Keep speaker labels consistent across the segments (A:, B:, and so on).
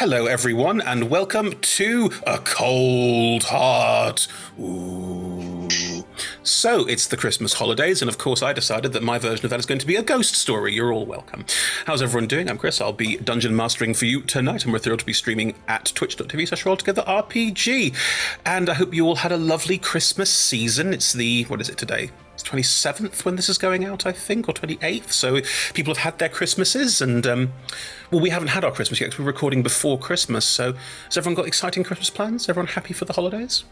A: Hello, everyone, and welcome to A Cold Heart. Ooh. So, it's the Christmas holidays, and of course I decided that my version of that is going to be a ghost story. You're all welcome. How's everyone doing? I'm Chris. I'll be dungeon mastering for you tonight, and we're thrilled to be streaming at twitch.tv/AllTogetherRPG. And I hope you all had a lovely Christmas season. It's what is it today? It's 27th when this is going out, I think, or 28th. So people have had their Christmases, and we haven't had our Christmas yet because we're recording before Christmas. So has everyone got exciting Christmas plans? Everyone happy for the holidays?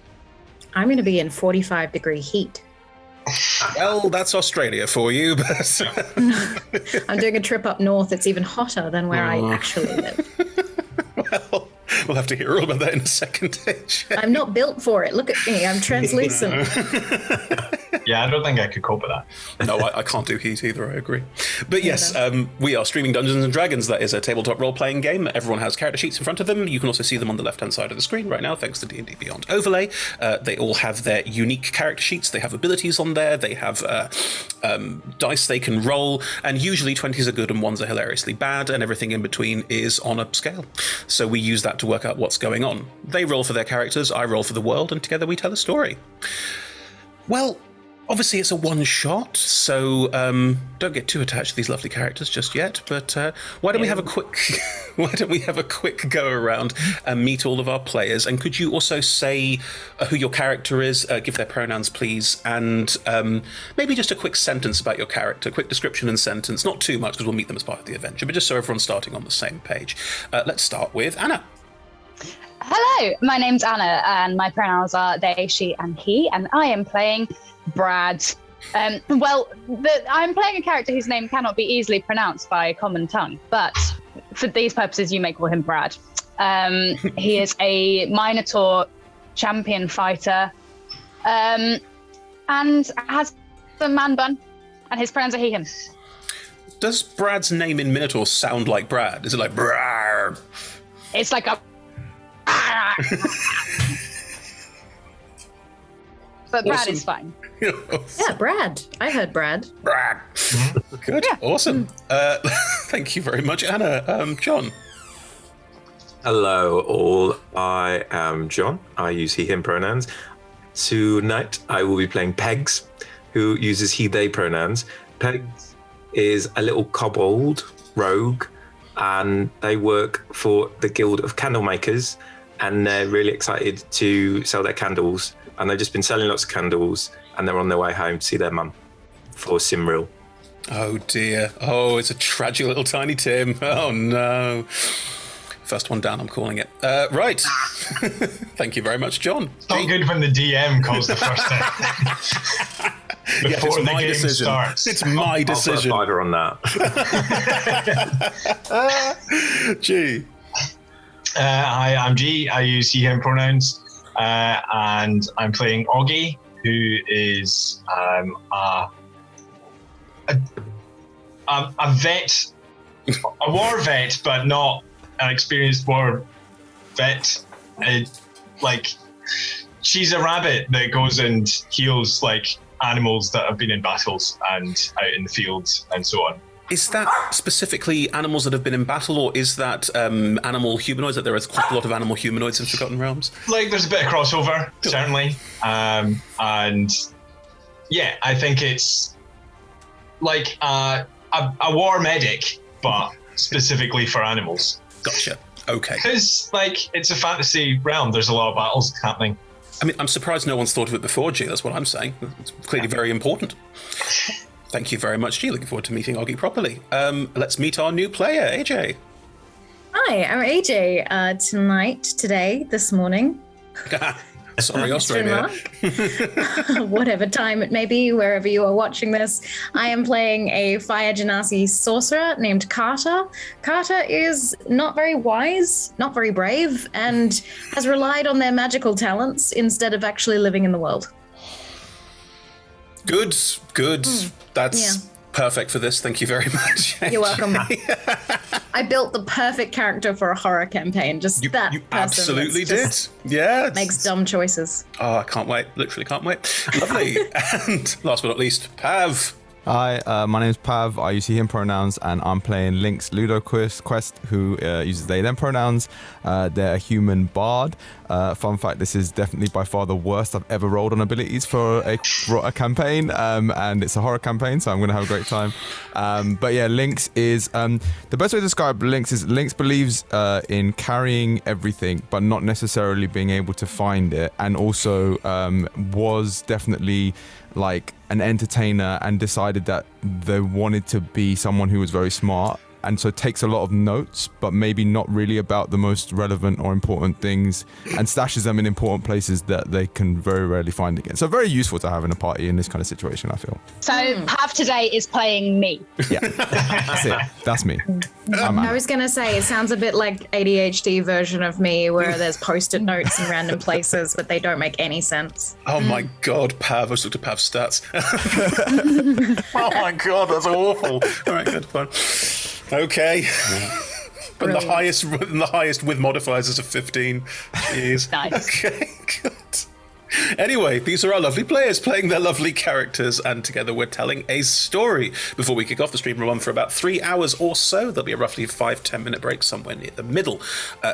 B: I'm going to be in 45-degree heat.
A: Well, that's Australia for you, but
B: I'm doing a trip up north. It's even hotter than where I actually live.
A: Well, we'll have to hear all about that in a second.
B: I'm not built for it. Look at me. I'm translucent.
C: Yeah, I don't think I could cope with that.
A: No, I can't do heat either, I agree. But yes, we are streaming Dungeons & Dragons. That is a tabletop role-playing game. Everyone has character sheets in front of them. You can also see them on the left-hand side of the screen right now, thanks to D&D Beyond Overlay. They all have their unique character sheets. They have abilities on there. They have dice they can roll. And usually 20s are good and 1s are hilariously bad, and everything in between is on a scale. So we use that to work out what's going on. They roll for their characters, I roll for the world, and together we tell a story. Well, obviously it's a one-shot, so don't get too attached to these lovely characters just yet. But why don't we have a quick go around and meet all of our players? And could you also say who your character is? Give their pronouns, please, and maybe just a quick sentence about your character, quick description and sentence. Not too much because we'll meet them as part of the adventure, but just so everyone's starting on the same page. Let's start with Anna.
D: Hello, my name's Anna, and my pronouns are they, she, and he, and I am playing Brad. I'm playing a character whose name cannot be easily pronounced by common tongue, but for these purposes, you may call him Brad. He is a Minotaur champion fighter, and has a man bun, and his pronouns are he, him.
A: Does Brad's name in Minotaur sound like Brad? Is it like Brad?
D: It's like a... But Brad is fine.
B: Yeah, Brad. I heard Brad.
A: Brad. Good. Yeah. Awesome. Thank you very much, Anna. John.
E: Hello, all. I am John. I use he, him pronouns. Tonight, I will be playing Pegs, who uses he, they pronouns. Pegs is a little kobold rogue, and they work for the Guild of Candlemakers, and they're really excited to sell their candles. And they've just been selling lots of candles, and they're on their way home to see their mum for Simril. Oh dear. Oh, it's a tragic little tiny Tim. Oh no. First one down, I'm calling it. Right. Thank you very much, John.
C: It's not good when the DM calls the first time. Before the game starts.
A: It's my decision.
E: I'll put a fiver on that.
A: G.
C: Hi, I'm G. I use he, him pronouns. And I'm playing Augie, who is a vet, a war vet, but not an experienced war vet. She's a rabbit that goes and heals animals that have been in battles and out in the fields and so on.
A: Is that specifically animals that have been in battle, or is that animal humanoids? That there is quite a lot of animal humanoids in Forgotten Realms?
C: There's a bit of crossover, certainly. And yeah, I think it's like a war medic, but specifically for animals.
A: Gotcha. Okay.
C: Because it's a fantasy realm. There's a lot of battles happening.
A: I mean, I'm surprised no one's thought of it before, G. That's what I'm saying. It's clearly very important. Thank you very much, G. Looking forward to meeting Augie properly. Let's meet our new player, AJ.
B: Hi, I'm AJ. Today, this morning.
A: Sorry, Australia.
B: Whatever time it may be, wherever you are watching this, I am playing a Fire Genasi sorcerer named Carter. Carter is not very wise, not very brave, and has relied on their magical talents instead of actually living in the world.
A: Good. That's perfect for this. Thank you very much.
B: You're welcome. I built the perfect character for a horror campaign.
A: You absolutely did. Yeah.
B: Makes dumb choices.
A: Oh, I can't wait. Literally can't wait. Lovely. And last but not least, Pav.
F: Hi, my name's Pav. I use he, him pronouns, and I'm playing Link's Ludo Quest, who uses they, them pronouns. They're a human bard. Fun fact, this is definitely by far the worst I've ever rolled on abilities for a campaign, and it's a horror campaign, so I'm going to have a great time. But yeah, Lynx is, the best way to describe Lynx is Lynx believes in carrying everything, but not necessarily being able to find it, and also was definitely like an entertainer and decided that they wanted to be someone who was very smart, and so takes a lot of notes but maybe not really about the most relevant or important things, and stashes them in important places that they can very rarely find again. So very useful to have in a party in this kind of situation, I feel.
D: So Pav today is playing me.
F: Yeah, that's it. That's me.
B: I was going to say, it sounds a bit like ADHD version of me, where there's post-it notes in random places, but they don't make any sense.
A: Oh my God, Pav. I just looked at Pav's stats. Oh my God, that's awful. All right, good, fine. Okay. And the highest with modifiers is a 15. Jeez.
D: Nice.
A: Okay, good. Anyway, these are our lovely players playing their lovely characters, and together we're telling a story. Before we kick off, the stream will run for about 3 hours or so. There'll be a roughly 5-10 minute break somewhere near the middle.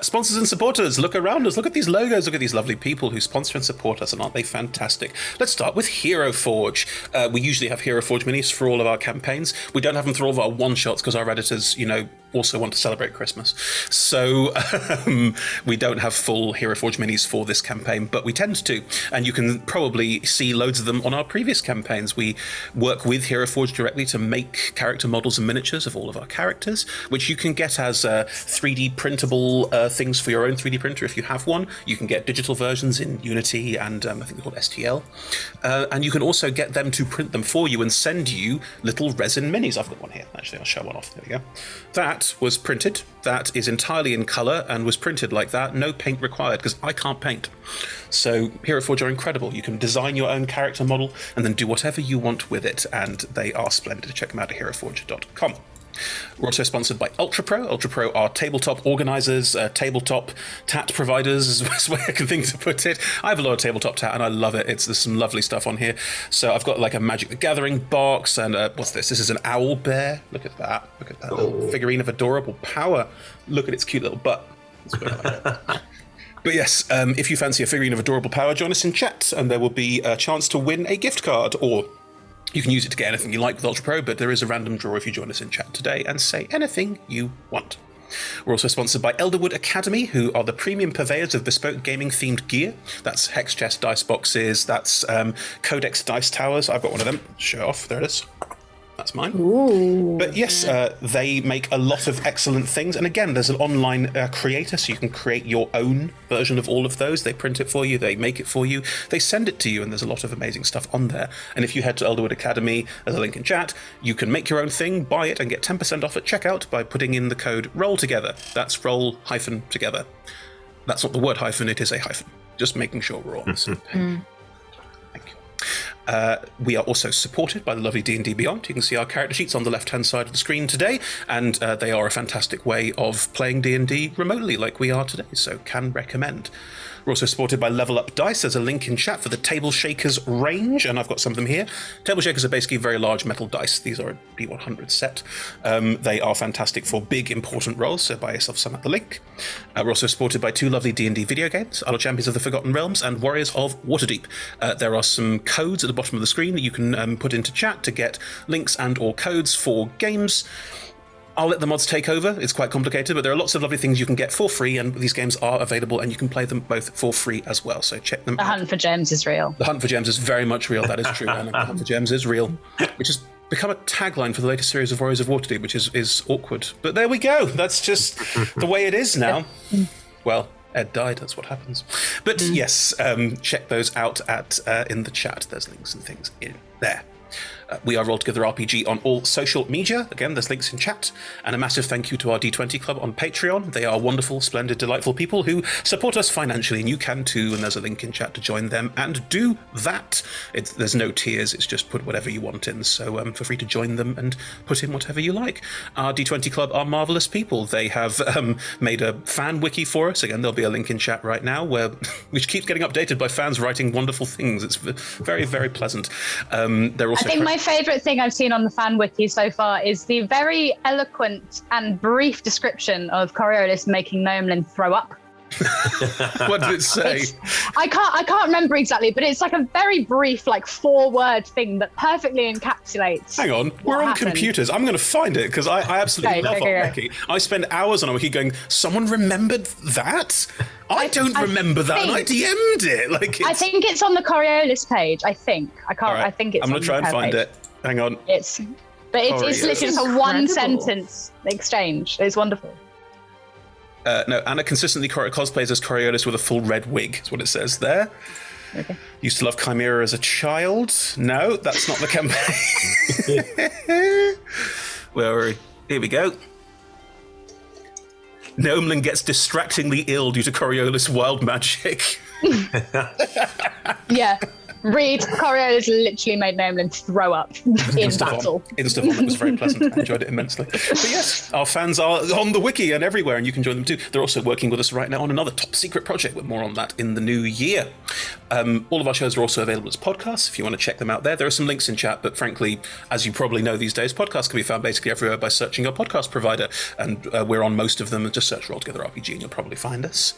A: Sponsors and supporters, look around us. Look at these logos. Look at these lovely people who sponsor and support us, and aren't they fantastic? Let's start with Hero Forge. We usually have Hero Forge minis for all of our campaigns. We don't have them for all of our one-shots because our editors, also want to celebrate Christmas. So we don't have full Hero Forge minis for this campaign, but we tend to. And you can probably see loads of them on our previous campaigns. We work with Hero Forge directly to make character models and miniatures of all of our characters, which you can get as 3D printable things for your own 3D printer if you have one. You can get digital versions in Unity and I think they're called STL. And you can also get them to print them for you and send you little resin minis. I've got one here. Actually, I'll show one off. There we go. That was printed. That is entirely in color and was printed like that. No paint required because I can't paint. So Hero Forge are incredible. You can design your own character model and then do whatever you want with it, and they are splendid. Check them out at heroforge.com. We're also sponsored by UltraPro. UltraPro are tabletop organizers, tabletop tat providers is the best way I can think to put it. I have a lot of tabletop tat and I love it. There's some lovely stuff on here. So I've got like a Magic the Gathering box, and what's this? This is an owl bear. Look at that. Look at that little figurine of adorable power. Look at its cute little butt. That's what I like. But yes, if you fancy a figurine of adorable power, join us in chat and there will be a chance to win a gift card, or you can use it to get anything you like with Ultra Pro, but there is a random draw if you join us in chat today and say anything you want. We're also sponsored by Elderwood Academy, who are the premium purveyors of bespoke gaming-themed gear. That's hex chest dice boxes, that's Codex dice towers. I've got one of them. Show off. There it is. That's mine.
B: Ooh.
A: But yes, they make a lot of excellent things. And again, there's an online creator, so you can create your own version of all of those. They print it for you, they make it for you, they send it to you, and there's a lot of amazing stuff on there. And if you head to Elderwood Academy, there's a link in chat, you can make your own thing, buy it, and get 10% off at checkout by putting in the code ROLLTOGETHER. That's roll-together. That's not the word hyphen, it is a hyphen. Just making sure we're all on the same page. Thank you. We are also supported by the lovely D&D Beyond. You can see our character sheets on the left-hand side of the screen today, and they are a fantastic way of playing D&D remotely like we are today, so can recommend. We're also supported by Level Up Dice. There's a link in chat for the Table Shakers range, and I've got some of them here. Table Shakers are basically very large metal dice. These are a B100 set. They are fantastic for big, important rolls, so buy yourself some at the link. We're also supported by two lovely D&D video games, Idle Champions of the Forgotten Realms and Warriors of Waterdeep. There are some codes at the bottom of the screen that you can put into chat to get links and or codes for games. I'll let the mods take over. It's quite complicated, but there are lots of lovely things you can get for free, and these games are available, and you can play them both for free as well. So check them out.
D: The hunt for gems is real.
A: The hunt for gems is very much real. That is true, Anna. The hunt for gems is real, which has become a tagline for the latest series of Warriors of Waterdeep, which is awkward. But there we go. That's just the way it is now. Well, Ed died. That's what happens. But yes, check those out in the chat. There's links and things in there. We are Roll Together RPG on all social media. Again, there's links in chat. And a massive thank you to our D20 Club on Patreon. They are wonderful, splendid, delightful people who support us financially, and you can too. And there's a link in chat to join them and do that. There's no tiers. It's just put whatever you want in. So feel free to join them and put in whatever you like. Our D20 Club are marvelous people. They have made a fan wiki for us. Again, there'll be a link in chat right now which keeps getting updated by fans writing wonderful things. It's very, very pleasant. They're also
D: I think my My favourite thing I've seen on the fan wiki so far is the very eloquent and brief description of Coriolis making Noemlin throw up.
A: What did it say?
D: I can't remember exactly, but it's like a very brief, like 4-word thing that perfectly encapsulates.
A: Hang on, we're on
D: happened.
A: computers. I'm going to find it because I absolutely love our wiki. I spend hours on a wiki going, someone remembered that? I don't remember that, and I DM'd it. Like,
D: I think it's on the Coriolis page. I think
A: Right.
D: I think it's.
A: I'm going to try and find it. Hang on.
D: It's literally just a one sentence exchange. It's wonderful.
A: No, Anna consistently cosplays as Coriolis with a full red wig, is what it says there.
D: Okay.
A: Used to love Chimera as a child. No, that's not the campaign. Where are we? Here we go. Noemlin gets distractingly ill due to Coriolis' wild magic.
D: Yeah. Read, Coriolis literally made Noemlin throw up in battle.
A: Insta-vomit was very pleasant. I enjoyed it immensely. But yes, our fans are on the wiki and everywhere, and you can join them too. They're also working with us right now on another top-secret project, with more on that in the new year. All of our shows are also available as podcasts, if you want to check them out there. There are some links in chat, but frankly, as you probably know these days, podcasts can be found basically everywhere by searching your podcast provider, and we're on most of them. Just search Roll Together RPG and you'll probably find us.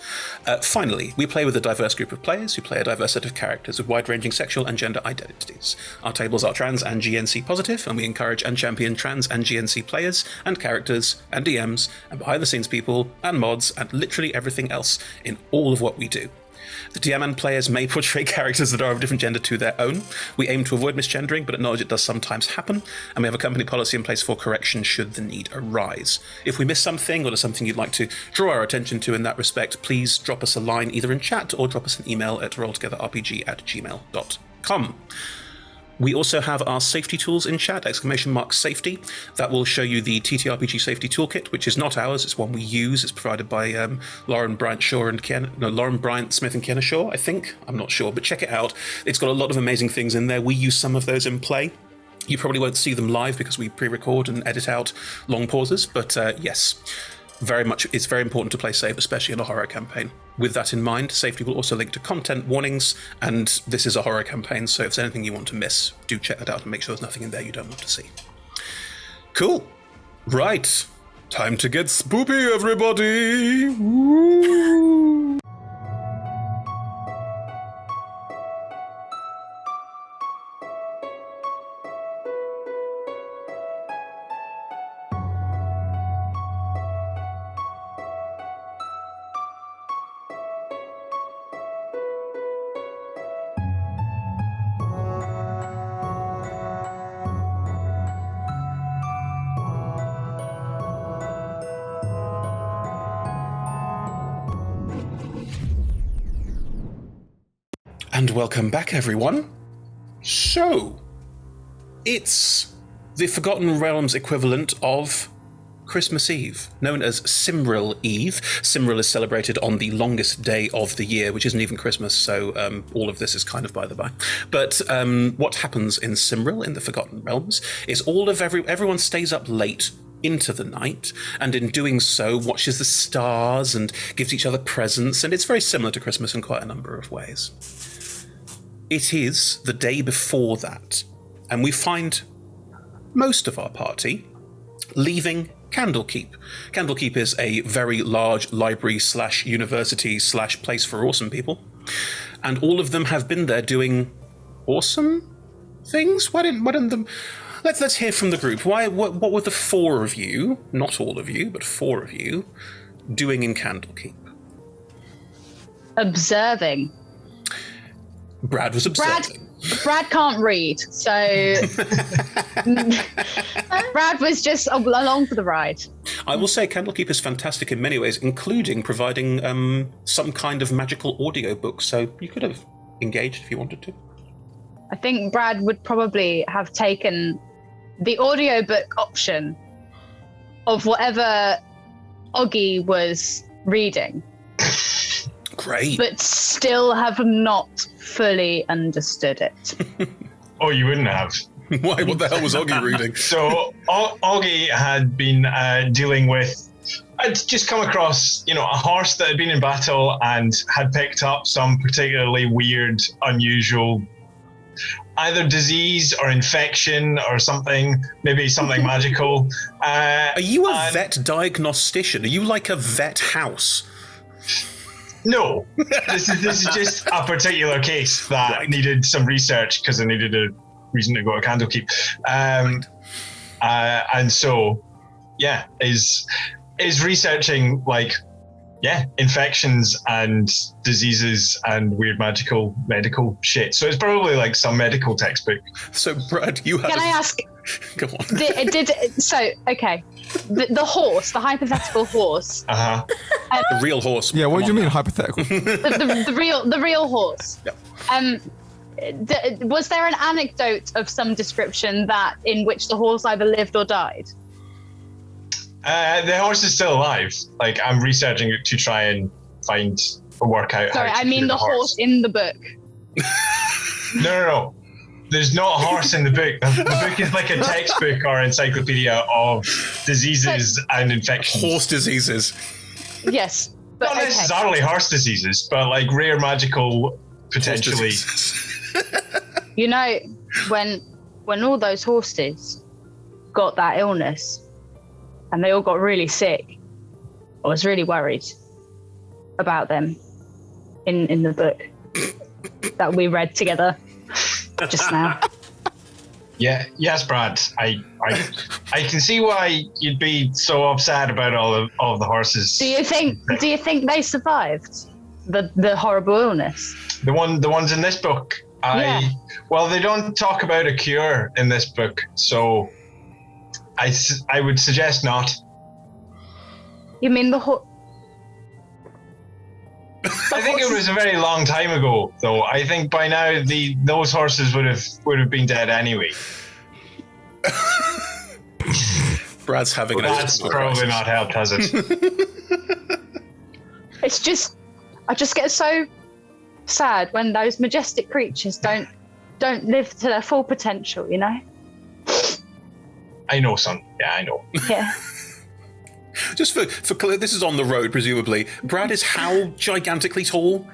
A: Finally, we play with a diverse group of players who play a diverse set of characters with wide-ranging sexual and gender identities. Our tables are trans and GNC positive, and we encourage and champion trans and GNC players and characters and DMs and behind-the-scenes people and mods and literally everything else in all of what we do. The DM and players may portray characters that are of a different gender to their own. We aim to avoid misgendering, but acknowledge it does sometimes happen, and we have a company policy in place for correction should the need arise. If we miss something, or there's something you'd like to draw our attention to in that respect, please drop us a line either in chat or drop us an email at rolltogetherrpg@gmail.com. We also have our safety tools in chat, !safety. That will show you the TTRPG safety toolkit, which is not ours, it's one we use. It's provided by Lauren Bryant Smith and Kiana Shaw, I think. I'm not sure, but check it out. It's got a lot of amazing things in there. We use some of those in play. You probably won't see them live because we pre-record and edit out long pauses, but yes. It's very important to play safe, especially in a horror campaign. With that in mind, safety will also link to content warnings, and this is a horror campaign, so if there's anything you want to miss, do check that out and make sure there's nothing in there you don't want to see. Cool. Right. Time to get spoopy, everybody! Woo! And welcome back, everyone. So, it's the Forgotten Realms equivalent of Christmas Eve, known as Cymril Eve. Cymril is celebrated on the longest day of the year, which isn't even Christmas, so all of this is kind of by the by. But what happens in Cymril, in the Forgotten Realms, is everyone stays up late into the night, and in doing so watches the stars and gives each other presents, and it's very similar to Christmas in quite a number of ways. It is the day before that, and we find most of our party leaving Candlekeep. Candlekeep is a very large library / university / place for awesome people, and all of them have been there doing awesome things. Why didn't them? Let's hear from the group. What were the 4 of you, not all of you, but 4 of you, doing in Candlekeep?
D: Observing.
A: Brad was observing.
D: Brad can't read, so Brad was just along for the ride.
A: I will say Candlekeep is fantastic in many ways, including providing some kind of magical audiobook, so you could have engaged if you wanted to.
D: I think Brad would probably have taken the audiobook option of whatever Oggy was reading.
A: Great.
D: But still have not fully understood it.
C: Oh, you wouldn't have.
A: Why? What the hell was Oggy reading?
C: So Oggy had been dealing with. I'd just come across, a horse that had been in battle and had picked up some particularly weird, unusual either disease or infection or something, maybe something magical.
A: Are you a vet diagnostician? Are you like a vet house?
C: No, this is just a particular case that needed some research because I needed a reason to go to Candlekeep. And so, yeah, is researching like, yeah, infections and diseases and weird medical shit. So it's probably like some medical textbook.
A: So, Brad, you have...
D: Can I ask?
A: Go on.
D: Okay. The horse, the hypothetical horse.
C: Uh-huh.
A: The real horse.
F: Yeah, what do you mean hypothetical?
D: the real horse.
A: Yep.
D: Was there an anecdote of some description that in which the horse either lived or died?
C: The horse is still alive. Like, I'm researching it to try and find or work out.
D: Sorry,
C: how to
D: I mean
C: cure
D: the horse in the book.
C: No. There's not a horse in the book. The book is like a textbook or encyclopedia of diseases and infections.
A: Horse diseases.
D: Yes. But,
C: Not necessarily horse diseases, but like rare magical, potentially.
D: You know, when all those horses got that illness and they all got really sick, I was really worried about them in the book that we read together just now.
C: Yeah, yes, Brad. I can see why you'd be so upset about all of the horses.
D: Do you think they survived the horrible illness?
C: The ones in this book.
D: Yeah.
C: Well, they don't talk about a cure in this book, so I would suggest not.
D: You mean
C: I think it was a very long time ago, though. I think by now those horses would have been dead anyway.
A: Brad's having
C: That's probably not helped, has it?
D: It's just, I just get so sad when those majestic creatures don't live to their full potential, you know?
C: I know, son. Yeah, I know.
D: Yeah.
A: Just for clear, this is on the road, presumably. Brad is how gigantically tall?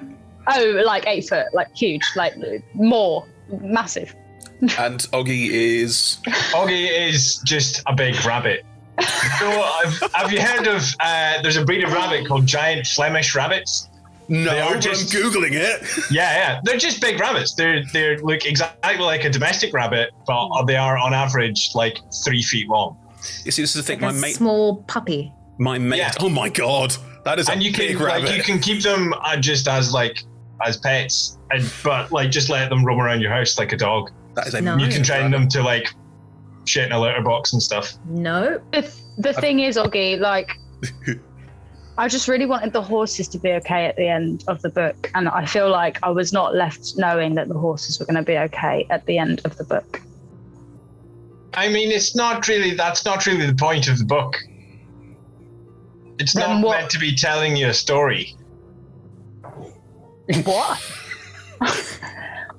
D: Oh, like 8 foot, like huge, like more massive.
A: And Oggy is...
C: Oggy is just a big rabbit. So, have you heard of, there's a breed of rabbit called giant Flemish rabbits?
A: No,
C: They are
A: but
C: just-
A: I'm Googling it.
C: Yeah. They're just big rabbits. They look exactly like a domestic rabbit, but they are on average like 3 feet long.
A: You see, this is the thing.
B: A small puppy.
A: My mate.
C: Yeah.
A: Oh my god, that is
C: And
A: a
C: you
A: big
C: can
A: rabbit.
C: you can keep them just as pets, but just let them roam around your house like a dog.
A: That is a
B: No.
C: You can
A: huge
C: train
A: rabbit.
C: them to like shit in a litter box and stuff.
B: No.
D: The thing is, Oggy, like, I just really wanted the horses to be okay at the end of the book, and I feel like I was not left knowing that the horses were going to be okay at the end of the book.
C: I mean, that's not really the point of the book. It's
D: Then
C: not
D: what-
C: meant to be telling you a story.
D: What?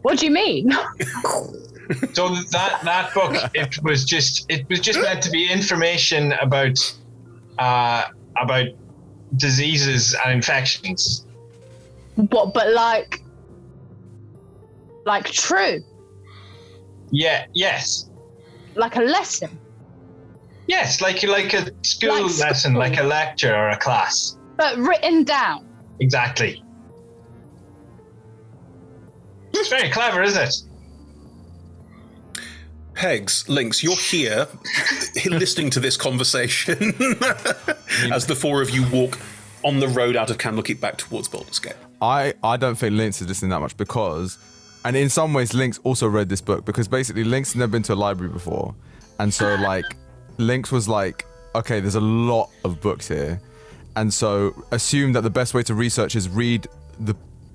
D: What do you mean?
C: So that book, it was just meant to be information about diseases and infections.
D: What? But like true,
C: Yeah. Yes.
D: like a lesson,
C: Yes. Like a school
D: Like
C: lesson,
D: school.
C: like a lecture or a class.
D: but written down.
C: Exactly. It's very clever, isn't it?
A: Pegs, Lynx, you're here listening to this conversation as the four of you walk on the road out of Candlekeep back towards Baldur's Gate.
F: I don't think Lynx is listening that much because, and in some ways, Lynx also read this book because basically Lynx had never been to a library before. And so, like, Lynx was like, okay, there's a lot of books here. And so assume that the best way to research is read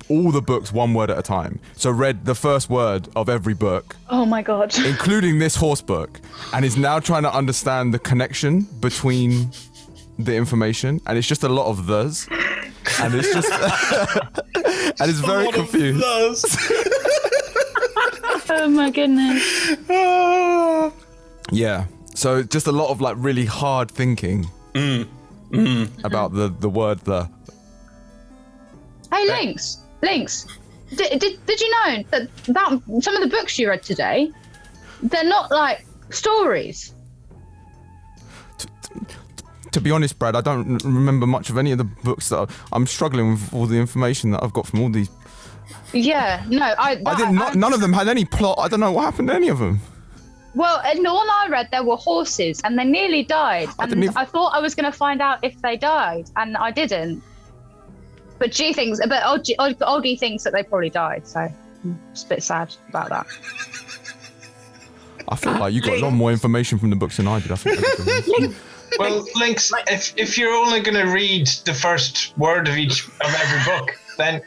F: all the books one word at a time. So read the first word of every book,
D: Oh my god.
F: including this horse book, and is now trying to understand the connection between the information. And it's just a lot of those. And it's just... and it's very confused.
D: Oh my goodness.
F: Yeah. So just a lot of like really hard thinking about the word the.
D: Hey, Lynx. Did you know that some of the books you read today, they're not like stories?
F: To be honest, Brad, I don't remember much of any of the books that I'm struggling with all the information that I've got from all these.
D: Yeah, no,
F: none of them had any plot. I don't know what happened to any of them.
D: Well, in all I read, there were horses, and they nearly died. I thought I was going to find out if they died, and I didn't. But Oggy thinks that they probably died, so I'm just a bit sad about that.
F: I feel like you got a lot more information from the books than I did. I think.
C: Well, Lynx, if you're only going to read the first word of every book, then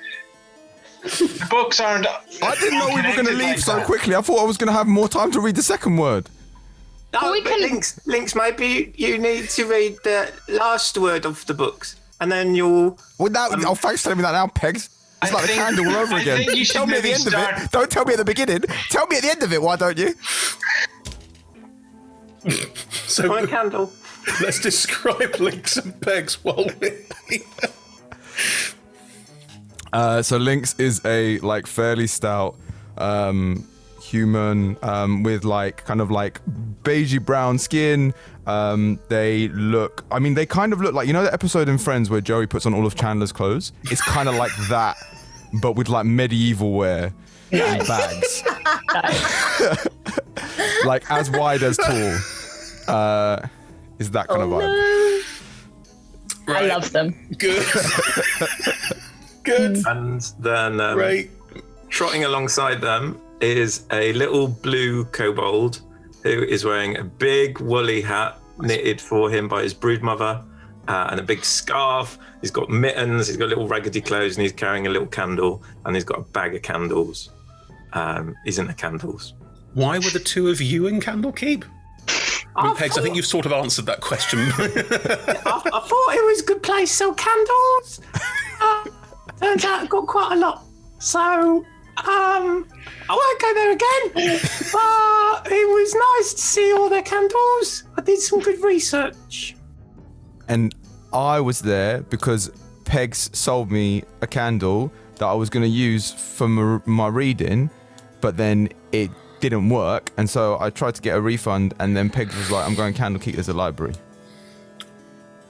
C: the books aren't.
F: I didn't know we were going to leave so quickly. I thought I was going to have more time to read the second word.
E: No, but Lynx, maybe you need to read the last word of the books, and then you'll.
F: Well, now, thanks for telling me that now, Pegs. It's like the candle all over again. Tell me at the end of it. Don't tell me at the beginning. Tell me at the end of it, why don't you?
A: So
E: my candle.
A: Let's describe Lynx and Pegs while we're
F: So Lynx is a fairly stout human with kind of beigey brown skin. They kind of look like, the episode in Friends where Joey puts on all of Chandler's clothes? It's kind of like that, but with medieval wear and bags. As wide as tall. Is that kind of vibe?
D: No.
A: Right.
D: I love them.
A: Good. Good.
E: And then
A: Right.
E: trotting alongside them is a little blue kobold who is wearing a big woolly hat knitted for him by his brood mother and a big scarf. He's got mittens, he's got little raggedy clothes, and he's carrying a little candle, and he's got a bag of candles. He's into candles.
A: Why were the two of you in Candlekeep? Pegs, I think you've sort of answered that question.
E: I thought it was a good place to sell candles. Turns out I've got quite a lot. So, I won't go there again. But it was nice to see all their candles. I did some good research.
F: And I was there because Pegs sold me a candle that I was going to use for my reading, but then it didn't work, and so I tried to get a refund, and then Pegs was like, I'm going Candlekeep, there's a library.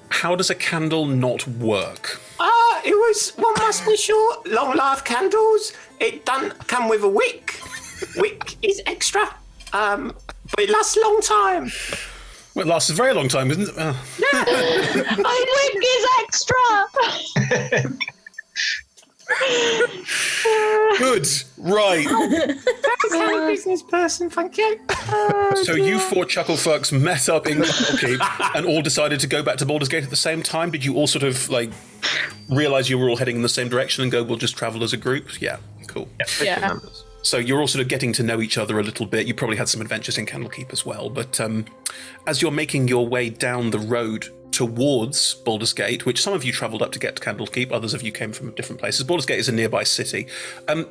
A: How does a candle not work?
E: It was, one must be sure, long life candles. It doesn't come with a wick. Wick is extra, but it lasts a long time.
A: Well, it lasts a very long time, isn't it?
D: A wig is extra!
A: Good. Right.
E: I'm a business person, thank you.
A: So you four chucklefucks met up in Candlekeep and all decided to go back to Baldur's Gate at the same time? Did you all sort of realise you were all heading in the same direction and go, we'll just travel as a group? Yeah, cool.
D: Yeah.
A: So you're all sort of getting to know each other a little bit. You probably had some adventures in Candlekeep as well. But as you're making your way down the road towards Baldur's Gate, which some of you travelled up to get to Candlekeep, others of you came from different places. Baldur's Gate is a nearby city.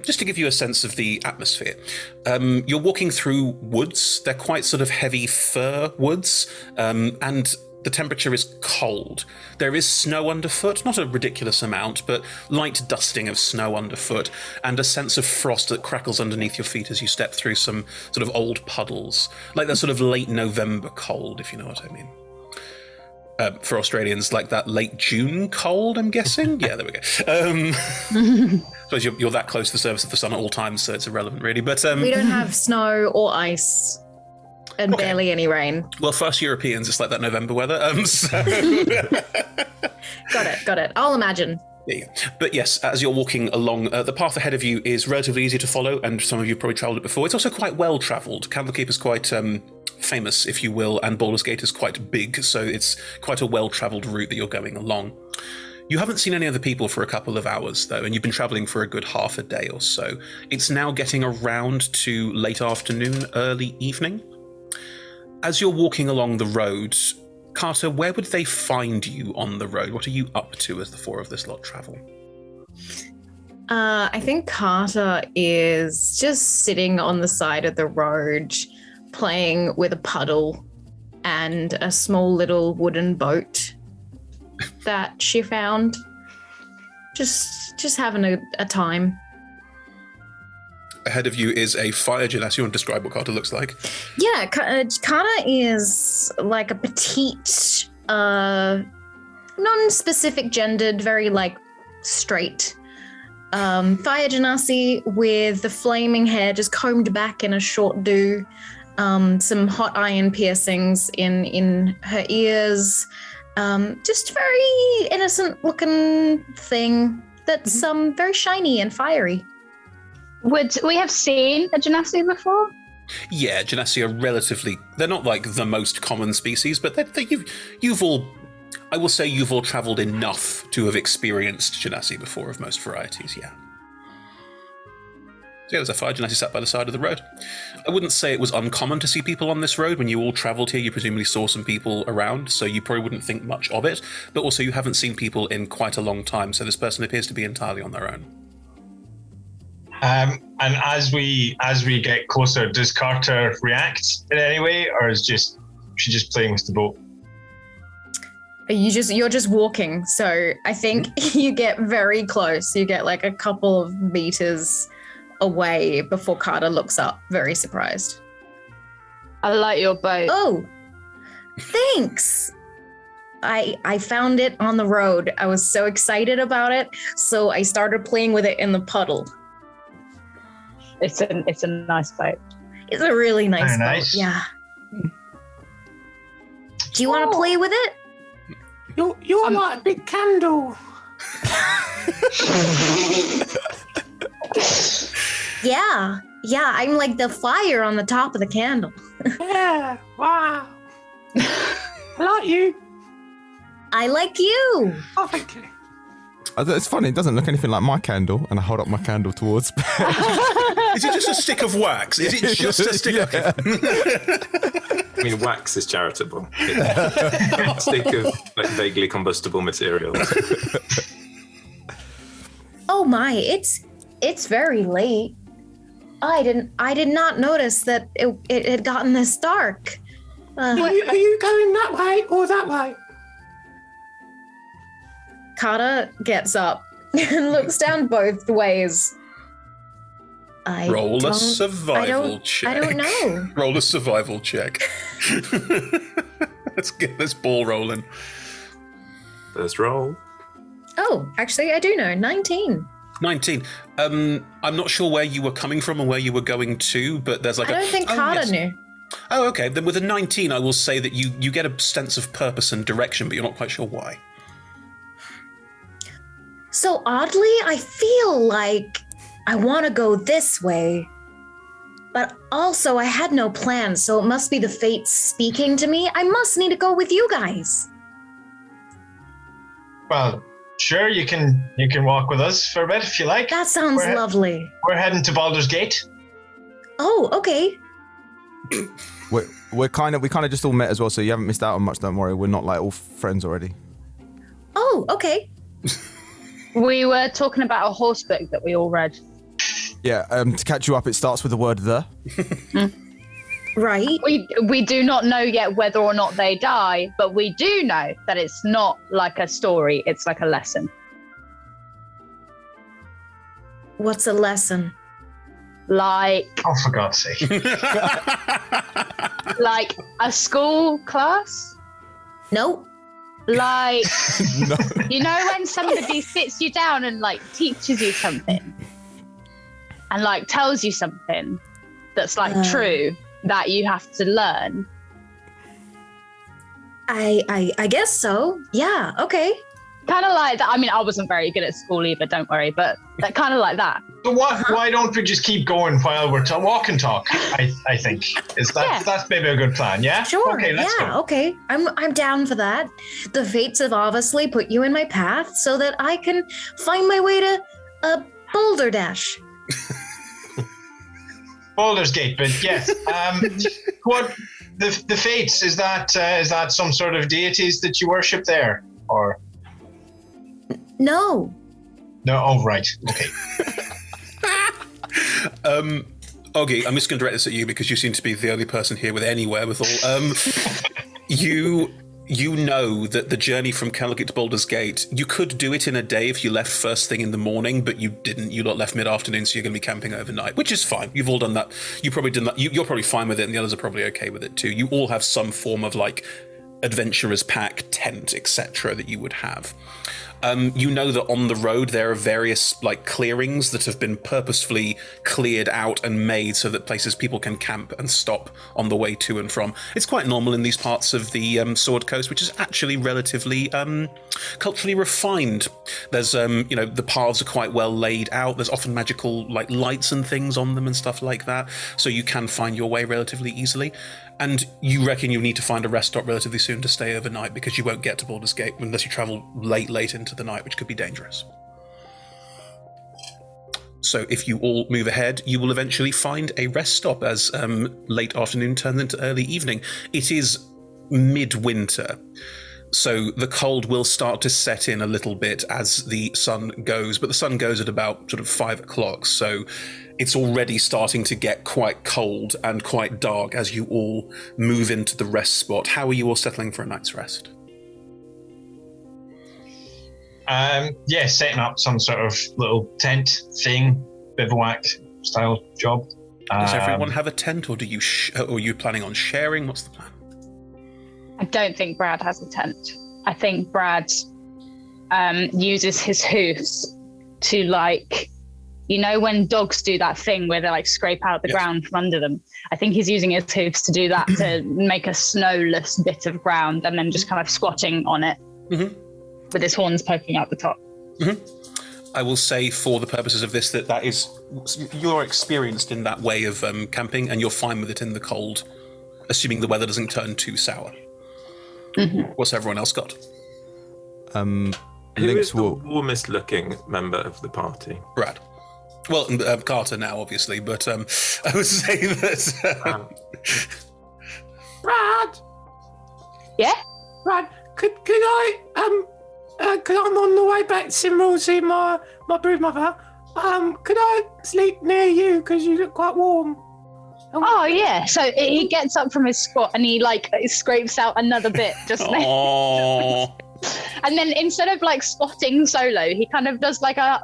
A: Just to give you a sense of the atmosphere, you're walking through woods. They're quite sort of heavy fir woods, and the temperature is cold. There is snow underfoot, not a ridiculous amount, but light dusting of snow underfoot, and a sense of frost that crackles underneath your feet as you step through some sort of old puddles, like that sort of late November cold, if you know what I mean. For Australians, like that late June cold, I'm guessing. Yeah, there we go. Suppose you're that close to the surface of the sun at all times, so it's irrelevant, really. But
B: we don't have snow or ice, and barely any rain.
A: Well, for us Europeans, it's like that November weather.
B: Got it. I'll imagine.
A: Yeah. But yes, as you're walking along, the path ahead of you is relatively easy to follow, and some of you have probably travelled it before. It's also quite well travelled. Candlekeep is quite famous, if you will, and Baldur's Gate is quite big, so it's quite a well-travelled route that you're going along. You haven't seen any other people for a couple of hours, though, and you've been travelling for a good half a day or so. It's now getting around to late afternoon, early evening. As you're walking along the road, Carter, where would they find you on the road? What are you up to as the four of this lot travel?
B: I think Carter is just sitting on the side of the road, playing with a puddle and a small little wooden boat that she found. Just having a time.
A: ahead of you is a fire genasi. You want to describe what Carter looks like?
B: Yeah, Kana is like a petite, non-specific gendered, very like straight fire genasi with the flaming hair just combed back in a short do, some hot iron piercings in her ears, just very innocent looking thing that's very shiny and fiery.
D: Would we have seen a genasi before?
A: Yeah, genasi are relatively... They're not like the most common species, but you've all... I will say you've all travelled enough to have experienced genasi before of most varieties, yeah. So yeah, there's a fire genasi sat by the side of the road. I wouldn't say it was uncommon to see people on this road. When you all travelled here, you presumably saw some people around, so you probably wouldn't think much of it. But also you haven't seen people in quite a long time, so this person appears to be entirely on their own.
C: And as we get closer, does Carter react in any way, or is she just playing with the boat?
B: You're just walking, so I think you get very close. You get like a couple of meters away before Carter looks up, very surprised.
D: I like your boat.
B: Oh, thanks. I found it on the road. I was so excited about it, so I started playing with it in the puddle.
D: It's a nice boat.
B: It's a really nice
C: Very
B: boat.
C: nice.
B: Yeah. Do you want to play with it?
G: You're like a big candle.
B: Yeah, I'm like the fire on the top of the candle.
G: Yeah, wow. I like you.
B: I like you.
G: Oh, thank you.
F: It's funny, it doesn't look anything like my candle, and I hold up my candle towards...
A: Is it just a stick of wax? Is it just a stick of...
E: I mean, wax is charitable. It's a stick of like vaguely combustible materials.
B: Oh my, it's very late. I did not notice that it had gotten this dark.
G: Are you going that way or that way?
B: Kata gets up and looks down both ways.
A: Roll a survival check.
B: I don't know.
A: Roll a survival check. Let's get this ball rolling.
E: First roll.
B: Oh, actually, I do know. 19.
A: 19. I'm not sure where you were coming from or where you were going to, but there's like
B: I don't think Kata knew.
A: Oh, okay. Then with a 19, I will say that you get a sense of purpose and direction, but you're not quite sure why.
B: So oddly, I feel like I want to go this way, but also I had no plan, so it must be the fates speaking to me. I must need to go with you guys.
C: Well, sure, you can walk with us for a bit if you like.
B: That sounds lovely.
C: We're heading to Baldur's Gate.
B: Oh, okay.
F: we kind of just all met as well, so you haven't missed out on much. Don't worry, we're not like all friends already.
B: Oh, okay.
D: We were talking about a horse book that we all read.
F: Yeah, to catch you up, it starts with the word "the."
B: Right.
D: We do not know yet whether or not they die, but we do know that it's not like a story, it's like a lesson.
B: What's a lesson?
D: Like...
C: Oh, for God's sake.
D: Like a school class?
B: Nope.
D: Like,
F: No.
D: you know when somebody sits you down and like teaches you something and like tells you something that's like true that you have to learn?
B: I guess so. Yeah, okay.
D: Kind of like that. I mean, I wasn't very good at school either, don't worry, but that kind of like that.
C: So why don't we just keep going while we're walk and talk? I think that's maybe a good plan. Yeah.
B: Sure.
C: Okay. Let's go.
B: Okay. I'm down for that. The fates have obviously put you in my path so that I can find my way to a Boulder Dash.
C: Baldur's Gate, but yes. What the fates is that some sort of deities that you worship there, or
B: No.
C: no? Oh, right. Okay.
A: Oggy, I'm just going to direct this at you because you seem to be the only person here with any wherewithal. You you know that the journey from Candlekeep to Baldur's Gate, you could do it in a day if you left first thing in the morning, but you didn't. You lot left mid-afternoon, so you're going to be camping overnight, which is fine. You've all done that. You probably done that. You're probably fine with it, and the others are probably okay with it too. You all have some form of like adventurer's pack, tent, etc. that you would have. You know that on the road there are various like clearings that have been purposefully cleared out and made so that places people can camp and stop on the way to and from. It's quite normal in these parts of the Sword Coast, which is actually relatively culturally refined. There's the paths are quite well laid out. There's often magical like lights and things on them and stuff like that, so you can find your way relatively easily. And you reckon you need to find a rest stop relatively soon to stay overnight, because you won't get to Baldur's Gate unless you travel late into the night, which could be dangerous. So if you all move ahead, you will eventually find a rest stop as late afternoon turns into early evening. It is midwinter, so the cold will start to set in a little bit as the sun goes, but the sun goes at about sort of 5 o'clock, so it's already starting to get quite cold and quite dark as you all move into the rest spot. How are you all settling for a night's rest?
C: Setting up some sort of little tent thing, bivouac style job.
A: Does everyone have a tent, or are you planning on sharing? What's the plan?
D: I don't think Brad has a tent. I think Brad uses his hoofs to like, you know, when dogs do that thing where they like scrape out the ground from under them. I think he's using his hoofs to do that, to make a snowless bit of ground, and then just kind of squatting on it with his horns poking out the top.
A: I will say, for the purposes of this, that is, you're experienced in that way of camping, and you're fine with it in the cold, assuming the weather doesn't turn too sour. What's everyone else got?
E: Who is the warmest looking member of the party?
A: Brad. Well, Carter now, obviously, but I would say that...
G: Brad!
D: Yeah?
G: Brad, could I, because I'm on the way back to Simrel to see my broodmother, could I sleep near you, because you look quite warm?
D: Oh, yeah. So he gets up from his squat and he like scrapes out another bit just there. And then instead of like squatting solo, he kind of does like a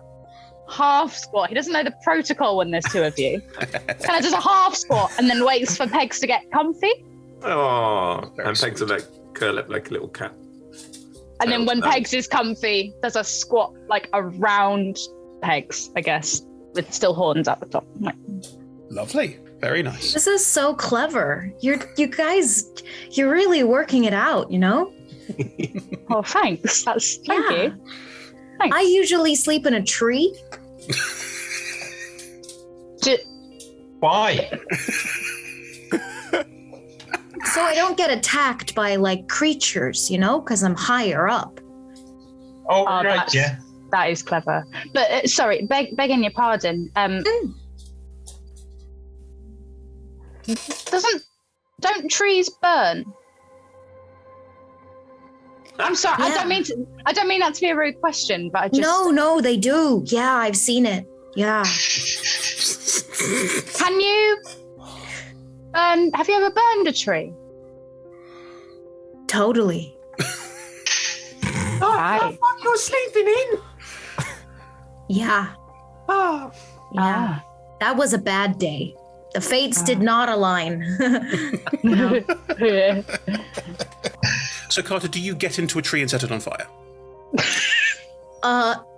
D: half squat. He doesn't know the protocol when there's two of you. Kind of does a half squat and then waits for Pegs to get comfy.
E: Oh, and Pegs will like curl up like a little cat.
D: And then when Pegs is comfy, does a squat like around Pegs, I guess, with still horns at the top.
A: Lovely. Very nice.
B: This is so clever. You guys, you're really working it out, you know?
D: Oh, thanks. Thank you. Thanks.
B: I usually sleep in a tree.
C: Why?
B: So I don't get attacked by like creatures, you know, because I'm higher up.
C: Oh, right, yeah.
D: That is clever. But sorry, begging your pardon. Don't trees burn? I'm sorry. Yeah. I don't mean that to be a rude question, but I just...
B: No, they do. Yeah, I've seen it. Yeah.
D: Can you have you ever burned a tree?
B: Totally.
G: What you're sleeping in?
B: Yeah.
G: Oh.
B: Yeah. That was a bad day. The fates did not align.
A: So, Carter, do you get into a tree and set it on fire?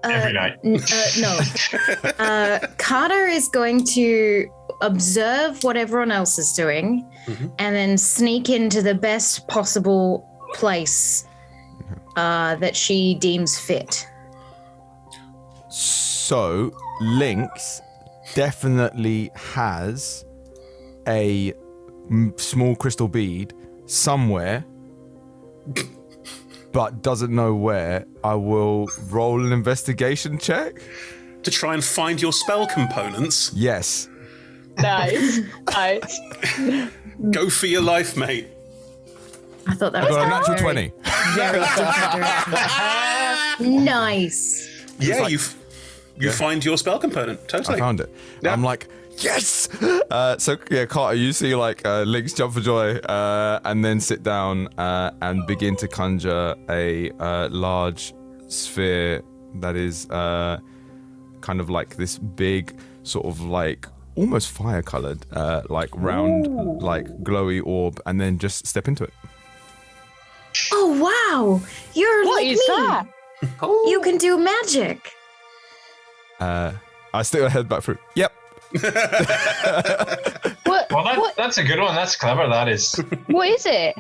C: Every night.
B: No. Carter is going to observe what everyone else is doing and then sneak into the best possible place that she deems fit.
F: So, Lynx definitely has a small crystal bead somewhere, but doesn't know where. I will roll an investigation check
A: to try and find your spell components.
F: Yes.
D: Nice.
A: Go for your life, mate.
B: I thought that was
F: a natural 20.
B: Nice.
A: Yeah, you find your spell component. Totally.
F: I found it.
A: Yeah.
F: I'm like, Yes. So yeah, Carter, you see like Link's jump for joy, and then sit down and begin to conjure a large sphere that is kind of like this big sort of like almost fire colored, like round, like glowy orb, and then just step into it.
B: Oh wow! You're
D: What
B: like
D: is
B: me.
D: that?
B: You can do magic.
F: I stick my head back through. Yep.
D: What?
C: Well, that's a good one. That's clever. That is.
D: What is it?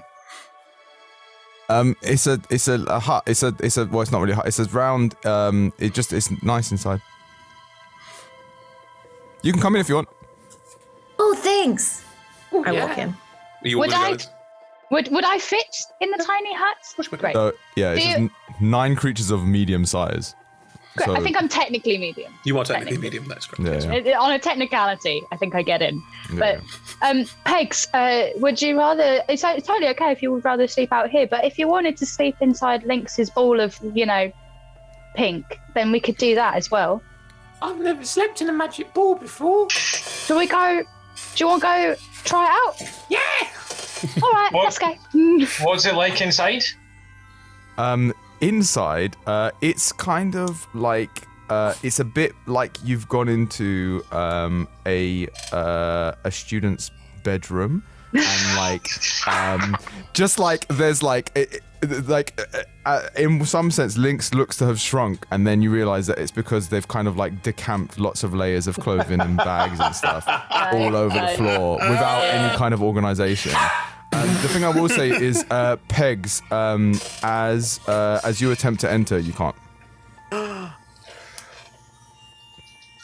F: It's a hut. It's well, it's not really a hut. It's a round. It's nice inside. You can come in if you want.
B: Oh, thanks. I
G: yeah.
B: walk in.
A: Are you all
D: Would
A: gonna
D: I?
A: go?
D: Would I fit in the tiny hut? Great.
F: So yeah, it's
D: Do
F: just
D: you-
F: 9 creatures of medium size.
D: Great.
F: So,
D: I think I'm technically medium.
A: You are technically medium. That's correct.
F: Yeah,
A: yes.
F: yeah.
D: On a technicality, I think I get in.
F: Yeah,
D: But Pegs, would you rather? It's totally okay if you would rather sleep out here. But if you wanted to sleep inside Lynx's ball of, pink, then we could do that as well.
G: I've never slept in a magic ball before.
D: Do we go? Do you want to go try it out?
G: Yeah.
D: All right,
C: What?
D: let's go.
C: What's it like inside?
F: Inside, it's kind of like it's a bit like you've gone into a student's bedroom, and like just like there's like in some sense, Lynx looks to have shrunk, and then you realize that it's because they've kind of like decamped lots of layers of clothing and bags and stuff all over the floor without any kind of organization. The thing I will say is, Pegs, as you attempt to enter, you can't.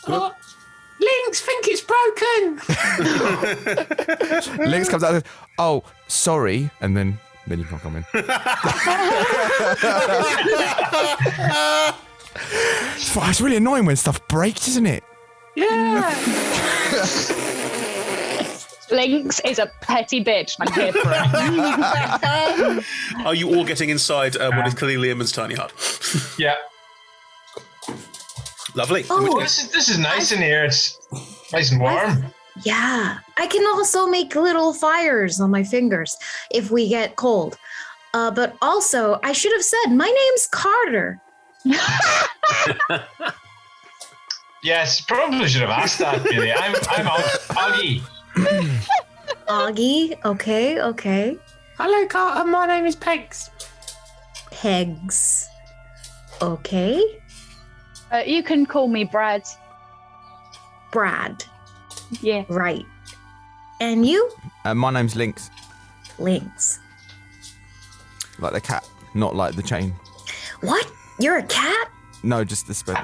G: Oh, Lynx, think it's broken.
F: Lynx comes out and says, "Oh, sorry," and then you can't come in. It's really annoying when stuff breaks, isn't it?
G: Yeah.
D: Lynx is a petty bitch. I'm here for it.
A: Are you all getting inside what is clearly Liam's tiny hut?
C: Yeah.
A: Lovely.
B: Oh,
C: This is nice in here. It's nice and warm.
B: yeah. I can also make little fires on my fingers if we get cold. But also, I should have said, my name's Carter.
C: Yes, probably should have asked that, really. I'm Augie.
B: Augie. Okay.
G: Hello, Carter. My name is Pegs.
B: Pegs. Okay.
D: You can call me Brad.
B: Brad.
D: Yeah.
B: Right. And you?
F: My name's Lynx,
B: Lynx.
F: like the cat, not like the chain.
B: What? You're a cat?
F: No, just the spell.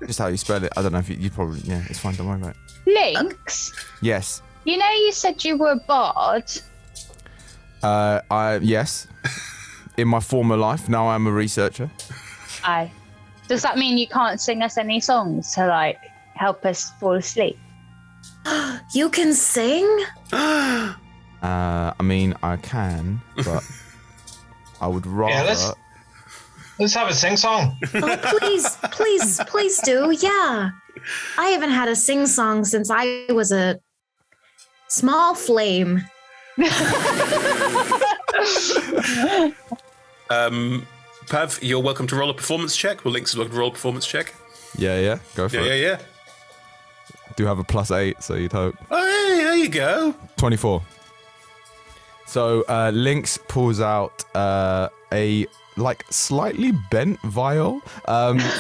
F: Just how you spell it. I don't know if you probably, yeah, it's fine. Don't worry about it.
D: Lynx.
F: Yes.
D: You know you said you were a bard.
F: Yes. In my former life, now I'm a researcher.
D: Aye. Does that mean you can't sing us any songs to help us fall asleep?
B: You can sing?
F: I mean, I can, but I would rather.
C: Yeah, let's have a sing song.
B: Oh, please do. Yeah. I haven't had a sing song since I was a small flame.
A: Pav, you're welcome to roll a performance check. Well, Lynx is welcome to roll a performance check.
F: Yeah, go for it.
A: Yeah.
F: Do have a +8, so you'd hope.
A: Oh, hey, there you go.
F: 24. So Lynx pulls out a slightly bent vial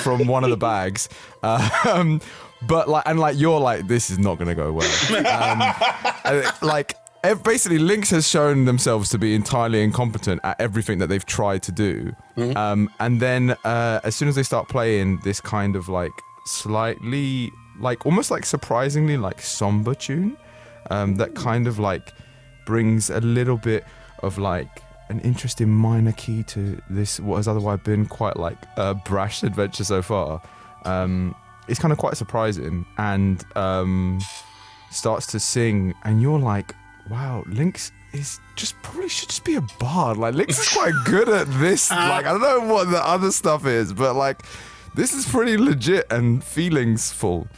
F: from one of the bags, but you're like, this is not gonna go well. Basically, Lynx has shown themselves to be entirely incompetent at everything that they've tried to do, and then as soon as they start playing this kind of slightly almost surprisingly somber tune, that kind of brings a little bit of an interesting minor key to this what has otherwise been quite a brash adventure so far. It's kind of quite surprising, and starts to sing, and you're like, wow, Lynx is probably should just be a bard. Lynx is quite good at this. I don't know what the other stuff is, but this is pretty legit and feelingsful.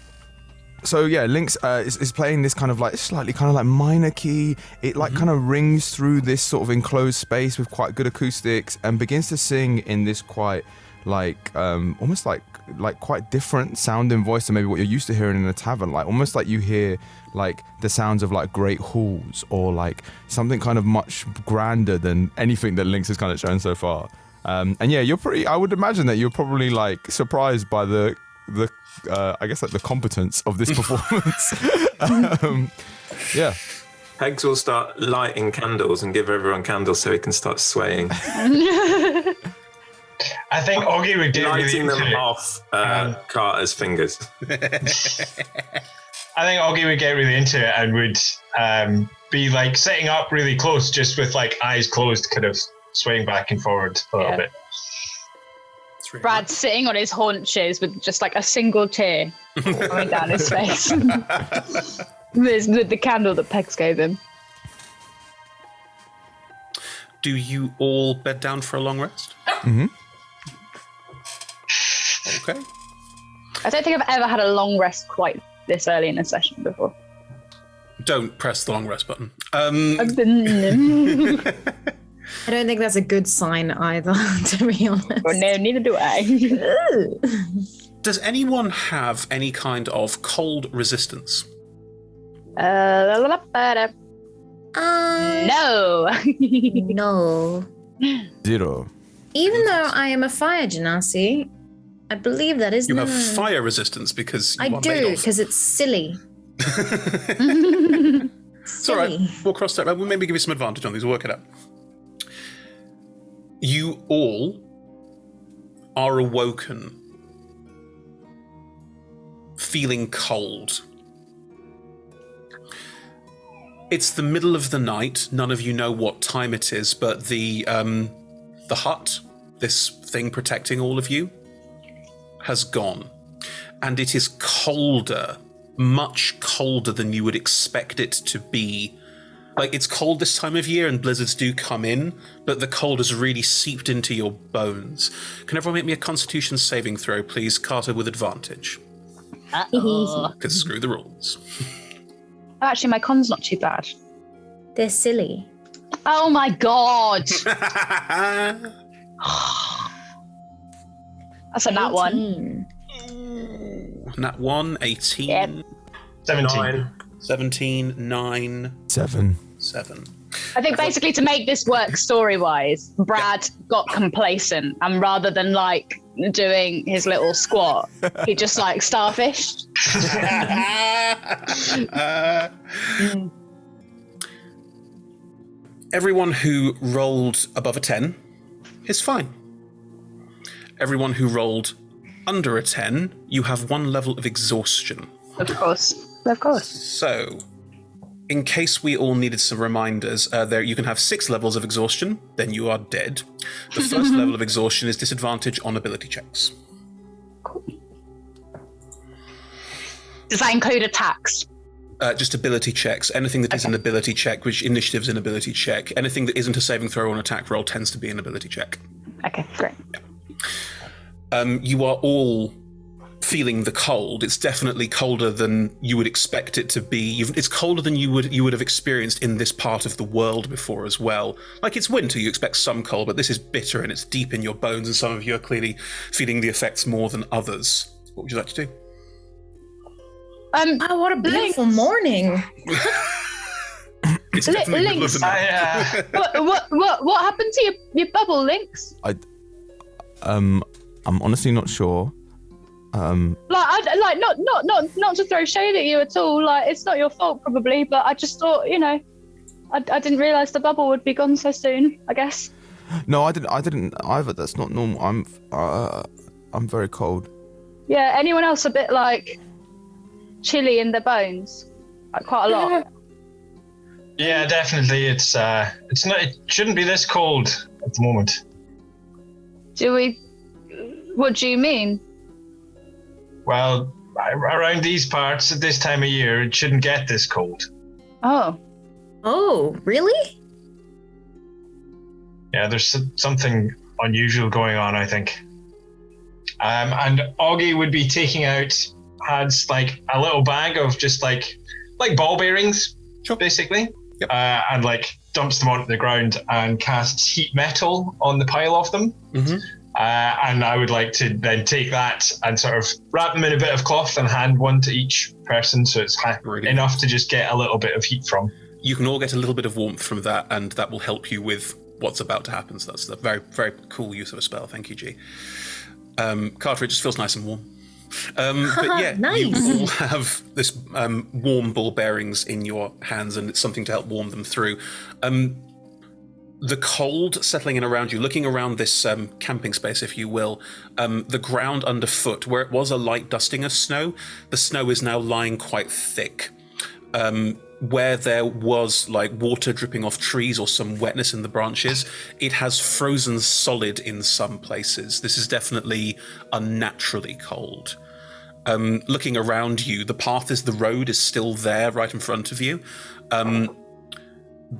F: So yeah, Lynx is playing this kind of like slightly kind of like minor key. It like kind of rings through this sort of enclosed space with quite good acoustics and begins to sing in this quite like almost like quite different sounding voice than maybe what you're used to hearing in a tavern. Like almost like you hear like the sounds of like great halls or like something kind of much grander than anything that Lynx has kind of shown so far. And yeah, I would imagine that you're probably like surprised by the I guess like the competence of this performance. Yeah.
E: Pegs will start lighting candles and give everyone candles so he can start swaying.
C: I think Augie would get really
E: Lighting
C: into
E: them
C: it.
E: off Carter's fingers.
C: I think Augie would get really into it and would be like sitting up really close, just with like eyes closed, kind of swaying back and forward a little bit.
A: It's really
D: Brad's sitting on his haunches with just like a single tear coming down his face. with the candle that Pegs gave him.
A: Do you all bed down for a long rest?
F: Mm-hmm.
A: Okay.
D: I don't think I've ever had a long rest quite this early in a session before.
A: Don't press the long rest button.
D: I've been...
B: I don't think that's a good sign either, to be honest.
D: Oh, no, neither do I.
A: Does anyone have any kind of cold resistance?
D: No.
B: No.
F: 0.
B: Even though I am a fire genasi, I believe that is
A: You
B: no.
A: have fire resistance because you
B: I
A: are made
B: do,
A: of.
B: because it's silly.
A: It's all right. We'll cross that. We'll maybe give you some advantage on these. We'll work it out. You all are awoken feeling cold. It's the middle of the night. None of you know what time it is, but the hut, this thing protecting all of you, has gone. And it is colder, much colder than you would expect it to be. Like, it's cold this time of year and blizzards do come in, but the cold has really seeped into your bones. Can everyone make me a constitution saving throw, please? Carter with advantage. Because screw the rules.
D: Actually, my con's not too bad.
B: They're silly.
D: Oh my god! That's a nat one.
B: 18.
A: Nat 1, 18,
D: Yep.
C: 17.
A: 17, 9,
F: 7.
A: 7.
D: I think basically to make this work story-wise, Brad got complacent, and rather than like doing his little squat, he just like starfished.
A: Everyone who rolled above a 10 is fine. Everyone who rolled under a 10, you have 1 level of exhaustion.
D: Of course. Of course.
A: So, in case we all needed some reminders, there you can have 6 levels of exhaustion, then you are dead. The first level of exhaustion is disadvantage on ability checks.
D: Does that include attacks?
A: Just ability checks. Anything that is an ability check, which initiative's an ability check. Anything that isn't a saving throw or an attack roll tends to be an ability check.
D: Okay, great.
A: You are all feeling the cold. It's definitely colder than you would expect it to be. It's colder than you would have experienced in this part of the world before as well. Like, it's winter, you expect some cold, but this is bitter and it's deep in your bones, and some of you are clearly feeling the effects more than others. What would you like to do?
B: Oh, what a beautiful morning.
A: It's definitely middle of the night.
D: What happened to your bubble, Lynx?
F: I'm honestly not sure.
D: Not to throw shade at you at all. Like, it's not your fault probably, but I just thought, I didn't realise the bubble would be gone so soon. I guess.
F: No, I didn't either. That's not normal. I'm very cold.
D: Yeah. Anyone else a bit like chilly in their bones? Like, quite a lot.
C: Yeah, definitely. It's not. It shouldn't be this cold at the moment.
D: What do you mean?
C: Well, around these parts at this time of year, it shouldn't get this cold.
D: Oh.
B: Oh, really?
C: Yeah, there's something unusual going on, I think. And Augie would be taking out has like a little bag of just like ball bearings,
A: Sure.
C: basically,
A: Yep.
C: and like dumps them onto the ground and casts heat metal on the pile of them.
A: Mm-hmm.
C: And I would like to then take that and sort of wrap them in a bit of cloth and hand one to each person, so it's
A: Brilliant.
C: enough to just get a little bit of heat from.
A: You can all get a little bit of warmth from that, and that will help you with what's about to happen. So that's a very, very cool use of a spell. Thank you, G. Carter, it just feels nice and warm. But yeah,
B: Nice.
A: you all have this warm ball bearings in your hands, and it's something to help warm them through. The cold settling in around you, looking around this camping space, if you will, the ground underfoot, where it was a light dusting of snow, the snow is now lying quite thick. Where there was like water dripping off trees or some wetness in the branches, it has frozen solid in some places. This is definitely unnaturally cold. Looking around you, the path the road is still there right in front of you.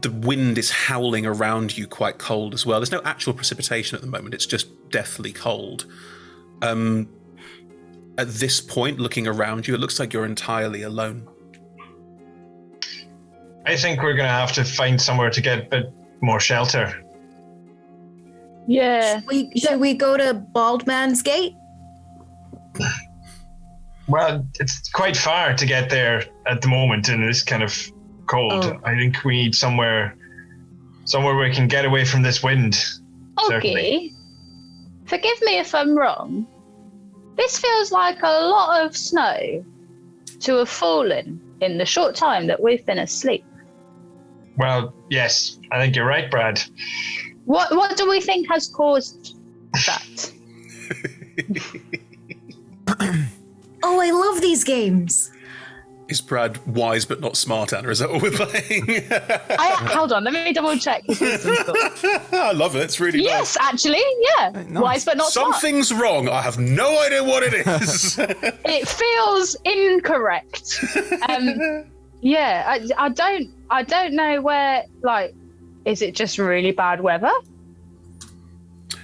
A: The wind is howling around you quite cold as well. There's no actual precipitation at the moment. It's just deathly cold. At this point, looking around you, it looks like you're entirely alone.
C: I think we're going to have to find somewhere to get a bit more shelter.
D: Yeah.
B: Should we go to Bald Man's Gate?
C: Well, it's quite far to get there at the moment in this kind of cold.
B: Oh.
C: I think we need somewhere where we can get away from this wind. Certainly.
D: Okay. Forgive me if I'm wrong. This feels like a lot of snow to have fallen in the short time that we've been asleep.
C: Well, yes, I think you're right, Brad.
D: What do we think has caused that?
B: Oh, I love these games.
A: Is Brad wise but not smart, Anna? Is that what we're playing?
D: Hold on, let me double check.
A: I love it. It's really
D: Yes, actually, yeah.
F: nice.
D: Wise but not smart.
A: Something's wrong. I have no idea what it is.
D: It feels incorrect. Yeah, I don't know where. Like, is it just really bad weather?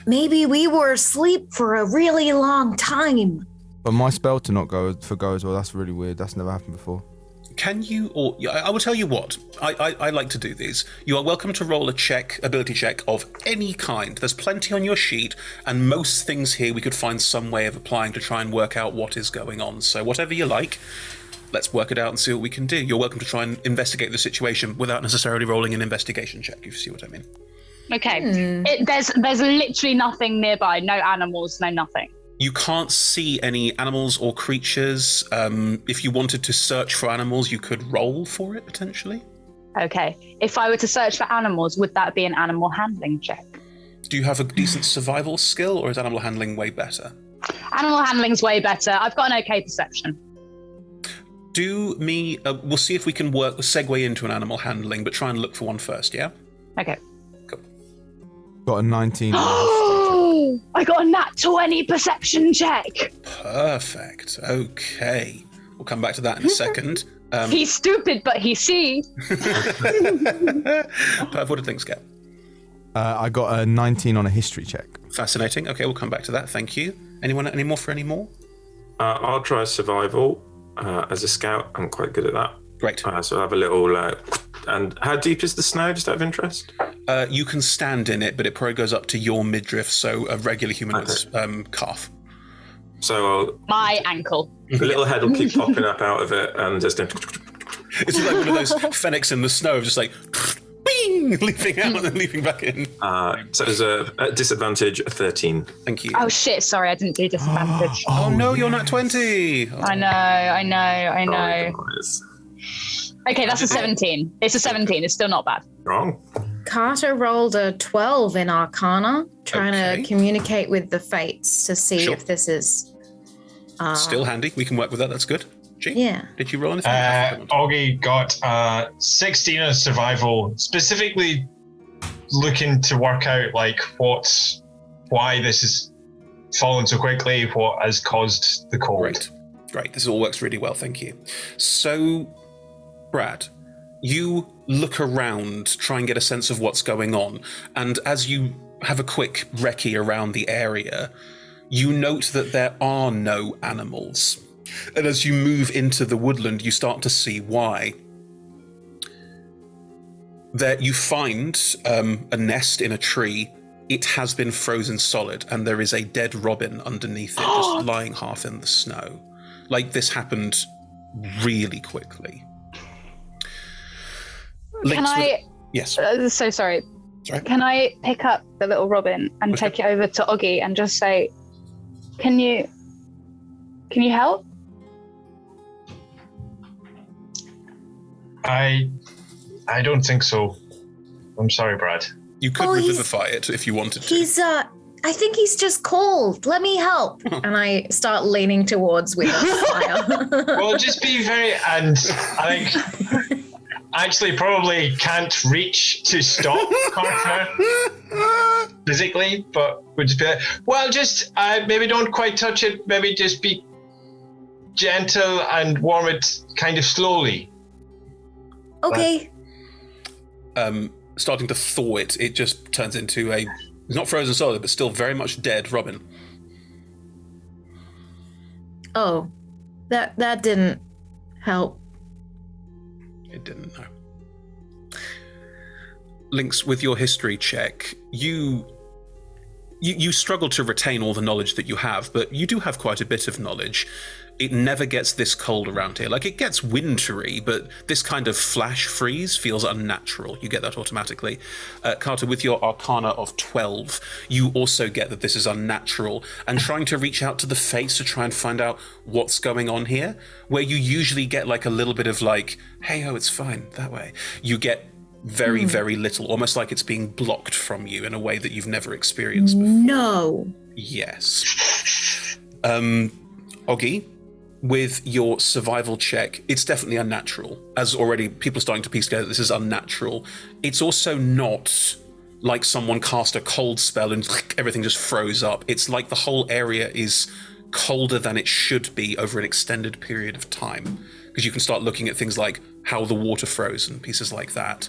B: Maybe we were asleep for a really long time.
F: But my spell to not go as well, that's really weird. That's never happened before.
A: Can you, or I will tell you what, I like to do these. You are welcome to roll a ability check of any kind. There's plenty on your sheet, and most things here we could find some way of applying to try and work out what is going on. So whatever you like, let's work it out and see what we can do. You're welcome to try and investigate the situation without necessarily rolling an investigation check, if you see what I mean.
D: Okay. There's literally nothing nearby. No animals, no nothing.
A: You can't see any animals or creatures. If you wanted to search for animals, you could roll for it, potentially.
D: Okay. If I were to search for animals, would that be an animal handling check?
A: Do you have a decent survival skill, or is animal handling way better?
D: Animal handling's way better. I've got an okay perception.
A: Do me... we'll see if we can segue into an animal handling, but try and look for one first, yeah?
D: Okay.
A: Cool.
F: Got a 19.
D: Oh, I got a nat 20 perception check.
A: Perfect. Okay. We'll come back to that in a second.
D: He's stupid, but he see.
A: Perv, what did things get?
F: I got a 19 on a history check.
A: Fascinating. Okay, we'll come back to that. Thank you. Anyone any more for any more?
E: I'll try survival as a scout. I'm quite good at that.
A: Great.
E: So I'll have a little... and how deep is the snow, just out of interest?
A: You can stand in it, but it probably goes up to your midriff, so a regular human's calf.
E: So I'll...
D: My ankle.
E: The little head will keep popping up out of it and just...
A: It's like one of those fennecs in the snow, just like... Bing! Leaping out and then leaping back in.
E: So there's a disadvantage 13.
A: Thank you.
D: Oh shit, sorry, I didn't do disadvantage.
A: Oh no, you're not 20. Oh.
D: I know.
E: Oh, guys.
D: Okay, that's a 17. It's a 17. It's still not bad.
E: Wrong.
B: Carter rolled a 12 in Arcana, trying
A: Okay.
B: to communicate with the fates to see
A: Sure.
B: if this is...
A: Still handy. We can work with that. That's good. G?
B: Yeah.
A: Did you roll anything?
C: Augie got 16 on survival, specifically looking to work out like why this has fallen so quickly, what has caused the cold.
A: Great. This all works really well. Thank you. So, Brad, you look around, try and get a sense of what's going on, and as you have a quick recce around the area, you note that there are no animals. And as you move into the woodland, you start to see why. There you find a nest in a tree. It has been frozen solid, and there is a dead robin underneath it, just lying half in the snow. Like, this happened really quickly. Yes.
D: So sorry.
A: Sorry.
D: Can I pick up the little robin and take it over to Oggy and just say, Can you help?
C: I don't think so. I'm sorry, Brad.
A: You could revivify it if you wanted to.
B: I think he's just cold. Let me help. And I start leaning towards with a fire.
C: Well, just be very, and I think actually probably can't reach to stop Carter physically, but would just be like, well, just maybe don't quite touch it. Maybe just be gentle and warm it kind of slowly.
B: Okay.
A: Starting to thaw it, it just turns into a, not frozen solid, but still very much dead robin.
B: Oh, that didn't help.
A: It didn't, no. Lynx, with your history check, you struggle to retain all the knowledge that you have, but you do have quite a bit of knowledge. It never gets this cold around here. Like, it gets wintry, but this kind of flash freeze feels unnatural. You get that automatically. Carter, with your Arcana of 12, you also get that this is unnatural, and trying to reach out to the face to try and find out what's going on here, where you usually get like a little bit of like, hey, oh, it's fine, that way. You get very, very little, almost like it's being blocked from you in a way that you've never experienced before.
B: No.
A: Yes. Oggy, with your survival check, it's definitely unnatural. As already people are starting to piece together, this is unnatural. It's also not like someone cast a cold spell and everything just froze up. It's like the whole area is colder than it should be over an extended period of time. Because you can start looking at things like how the water froze and pieces like that.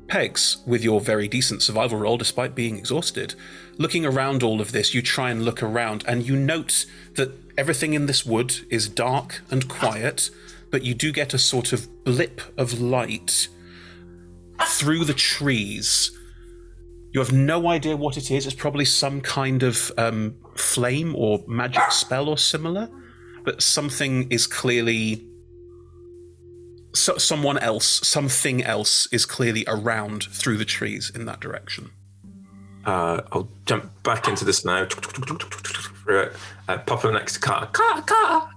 A: Pegs, with your very decent survival roll despite being exhausted, looking around all of this, you try and look around and you note that everything in this wood is dark and quiet, but you do get a sort of blip of light through the trees. You have no idea what it is. It's probably some kind of flame or magic spell or similar, but something is clearly... something else is clearly around through the trees in that direction.
E: I'll jump back into the snow, pop up next to Carter. Carter.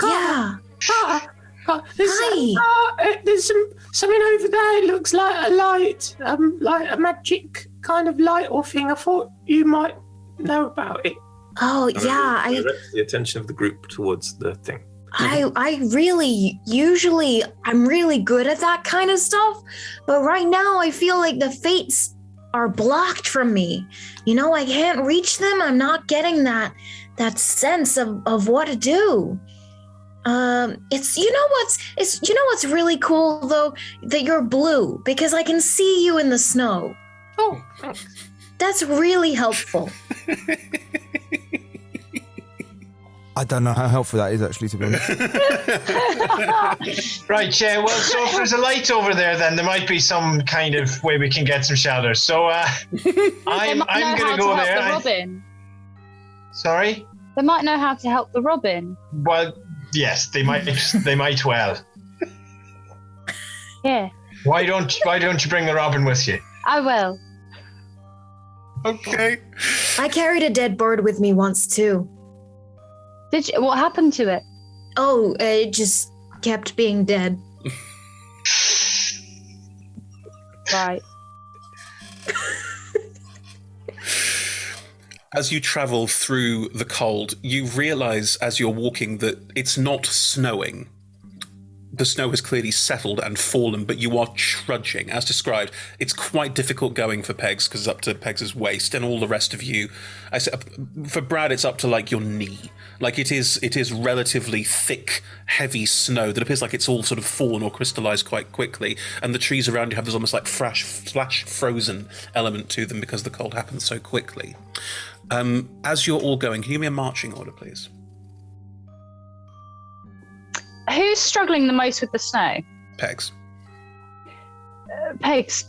B: Yeah.
G: Carter.
B: Hi.
G: There's something over there. It looks like a light, like a magic kind of light or thing. I thought you might know about it.
B: Oh, yeah.
E: Direct the attention of the group towards the thing.
B: I really, usually, I'm really good at that kind of stuff, but right now I feel like the fates are blocked from me. You know, I can't reach them. I'm not getting that sense of what to do. It's what's really cool though, that you're blue, because I can see you in the snow.
G: Oh,
B: that's really helpful.
F: I don't know how helpful that is, actually, to be honest.
C: Right, yeah, well, so if there's a light over there, then there might be some kind of way we can get some shelter. So I'm going to go there.
D: The robin.
C: Sorry?
D: They might know how to help the robin.
C: Well, yes, they might. They might well.
D: Yeah.
C: Why don't you bring the robin with you?
D: I will.
A: Okay.
B: I carried a dead bird with me once too.
D: Did you? What happened to it?
B: Oh, it just kept being dead.
D: Right.
A: As you travel through the cold, you realize as you're walking that it's not snowing. The snow has clearly settled and fallen, but you are trudging. As described, it's quite difficult going for Pegs because it's up to Pegs' waist, and all the rest of you. For Brad, it's up to like your knee. Like it is relatively thick, heavy snow that appears like it's all sort of fallen or crystallized quite quickly, and the trees around you have this almost like flash frozen element to them because the cold happens so quickly. As you're all going, can you give me a marching order, please?
D: Who's struggling the most with the snow?
A: Pegs.
D: Pegs,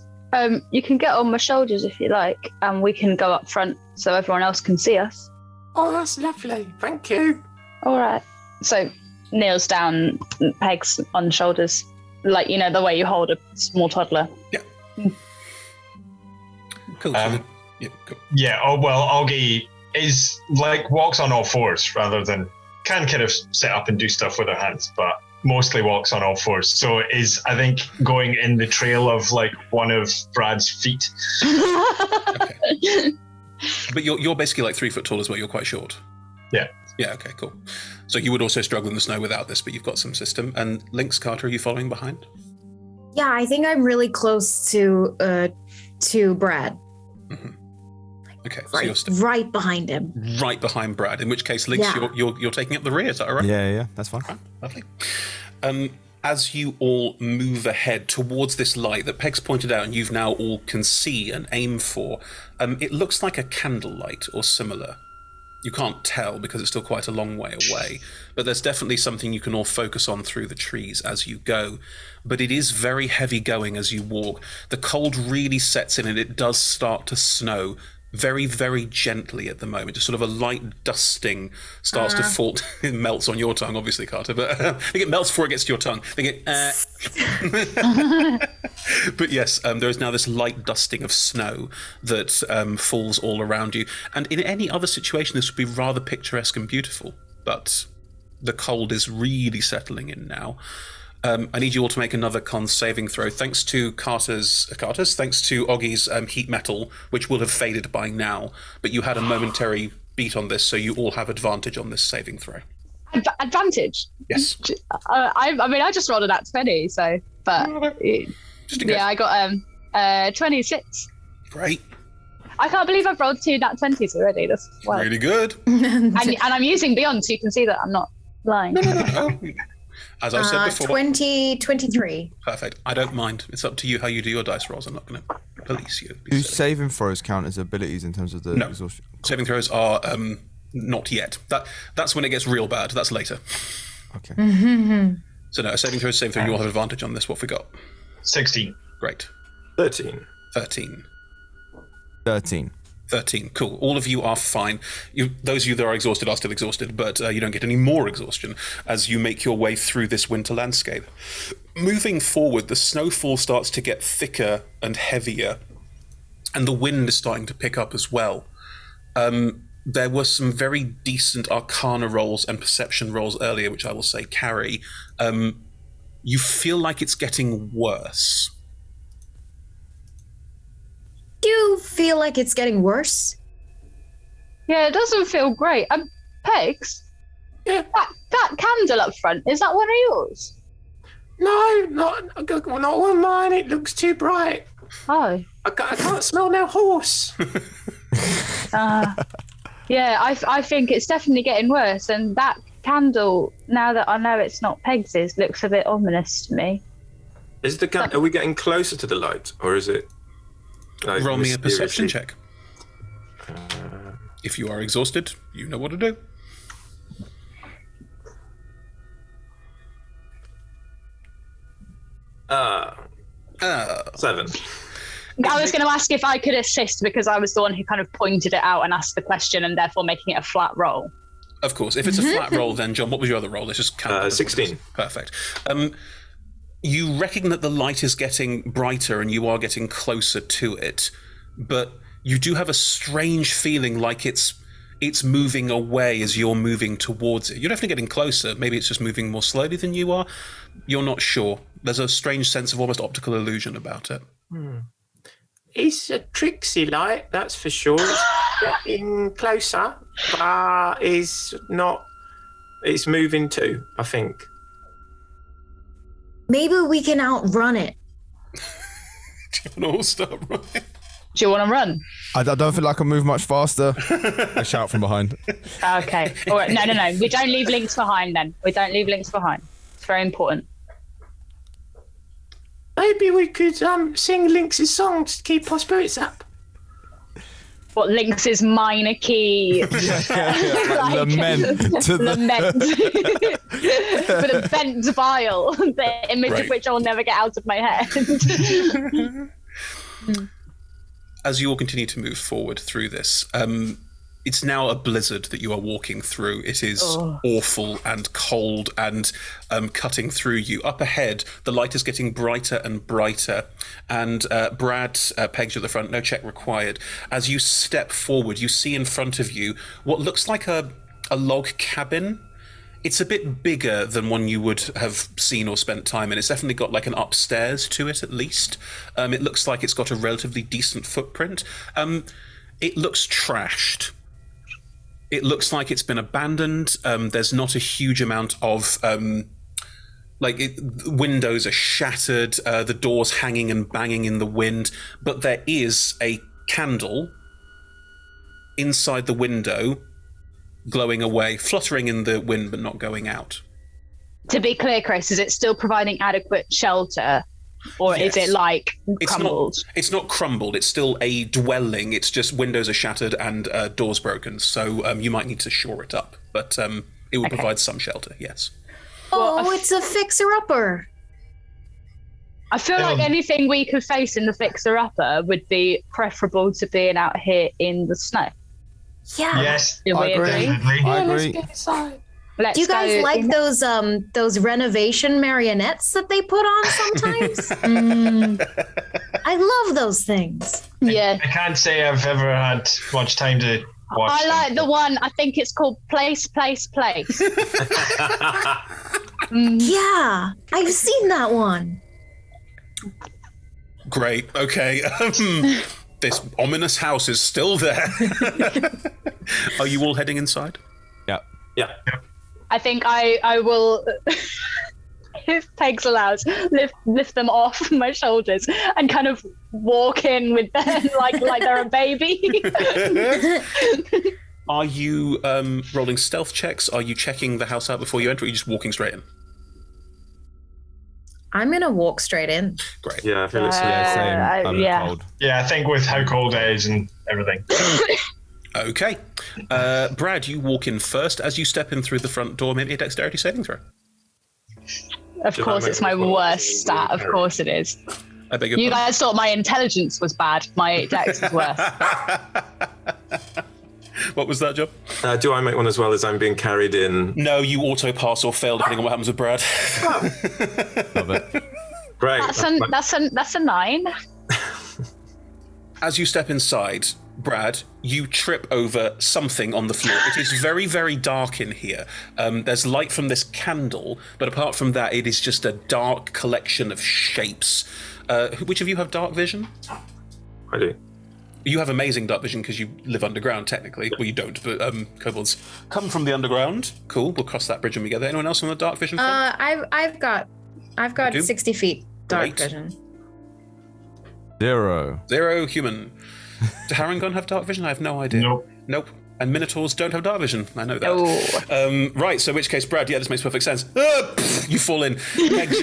D: you can get on my shoulders if you like, and we can go up front so everyone else can see us.
G: Oh, that's lovely. Thank you.
D: All right. So kneels down, Pegs on shoulders, like, you know, the way you hold a small toddler.
A: Yeah. Cool.
C: Um,
A: yeah, cool.
C: Yeah, oh well, Augie is like walks on all fours rather than can kind of sit up and do stuff with her hands, but mostly walks on all fours. So is, I think, going in the trail of like one of Brad's feet.
A: Okay. But you're basically like 3 foot tall as well. You're quite short.
C: Yeah.
A: Yeah. Okay. Cool. So you would also struggle in the snow without this, but you've got some system. And Lynx, Carter, are you following behind?
B: Yeah, I think I'm really close to Brad.
A: Mm-hmm. Okay, so you're
B: Right behind him.
A: right behind Brad. In which case, Lynx,
B: Yeah.
A: you're taking up the rear. Is that all right?
F: Yeah, that's fine.
A: Right, lovely. As you all move ahead towards this light that Peg's pointed out, and you've now all can see and aim for, it looks like a candlelight or similar. You can't tell because it's still quite a long way away, but there's definitely something you can all focus on through the trees as you go. But it is very heavy going as you walk. The cold really sets in and it does start to snow very, very gently at the moment. Just sort of a light dusting starts to fall. It melts on your tongue, obviously, Carter, but I think it melts before it gets to your tongue. But yes, there is now this light dusting of snow that falls all around you. And in any other situation, this would be rather picturesque and beautiful. But the cold is really settling in now. I need you all to make another con saving throw. Thanks to Carter's, thanks to Oggie's heat metal, which will have faded by now. But you had a momentary beat on this, so you all have advantage on this saving throw.
D: Advantage?
A: Yes.
D: I just rolled a nat 20, so, but
A: Just in case.
D: yeah, I got 26.
A: Great.
D: I can't believe I've rolled 2 nat 20s already. That's well,
A: Really good.
D: and I'm using Beyond, so you can see that I'm not lying.
A: No. As I've said before.
B: 23.
A: Perfect. I don't mind. It's up to you how you do your dice rolls. I'm not going to police you.
F: Do saving throws count as abilities in terms of the
A: No.
F: exhaustion?
A: Saving throws are not yet. That's when it gets real bad. That's later.
F: Okay.
A: So no, a saving throw is saving throw. You'll have advantage on this. What have we got?
C: 16.
A: Great.
E: 13.
A: 13.
F: 13.
A: 13. Cool. All of you are fine. Those of you that are exhausted are still exhausted, but you don't get any more exhaustion as you make your way through this winter landscape. Moving forward, the snowfall starts to get thicker and heavier, and the wind is starting to pick up as well. There were some very decent arcana rolls and perception rolls earlier, which I will say carry. You feel like it's getting worse.
B: Do you feel like it's getting worse?
D: Yeah, it doesn't feel great. Pegs?
G: Yeah.
D: That candle up front, is that one of yours?
G: No, not one mine. It looks too bright.
D: Oh.
G: I can't smell no horse.
D: Yeah, I think it's definitely getting worse, and that candle, now that I know it's not Pegs's, looks a bit ominous to me.
E: Is the are we getting closer to the light, or is it? Like,
A: Roll me a perception
E: mysteriously-
A: check. If you are exhausted, you know what to do.
E: Seven.
D: I was going to ask if I could assist because I was the one who kind of pointed it out and asked the question and therefore making it a flat roll.
A: Of course. If it's a flat roll, then John, what was your other roll? Let's just count.
E: 16.
A: Perfect. You reckon that the light is getting brighter and you are getting closer to it, but you do have a strange feeling like it's moving away as you're moving towards it. You're definitely getting closer. Maybe it's just moving more slowly than you are. You're not sure. There's a strange sense of almost optical illusion about it.
G: It's a tricksy light, that's for sure. It's getting closer, but it's not. It's moving too, I think.
B: Maybe we can outrun it.
A: Do you want to all start running?
D: Do you want to run?
F: I don't feel like I can move much faster. I shout from behind.
D: Okay. All right. No. We don't leave links behind then. We don't leave links behind. It's very important.
G: Maybe we could sing Lynx's song to keep our spirits up.
D: what Lynx's minor key
F: Lament to the
D: lament with a bent vial, the image of which I'll never get out of my head.
A: As you all continue to move forward through this, it's now a blizzard that you are walking through. It is awful and cold and cutting through you. Up ahead, the light is getting brighter and brighter. And Brad pegs you at the front, no check required. As you step forward, you see in front of you what looks like a log cabin. It's a bit bigger than one you would have seen or spent time in. It's definitely got like an upstairs to it, at least. It looks like it's got a relatively decent footprint. It looks trashed. It looks like it's been abandoned. There's not a huge amount of windows are shattered, the doors hanging and banging in the wind, but there is a candle inside the window, glowing away, fluttering in the wind but not going out.
D: To be clear, Chris, is it still providing adequate shelter? Or
A: Yes.
D: is it crumbled?
A: It's not crumbled. It's still a dwelling. It's just windows are shattered and doors broken. So you might need to shore it up. But it will provide some shelter, yes.
B: Oh, it's a fixer-upper.
D: I feel like anything we could face in the fixer-upper would be preferable to being out here in the snow.
B: Yeah.
C: Yes.
D: Do we agree?
C: Definitely.
F: I agree.
D: Let's
B: Do you guys
D: go
B: like
D: in-
B: those renovation marionettes that they put on sometimes? I love those things.
D: Yeah.
C: I can't say I've ever had much time to watch
D: I like
C: them.
D: the one, I think it's called Place.
B: Yeah, I've seen that one.
A: Great. Okay. This ominous house is still there. Are you all heading inside?
F: Yeah.
E: Yeah.
D: I think I will, if Pegs allows, lift them off my shoulders and kind of walk in with them like they're a baby.
A: Are you rolling stealth checks? Are you checking the house out before you enter? Or are you just walking straight in?
B: I'm gonna walk straight in.
A: Great.
E: Yeah, I feel it's
F: Same. I'm
D: yeah.
F: cold.
C: Yeah, I think with how cold it is and everything.
A: Okay. Brad, you walk in first. As you step in through the front door, maybe a dexterity saving throw.
D: Of course, it's my worst stat. Of course it is.
A: I beg your
D: You
A: pardon.
D: guys thought my intelligence was bad. My dex is worse.
A: What was that, Job?
E: Do I make one as well as I'm being carried in?
A: No, you auto pass or fail depending on what happens with Brad.
F: Love it.
E: Great.
D: That's a 9.
A: As you step inside, Brad, you trip over something on the floor. It is very, very dark in here. There's light from this candle, but apart from that, it is just a dark collection of shapes. Which of you have dark vision?
E: I do.
A: You have amazing dark vision because you live underground, technically. Well, you don't, but kobolds come from the underground. Cool. We'll cross that bridge when we get there. Anyone else on the dark vision front?
B: I've got
A: do?
B: 60 feet dark
A: Great.
B: vision.
F: 0.
A: 0 human. Do Harangon have dark vision? I have no idea. Nope. And Minotaurs don't have dark vision. I know that.
D: Oh.
A: Right. So, in which case, Brad, yeah, this makes perfect sense. You fall in. Pegs,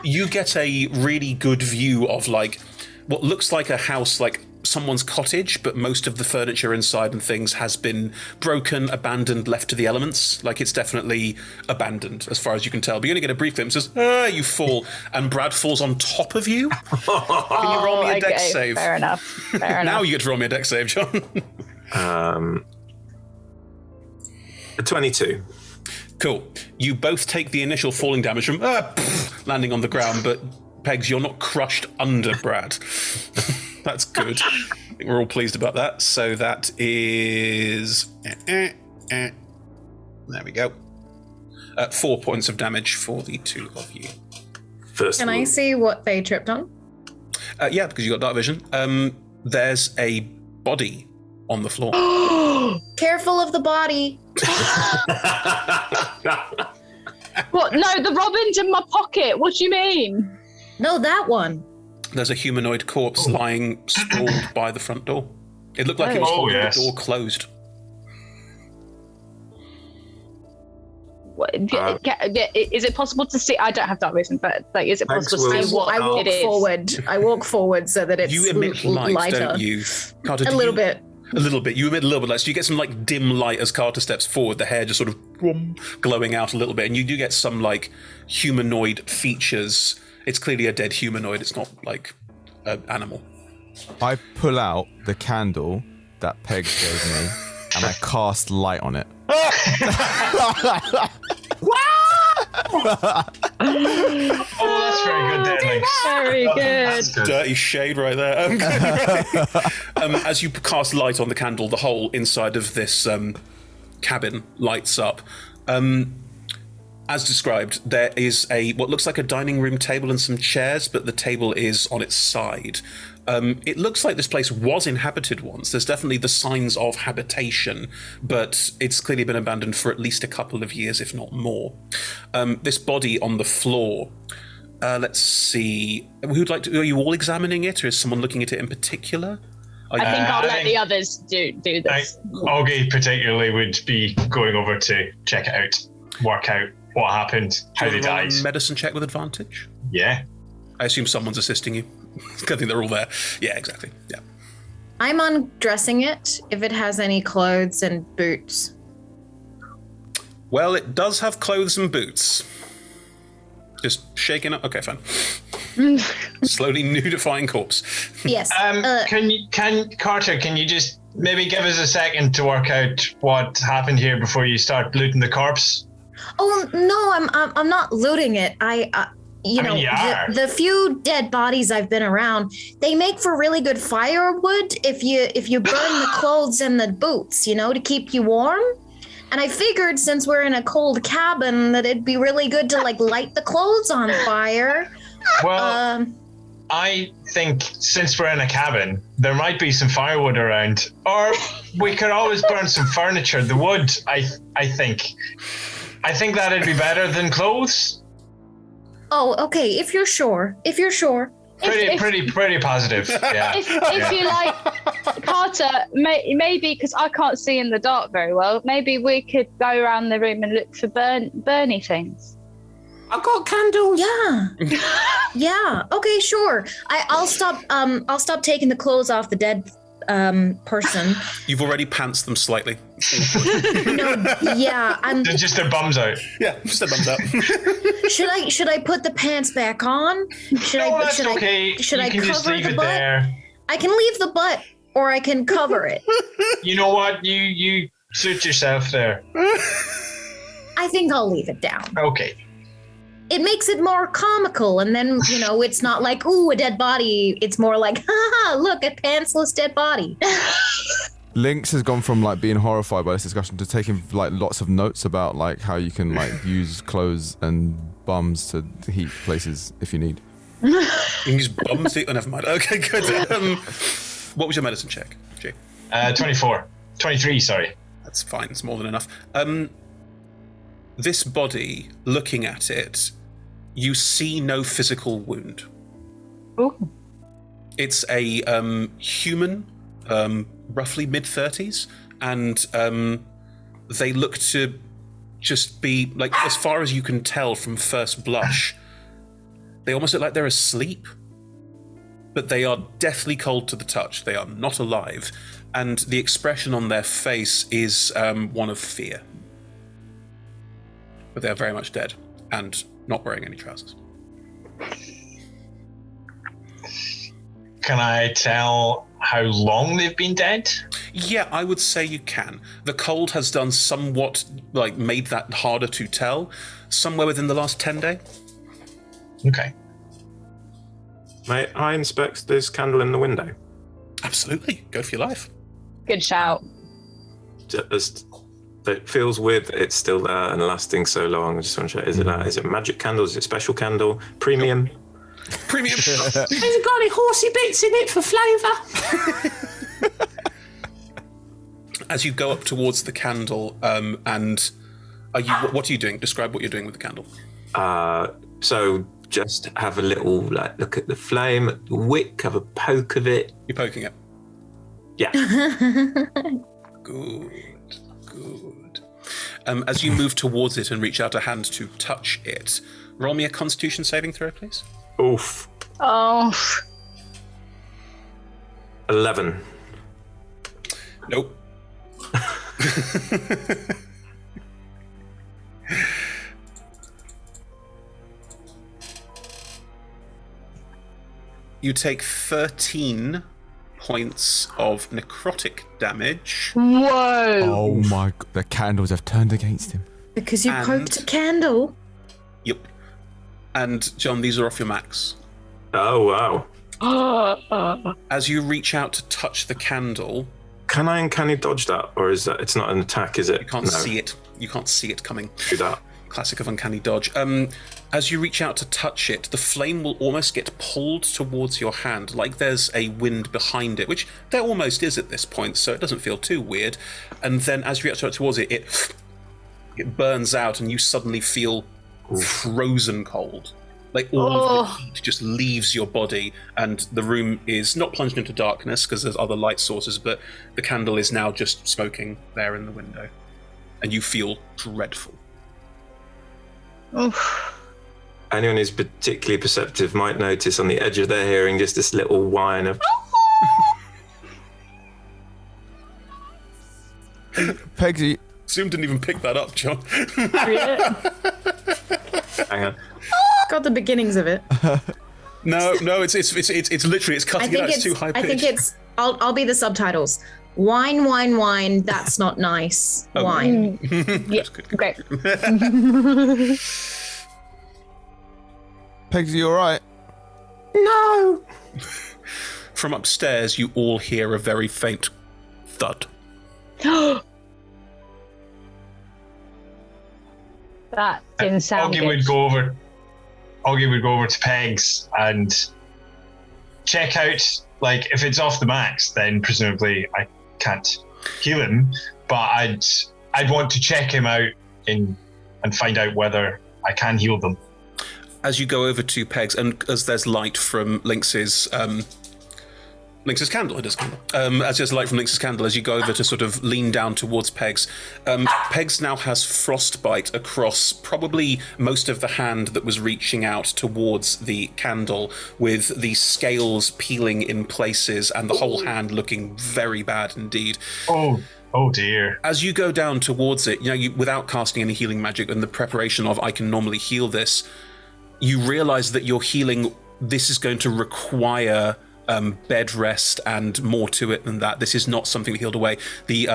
A: you get a really good view of like what looks like a house, like someone's cottage, but most of the furniture inside and things has been broken, abandoned, left to the elements. Like it's definitely abandoned as far as you can tell. But you only get a brief glimpse as you fall, and Brad falls on top of you. Can you roll me a dex save?
D: Fair enough.
A: Now you get to roll me a dex save, John.
E: A 22.
A: Cool. You both take the initial falling damage from landing on the ground, but Pegs, you're not crushed under Brad. That's good. I think we're all pleased about that. So that is... There we go. 4 points of damage for the two of you.
E: First
B: Can
E: of
B: I
E: all,
B: see what they tripped on?
A: Yeah, because you got dark vision. There's a body on the floor.
B: Careful of the body.
D: What? No, the robin's in my pocket. What do you mean?
B: No, that one.
A: There's a humanoid corpse lying sprawled by the front door. It looked like it was holding
C: yes.
A: the door closed.
D: What, is it possible to see? I don't have dark vision, but like, is it
E: Thanks,
D: possible to
E: Will.
D: see what
B: I walk
D: it is?
B: forward. I walk forward so that it's
A: You emit light,
B: lighter.
A: don't you? Carter,
B: A little bit.
A: A little bit. You emit a little bit less. So you get some like dim light as Carter steps forward, the hair just sort of glowing out a little bit, and you do get some like humanoid features. It's clearly a dead humanoid. It's not like an animal.
F: I pull out the candle that Peg gave me and I cast light on it.
C: Oh, that's very good, Dennis.
D: Very good.
A: Dirty shade right there. As you cast light on the candle, the whole inside of this cabin lights up. As described, there is what looks like a dining room table and some chairs, but the table is on its side. It looks like this place was inhabited once. There's definitely the signs of habitation, but it's clearly been abandoned for at least a couple of years, if not more. This body on the floor, let's see. Who'd like to? Are you all examining it, or is someone looking at it in particular?
D: I think I'll let the others do this.
C: Augie particularly would be going over to check it out, work out what happened, how they died.
A: Medicine check with advantage?
C: Yeah.
A: I assume someone's assisting you. I think they're all there. Yeah, exactly. Yeah.
B: I'm undressing it if it has any clothes and boots.
A: Well, it does have clothes and boots. Just shaking up. Okay, fine. Slowly nudifying corpse.
B: Yes.
C: Carter, can you just maybe give us a second to work out what happened here before you start looting the corpse?
B: Oh no, I'm not looting it. The few dead bodies I've been around, they make for really good firewood if you burn the clothes and the boots, to keep you warm. And I figured since we're in a cold cabin that it'd be really good to like light the clothes on fire.
C: Well, I think since we're in a cabin, there might be some firewood around, or we could always burn some furniture. The wood, I think that'd be better than clothes.
B: Oh, okay. If you're sure. Pretty
C: positive. Yeah.
D: If you like, Carter, maybe because I can't see in the dark very well, maybe we could go around the room and look for burny things.
G: I've got candles.
B: Yeah. Yeah. Okay, sure. I'll stop taking the clothes off the dead person.
A: You've already pantsed them slightly.
B: No, yeah,
C: just their bums out.
A: Yeah, just their bums out.
B: Should I put the pants back on? Should I cover the butt?
C: There.
B: I can leave the butt, or I can cover it.
C: You know what? You suit yourself there.
B: I think I'll leave it down.
C: Okay.
B: It makes it more comical, and then, it's not like, ooh, a dead body. It's more like, ha, look, a pantsless dead body.
F: Lynx has gone from like being horrified by this discussion to taking like lots of notes about like how you can like use clothes and bums to heat places if you need.
A: You can use bums to... Oh, never mind. Okay, good. What was your medicine check, G?
C: 23, sorry.
A: That's fine. It's more than enough. This body, looking at it, you see no physical wound.
D: Ooh.
A: It's a human, roughly mid-30s, and they look to just be, like, as far as you can tell from first blush, they almost look like they're asleep, but they are deathly cold to the touch. They are not alive, and the expression on their face is one of fear. But they are very much dead and not wearing any trousers.
C: Can I tell how long they've been dead?
A: Yeah, I would say you can. The cold has done somewhat, like, made that harder to tell. Somewhere within the last 10 days.
C: Okay.
E: May I inspect this candle in the window?
A: Absolutely. Go for your life.
D: Good shout.
E: It feels weird that it's still there and lasting so long. I just want to check, is it a magic candle? Is it a special candle? Premium?
A: Premium.
G: Has it got any horsey bits in it for flavour?
A: As you go up towards the candle, and what are you doing? Describe what you're doing with the candle.
E: So just have a little look at the flame, at the wick, have a poke of it.
A: You're poking it.
E: Yeah.
A: Good. As you move towards it and reach out a hand to touch it, roll me a Constitution saving throw, please.
E: Oof.
D: Oh.
E: 11.
A: Nope. You take 13 points of necrotic damage.
D: Whoa!
F: Oh my god, the candles have turned against him.
B: Because you
A: And-
B: poked a candle.
A: Yep. And John, these are off your max.
E: Oh, wow.
A: As you reach out to touch the candle,
E: Can I uncanny dodge that? Or is that, it's not an attack, is it?
A: you can't see it. You can't see it coming.
E: Do that.
A: Classic of uncanny dodge. As you reach out to touch it, the flame will almost get pulled towards your hand, like there's a wind behind it, which there almost is at this point, so it doesn't feel too weird. And then as you reach out towards it, it burns out, and you suddenly feel frozen cold. Like all of the heat just leaves your body, and the room is not plunged into darkness because there's other light sources, but the candle is now just smoking there in the window, and you feel dreadful.
D: Oof.
E: Anyone who's particularly perceptive might notice on the edge of their hearing just this little whine of.
F: Pegsy,
A: Zoom didn't even pick that up, John.
E: Hang on.
B: Got the beginnings of it.
A: No, it's literally it's
B: I
A: cutting it
B: think
A: out. It's too high pitched.
B: I think it's. I'll be the subtitles. Wine, wine, wine. That's not nice.
A: Oh.
B: Wine.
D: Yeah, great.
F: Pegsy, you alright?
E: No!
A: From upstairs, you all hear a very faint thud.
D: That didn't sound
C: Augie
D: good.
C: would go over to Pegs and check out, like, if it's off the max, then presumably I can't heal him, but I'd want to check him out and find out whether I can heal them.
A: As you go over to Pegs, and as there's light from Lynx's candle, it is candle. As there's light from Lynx's candle, as you go over to sort of lean down towards Pegs, Pegs now has frostbite across probably most of the hand that was reaching out towards the candle, with the scales peeling in places and the whole hand looking very bad indeed.
C: Oh dear.
A: As you go down towards it, without casting any healing magic and the preparation of I can normally heal this, you realize that you're healing. This is going to require bed rest and more to it than that. This is not something healed away. The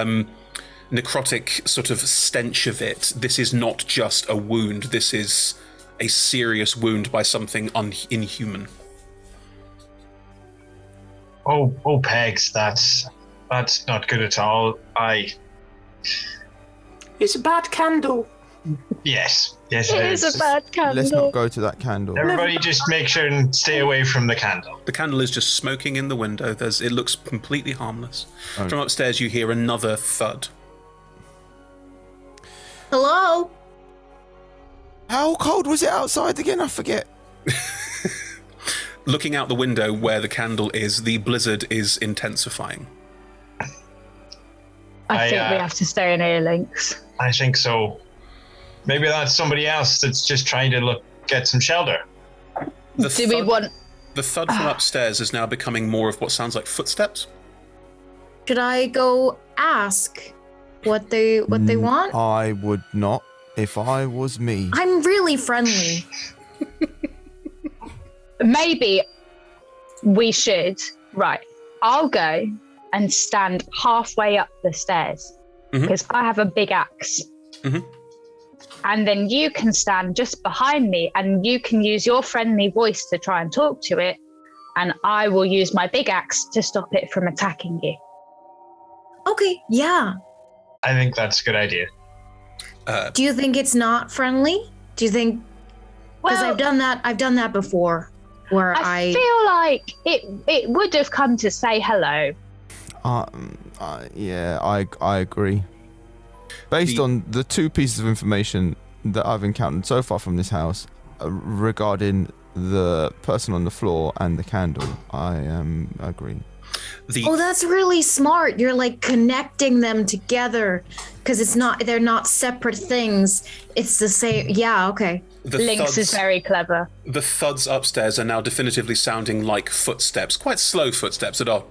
A: necrotic sort of stench of it, this is not just a wound. This is a serious wound by something inhuman.
C: Oh, Pegs, that's not good at all.
G: It's a bad candle.
C: Yes, it
D: It is a bad candle.
F: Let's not go to that candle.
C: Everybody just make sure and stay away from the candle.
A: The candle is just smoking in the window. It looks completely harmless.
F: Oh.
A: From upstairs, you hear another thud.
B: Hello.
F: How cold was it outside again? I forget.
A: Looking out the window where the candle is, the blizzard is intensifying.
D: I think we have to stay in here, Lynx.
C: I think so. Maybe that's somebody else that's just trying to get some shelter.
A: The
D: Do we want...
A: The thud from upstairs is now becoming more of what sounds like footsteps.
B: Should I go ask what they want?
F: I would not if I was me.
B: I'm really friendly.
D: Maybe we should... Right, I'll go and stand halfway up the stairs because I have a big axe.
A: Mhm.
D: And then you can stand just behind me and you can use your friendly voice to try and talk to it. And I will use my big axe to stop it from attacking you.
B: Okay, yeah.
C: I think that's a good idea.
B: Do you think it's not friendly? Do you think? Because
D: Well,
B: I've done that before, where
D: I feel like it would have come to say hello.
F: Yeah, I agree. Based on the two pieces of information that I've encountered so far from this house regarding the person on the floor and the candle, I agree.
B: Oh, that's really smart. You're like connecting them together because they're not separate things. It's the same. Yeah, okay.
D: Lynx is very clever.
A: The thuds upstairs are now definitively sounding like footsteps, quite slow footsteps that are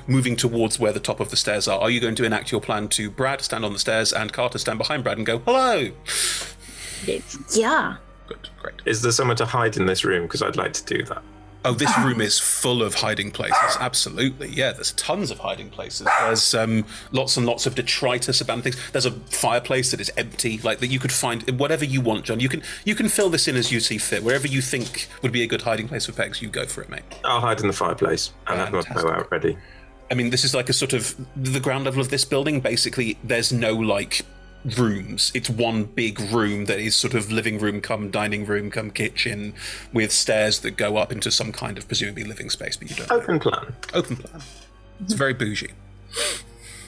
A: moving towards where the top of the stairs are. Are you going to enact your plan to Brad stand on the stairs and Carter stand behind Brad and go, hello?
B: Yeah.
A: Good, great.
E: Is there somewhere to hide in this room? Because I'd like to do that.
A: Oh, this room is full of hiding places. Absolutely, yeah. There's tons of hiding places. There's lots and lots of detritus, abandoned things. There's a fireplace that is empty, like that you could find whatever you want, John. You can fill this in as you see fit. Wherever you think would be a good hiding place for Pegs, you go for it, mate.
E: I'll hide in the fireplace and have my bow out ready.
A: I mean, this is like a sort of the ground level of this building. Basically, there's no like rooms. It's one big room that is sort of living room come dining room come kitchen with stairs that go up into some kind of presumably living space, but you don't
E: Open plan.
A: Open plan. It's very bougie.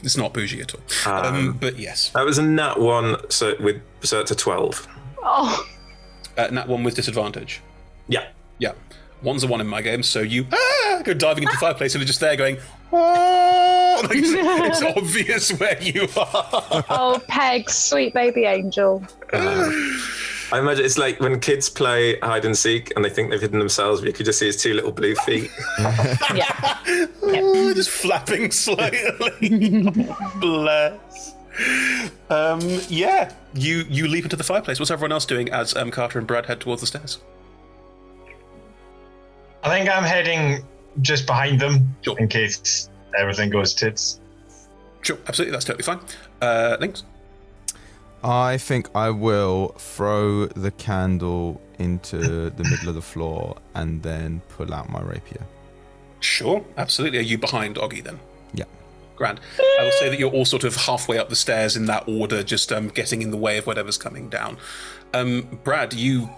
A: It's not bougie at all. But yes.
E: That was a nat 1, so it's a 12.
D: Oh.
A: Nat 1 with disadvantage.
E: Yeah.
A: Yeah. 1's a 1 in my game, so you go diving into the fireplace and are just there going, oh, like it's obvious where you are.
D: Oh, Peg, sweet baby angel.
E: I imagine it's like when kids play hide and seek and they think they've hidden themselves, but you could just see his 2 little blue feet.
D: Yeah.
A: Oh, just flapping slightly. Bless. Yeah, you leap into the fireplace. What's everyone else doing as Carter and Brad head towards the stairs?
C: I think I'm heading just behind them
A: Sure.
C: in case everything goes tits.
A: Sure, absolutely, that's totally fine. Links?
F: I think I will throw the candle into the middle of the floor and then pull out my rapier.
A: Sure, absolutely. Are you behind Oggy then?
F: Yeah.
A: Grand. I will say that you're all sort of halfway up the stairs in that order, just getting in the way of whatever's coming down. Brad, you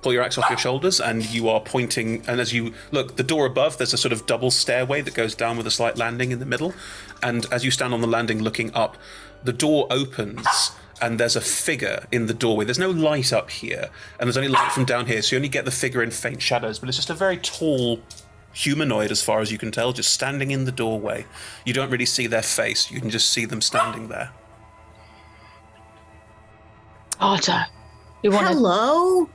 A: pull your axe off your shoulders and you are pointing, and as you look, the door above, there's a sort of double stairway that goes down with a slight landing in the middle, and as you stand on the landing looking up, the door opens and there's a figure in the doorway. There's no light up here, and there's only light from down here, so you only get the figure in faint shadows, but it's just a very tall humanoid as far as you can tell, just standing in the doorway. You don't really see their face, you can just see them standing there.
D: Carter, you want to...
B: Hello?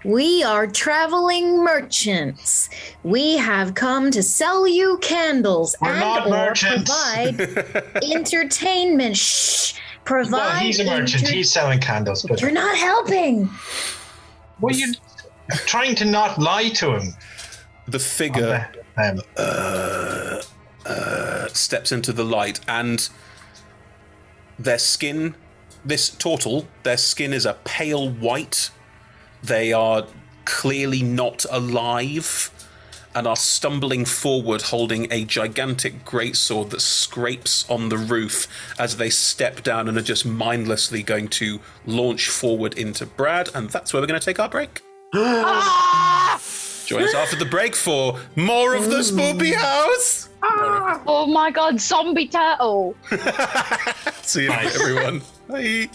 B: We are traveling merchants. We have come to sell you candles
C: We're not
B: and or
C: merchants.
B: provide entertainment. Shh. Provide.
C: Well, he's a merchant. He's selling candles, but
B: You're not helping.
C: well, you're trying to not lie to him.
A: The figure
C: Um,
A: steps into the light, and their skin, this turtle, their skin is a pale white. They are clearly not alive and are stumbling forward holding a gigantic greatsword that scrapes on the roof as they step down and are just mindlessly going to launch forward into Brad, and that's where we're going to take our break. Join us after the break for more of the Spoopy House.
D: Oh my god, zombie turtle.
A: See you later, everyone. Bye.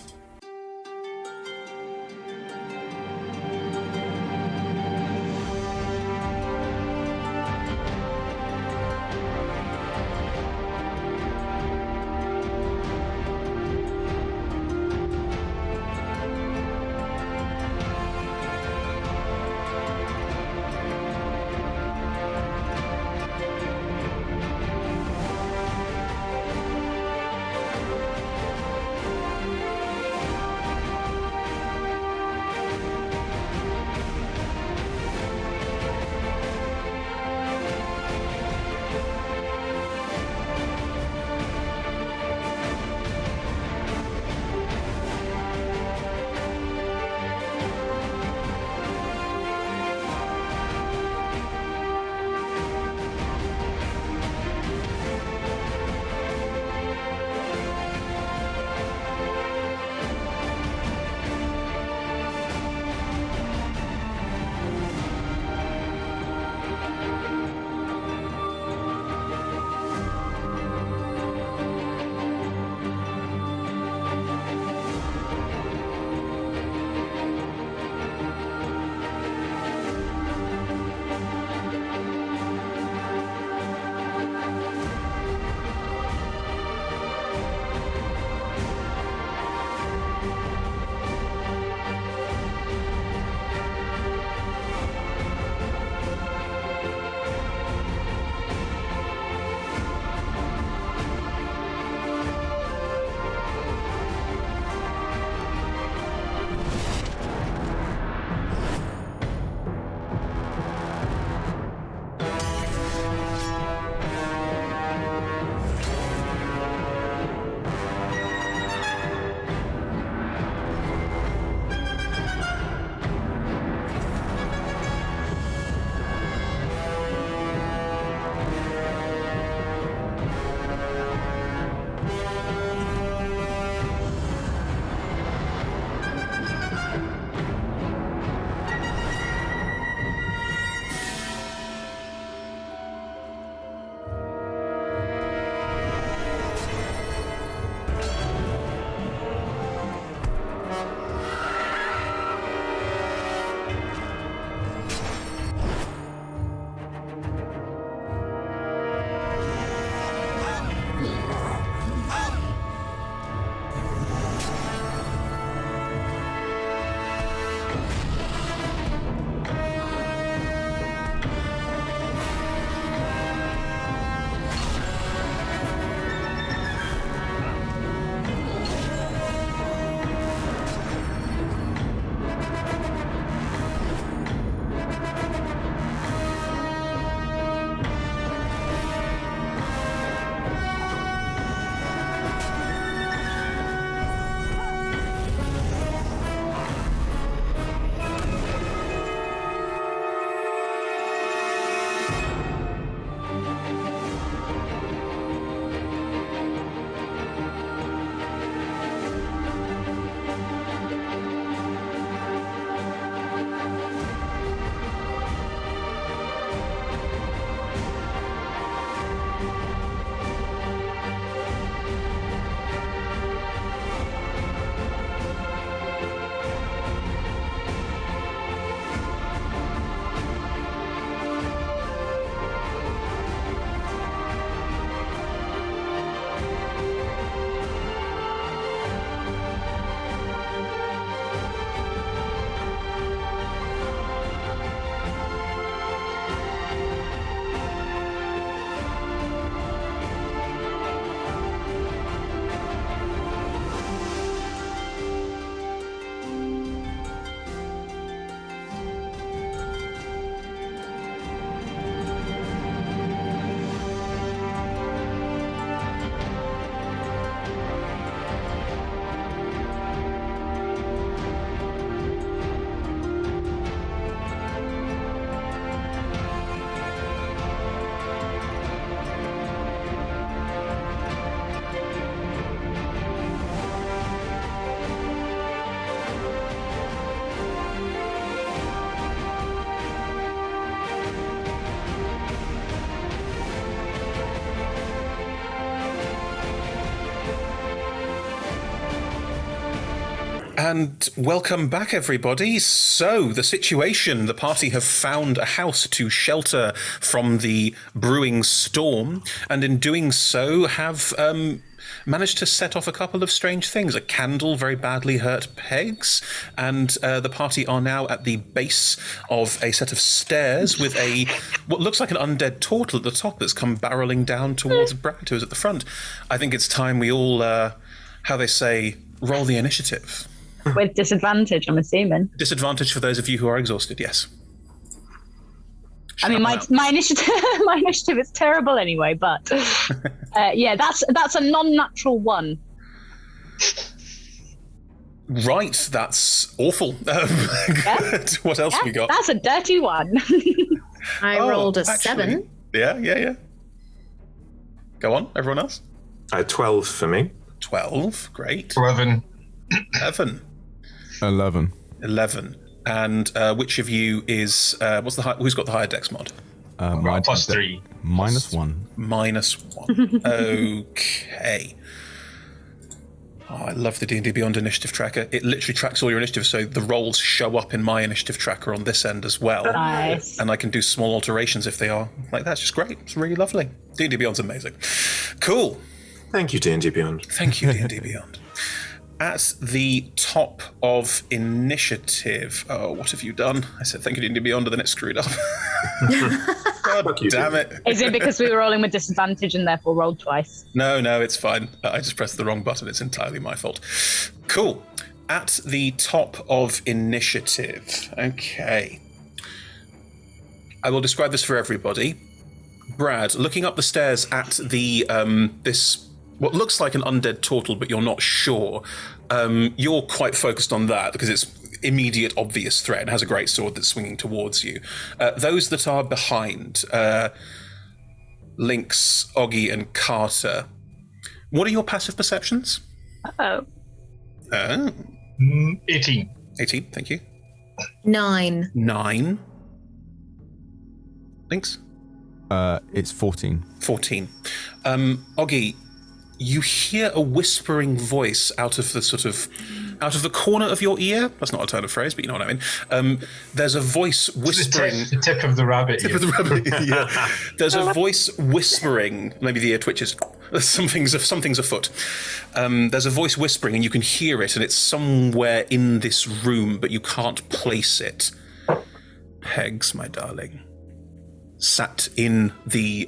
A: And welcome back, everybody. So, the situation, the party have found a house to shelter from the brewing storm, and in doing so have managed to set off a couple of strange things. A candle very badly hurt Pegs, and the party are now at the base of a set of stairs with what looks like an undead turtle at the top that's come barreling down towards Brad, who is at the front. I think it's time we all, how they say, roll the initiative.
D: With disadvantage, I'm assuming.
A: Disadvantage for those of you who are exhausted, yes.
D: I mean, my initiative is terrible anyway, but yeah, that's a non-natural 1.
A: Right, that's awful.
D: Yeah.
A: What else have we got?
D: That's a dirty 1.
B: I rolled a 7.
A: Yeah. Go on, everyone else.
E: 12 for me.
A: 12, great.
C: 11.
F: 11.
A: And which of you is who's got the higher dex mod?
C: Plus 3.
F: -1.
A: -1. Okay. Oh, I love the D&D Beyond initiative tracker. It literally tracks all your initiatives, so the rolls show up in my initiative tracker on this end as well.
D: Nice.
A: And I can do small alterations if they are like that. It's just great. It's really lovely. D&D Beyond's amazing. Cool.
E: Thank you, D&D Beyond.
A: Thank you, D&D Beyond. At the top of initiative, what have you done? I said thank you, D&D Beyond, and then it screwed up. God damn it.
D: Is it because we were rolling with disadvantage and therefore rolled twice?
A: No, it's fine. I just pressed the wrong button. It's entirely my fault. Cool. At the top of initiative. Okay. I will describe this for everybody. Brad, looking up the stairs at the this what looks like an undead turtle, but you're not sure. You're quite focused on that because it's immediate, obvious threat and has a great sword that's swinging towards you. Those that are behind, Lynx, Oggy, and Carter, what are your passive perceptions?
C: 18.
A: 18, thank you.
B: 9.
A: 9. Lynx?
F: It's 14.
A: 14. Oggy, you hear a whispering voice out of the corner of your ear. That's not a turn of phrase, but you know what I mean. There's a voice whispering.
C: The tip of the rabbit.
A: Yeah. There's a voice whispering. Maybe the ear twitches. Something's afoot. There's a voice whispering, and you can hear it, and it's somewhere in this room, but you can't place it. Pegs, my darling, sat in the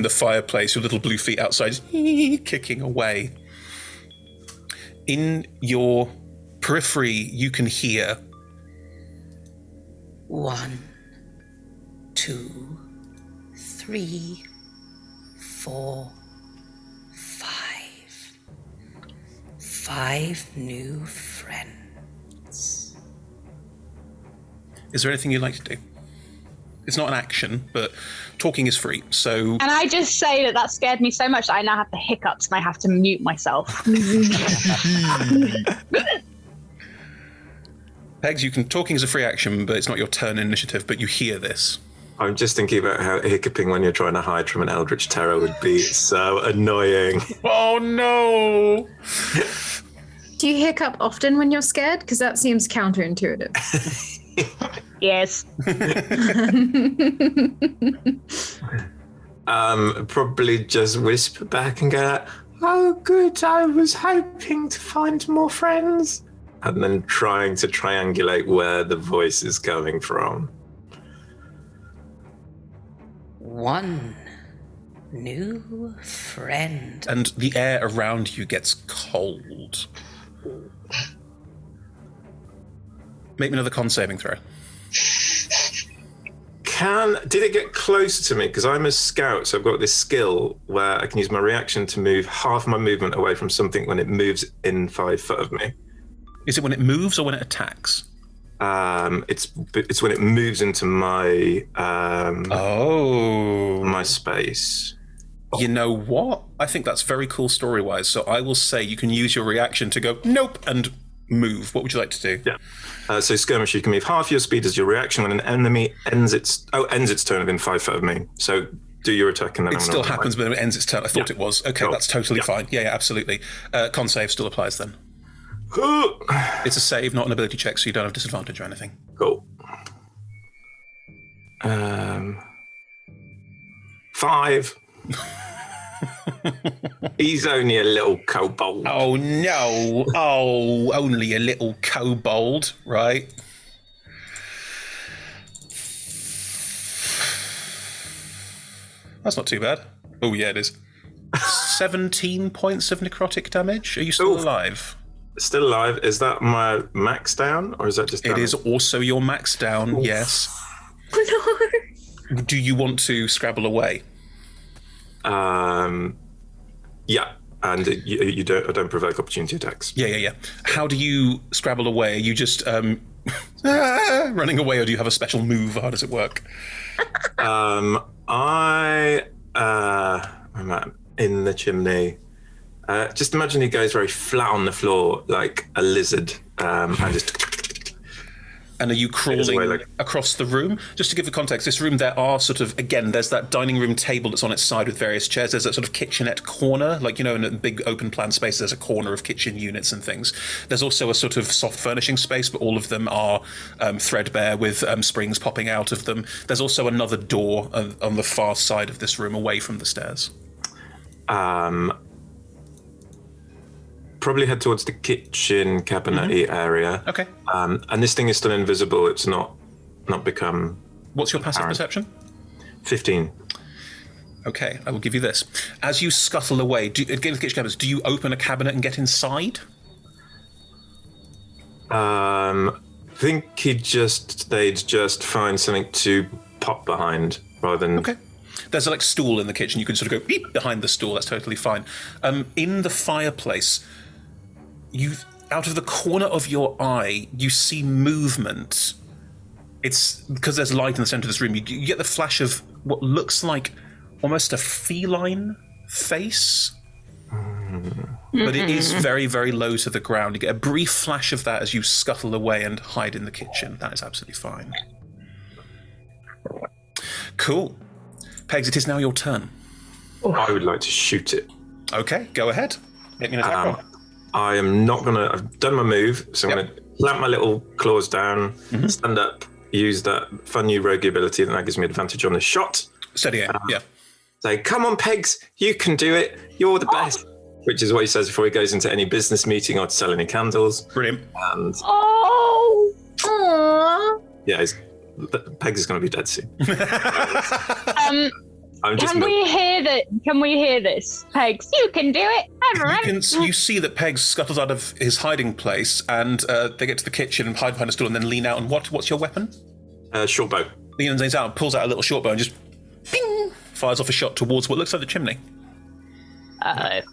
A: fireplace, your little blue feet outside, kicking away. In your periphery, you can hear
H: 1, 2, 3, 4, 5. 5 new friends.
A: Is there anything you'd like to do? It's not an action, but talking is free, so...
D: And I just say that scared me so much that I now have the hiccups and I have to mute myself.
A: Pegs, talking is a free action, but it's not your turn initiative, but you hear this.
E: I'm just thinking about how hiccuping when you're trying to hide from an eldritch terror would be so annoying.
A: Oh no!
B: Do you hiccup often when you're scared? Because that seems counterintuitive.
D: Yes.
E: Probably just whisper back and go, "Oh, good, I was hoping to find more friends." And then trying to triangulate where the voice is coming from.
H: 1 new friend.
A: And the air around you gets cold. Make me another con saving throw.
E: Did it get closer to me? Because I'm a scout, so I've got this skill where I can use my reaction to move half my movement away from something when it moves in 5 foot of me.
A: Is it when it moves or when it attacks?
E: It's when it moves into my my space.
A: You know what? I think that's very cool story-wise. So I will say you can use your reaction to go nope and move. What would you like to do?
E: Yeah. So skirmish, you can move half your speed as your reaction when an enemy ends its turn within 5 foot of me. So do your attack and then
A: it still happens when it ends its turn. I thought it was. Okay,
E: Cool.
A: that's totally fine. Yeah, absolutely. Con save still applies then. It's a save, not an ability check, so you don't have disadvantage or anything.
E: Cool. 5. He's only a little kobold.
A: Oh no! Oh, only a little kobold, right? That's not too bad. Oh yeah, it is. 17 points of necrotic damage. Are you still alive?
E: Still alive. Is that my max down, or is that just damage?
A: It is also your max down, yes.
B: Oh no!
A: Do you want to scrabble away?
E: Yeah, and you don't. I don't provoke opportunity attacks.
A: Yeah. How do you scrabble away? Are you just running away, or do you have a special move? How does it work?
E: I'm in the chimney. Just imagine he goes very flat on the floor like a lizard, and just.
A: And are you crawling across the room? Just to give the context, this room, there are sort of, again, there's that dining room table that's on its side with various chairs. There's that sort of kitchenette corner, like, you know, in a big open plan space, there's a corner of kitchen units and things. There's also a sort of soft furnishing space, but all of them are threadbare with springs popping out of them. There's also another door on the far side of this room away from the stairs.
E: Probably head towards the kitchen cabinet area.
A: Okay.
E: And this thing is still invisible. It's not become.
A: What's your passive perception?
E: 15.
A: Okay, I will give you this. As you scuttle away, against the kitchen cabinets, do you open a cabinet and get inside?
E: I think they'd just find something to pop behind rather than.
A: Okay. There's a stool in the kitchen. You can sort of go beep behind the stool. That's totally fine. In the fireplace, out of the corner of your eye, you see movement. It's because there's light in the center of this room. You get the flash of what looks like almost a feline face, but it is very, very low to the ground. You get a brief flash of that as you scuttle away and hide in the kitchen. That is absolutely fine. Cool. Pegs, it is now your turn.
E: I would like to shoot it.
A: Okay, go ahead. Make me an attack roll.
E: I am not going to. I've done my move, so I'm going to plant my little claws down, stand up, use that fun new rogue ability that gives me advantage on the shot.
A: Steady aim, yeah.
E: Say, come on, Pegs, you can do it. You're the best. Which is what he says before he goes into any business meeting or to sell any candles.
A: Brilliant.
E: And
B: Aww.
E: yeah, Pegs is going to be dead soon.
D: Can we hear this? Pegs, you can do it.
A: You see that Pegs scuttles out of his hiding place, and they get to the kitchen and hide behind a stool, and then lean out. And what's your weapon?
E: Short bow.
A: Leans out, pulls out a little short bow, and just ping, fires off a shot towards what looks like the chimney.
E: I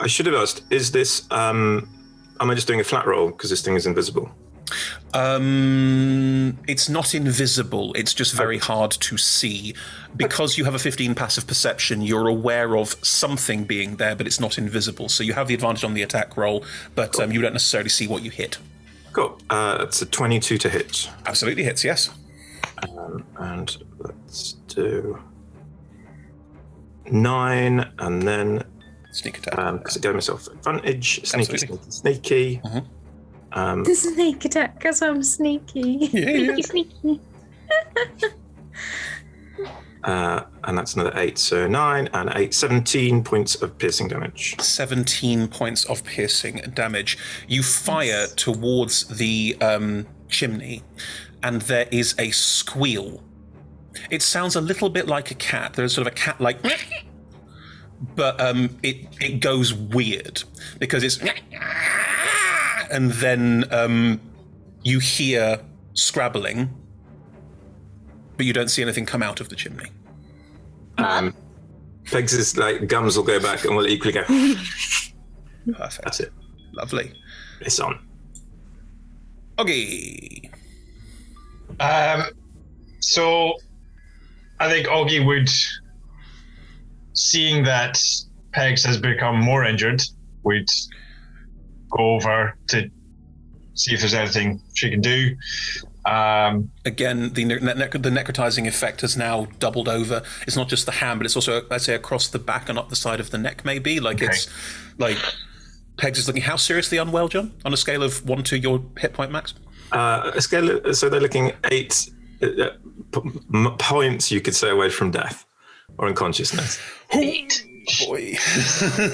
E: should have asked. Is this? Am I just doing a flat roll because this thing is invisible?
A: It's not invisible. It's just very hard to see. Because you have a 15 passive perception, you're aware of something being there, but it's not invisible. So you have the advantage on the attack roll, but you don't necessarily see what you hit.
E: Cool. It's a 22 to hit.
A: Absolutely hits, yes.
E: And let's do 9, and then
A: sneak attack.
E: because I gave myself advantage. Sneaky.
B: The sneak attack, because I'm sneaky.
A: Yeah.
B: Sneaky.
E: And that's another 8, so 9 and 8, 17 points of piercing damage.
A: 17 points of piercing damage. You fire towards the chimney, and there is a squeal. It sounds a little bit like a cat. There's sort of a cat like, but it goes weird because it's, and then you hear scrabbling, but you don't see anything come out of the chimney.
E: Pegs' gums will go back and will equally go.
A: Perfect.
E: That's it.
A: Lovely.
E: It's on.
A: Oggy.
C: So I think Augie would, seeing that Pegs has become more injured, would go over to see if there's anything she can do.
A: Again, the necrotizing effect has now doubled over. It's not just the hand, but it's also, I'd say, across the back and up the side of the neck, maybe. It's like Pegs is looking how seriously unwell, John? On a scale of 1 to your hit point max?
E: A scale. So they're looking 8 points, you could say, away from death or unconsciousness.
C: 8.
A: Boy.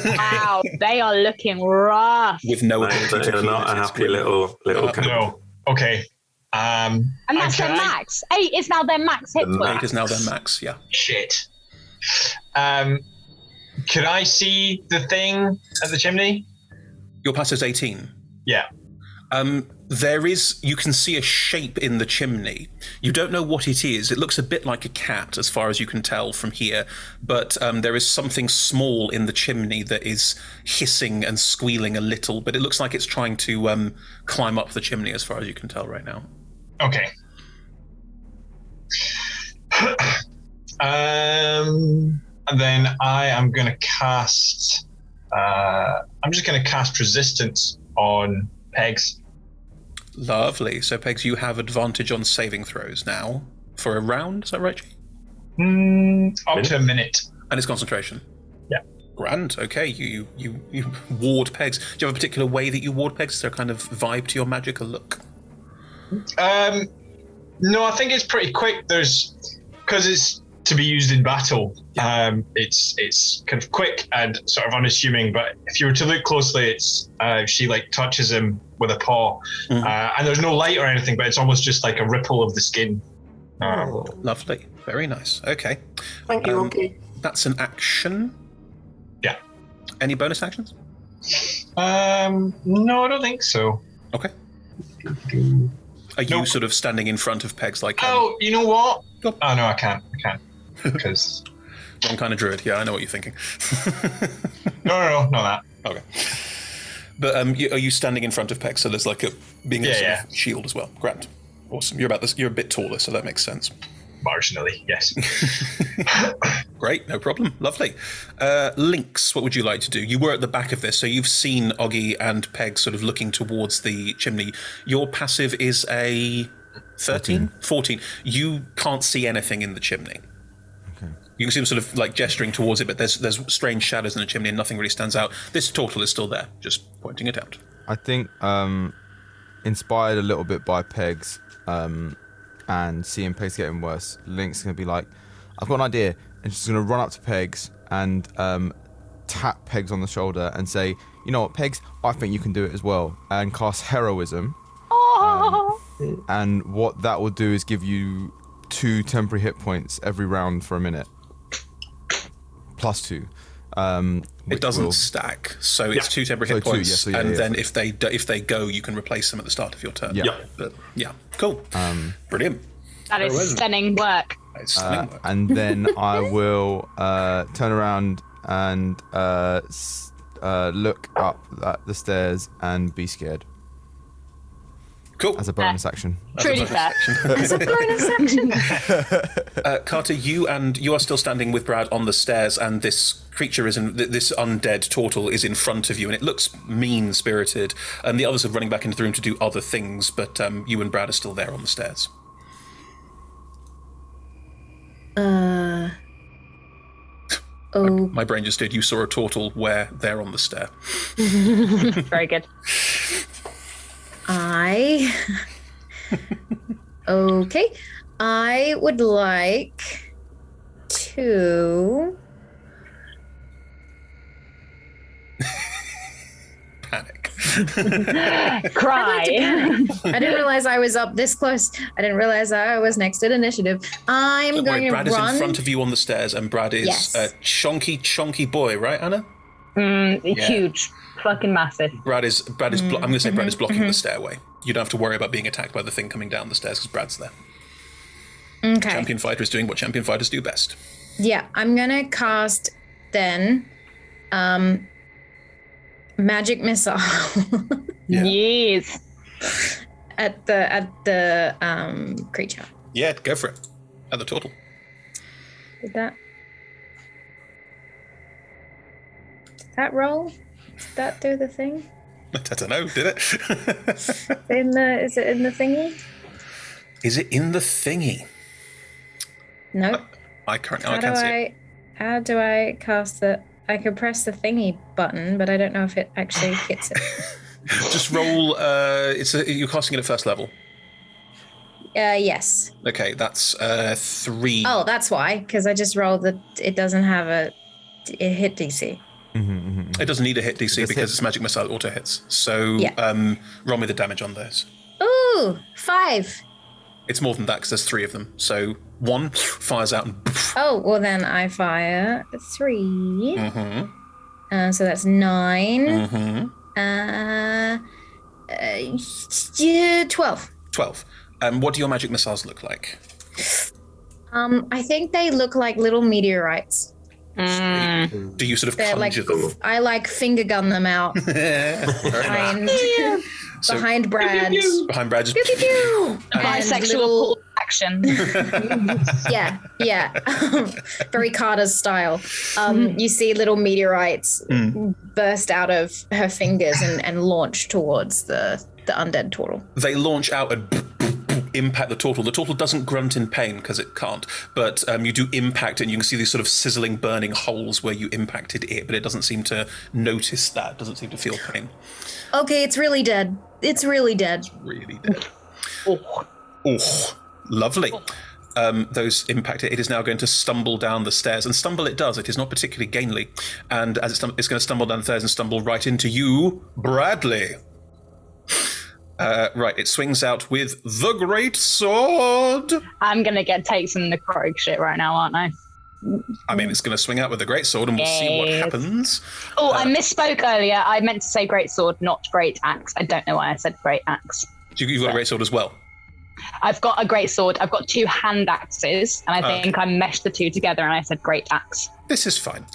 D: Wow, they are looking rough.
A: With no
E: They
A: ability to
E: are
A: heal,
E: not a
A: it's
E: happy
A: grim.
E: little couple.
C: No. Okay.
D: And that's their max. 8 is now their max hit
E: The
D: point.
A: 8 is now their max, yeah.
C: Shit. Could I see the thing at the chimney?
A: Your passive's 18.
C: Yeah.
A: You can see a shape in the chimney. You don't know what it is. It looks a bit like a cat as far as you can tell from here, but there is something small in the chimney that is hissing and squealing a little, but it looks like it's trying to climb up the chimney as far as you can tell right now.
C: Okay. And then I am going to cast... I'm just going to cast Resistance on Pegs.
A: Lovely. So, Pegs, you have advantage on saving throws now for a round. Is that right, G?
C: Up to a minute.
A: And it's concentration.
C: Yeah.
A: Grand. Okay. You ward Pegs. Do you have a particular way that you ward Pegs? Is there a kind of vibe to your magic, a look?
C: No, I think it's pretty quick. Because it's to be used in battle. It's kind of quick and sort of unassuming. But if you were to look closely, it's she like touches him with a paw, and there's no light or anything, but it's almost just like a ripple of the skin.
A: Lovely. Very nice. Okay.
G: Thank you, Wonky.
A: That's an action.
C: Yeah.
A: Any bonus actions?
C: No, I don't think so.
A: Okay. Are you sort of standing in front of Pegs like...
C: Oh, you know what?
A: Go.
C: Oh, no, I can't. Because...
A: Wrong kind of druid. Yeah, I know what you're thinking.
C: No, not that.
A: Okay. But are you standing in front of Pegs? So there's like a sort of shield as well. Grand. Awesome. You're a bit taller, so that makes sense.
C: Marginally, yes.
A: Great, no problem. Lovely. Lynx, what would you like to do? You were at the back of this, so you've seen Oggy and Peg sort of looking towards the chimney. Your passive is a 13? 14. You can't see anything in the chimney.
F: Okay.
A: You can see them sort of like gesturing towards it, but there's strange shadows in the chimney and nothing really stands out. This turtle is still there, just pointing it out.
F: I think inspired a little bit by Pegs and seeing Pegs getting worse, Link's going to be like, I've got an idea, and she's going to run up to Pegs and tap Pegs on the shoulder and say, you know what, Pegs, I think you can do it as well, and cast Heroism. And what that will do is give you 2 temporary hit points every round for a minute. +2.
A: It doesn't stack, so it's 2 temporary hit points, then if they go, you can replace them at the start of your turn.
F: Yeah.
A: But yeah, cool. Brilliant.
D: That is stunning work.
A: And
F: then I will turn around and look up at the stairs and be scared.
A: Cool.
F: As a bonus action.
D: Truly fair.
B: As a bonus action.
A: Carter, you are still standing with Brad on the stairs, and this creature this undead turtle is in front of you, and it looks mean-spirited. And the others are running back into the room to do other things, but you and Brad are still there on the stairs. My brain just did. You saw a turtle where they're on the stair.
D: Very good.
B: Okay. I would like to...
A: Panic.
D: Cry.
B: I didn't realize I was up this close. I didn't realize I was next in initiative. I'm going to
A: Brad
B: run.
A: is in front of you on the stairs, and Brad is a chonky boy, right, Anna?
D: Huge. Fucking massive.
A: Brad is. I'm going to say Brad is blocking the stairway. You don't have to worry about being attacked by the thing coming down the stairs because Brad's there.
B: Okay.
A: Champion fighter is doing what champion fighters do best.
B: Yeah, I'm gonna cast then magic missile.
D: Yes.
B: at the creature.
A: Yeah, go for it. At the turtle.
B: Did that roll? Did that do the thing?
A: I don't know, did it?
B: Is it in the thingy?
A: Is it in the thingy?
B: No.
A: I can't see it.
B: How do I cast it? I could press the thingy button, but I don't know if it actually hits it.
A: Just roll. You're casting it at first level.
B: Yes.
A: Okay, that's 3.
B: Oh, that's why. Because I just rolled that it doesn't have a hit DC.
A: It doesn't need a hit DC because it's magic missile auto hits. So roll me the damage on those.
B: Ooh, 5.
A: It's more than that because there's 3 of them. So 1 fires out and.
B: Oh, well then I fire 3.
A: Mm-hmm.
B: So that's 9.
A: Mm-hmm.
B: 12.
A: 12. What do your magic missiles look like?
B: I think they look like little meteorites.
A: Do you sort of conjure them?
B: I like finger gun them out behind Brad.
A: Behind Brad, just
B: Pew, pew, pew.
D: Bisexual action.
B: Yeah. Very Carter's style. You see little meteorites burst out of her fingers and launch towards the undead turtle.
A: They launch out and impact the turtle. The turtle doesn't grunt in pain because it can't, but you do impact it and you can see these sort of sizzling, burning holes where you impacted it, but it doesn't seem to notice that, doesn't seem to feel pain.
B: Okay, it's really dead. It's really dead.
A: Really dead. Oh, lovely. Those impact it. It is now going to stumble down the stairs, and stumble it does. It is not particularly gainly, and as it's going to stumble down the stairs and stumble right into you, Bradley. Right, it swings out with the great sword.
D: I'm gonna take some necrotic shit right now, aren't I?
A: I mean, it's going to swing out with the great sword, and we'll see what happens.
D: Oh, I misspoke earlier. I meant to say great sword, not great axe. I don't know why I said great axe.
A: You've got a great sword as well.
D: I've got a great sword. I've got 2 hand axes, and I think I meshed the 2 together, and I said great axe.
A: This is fine.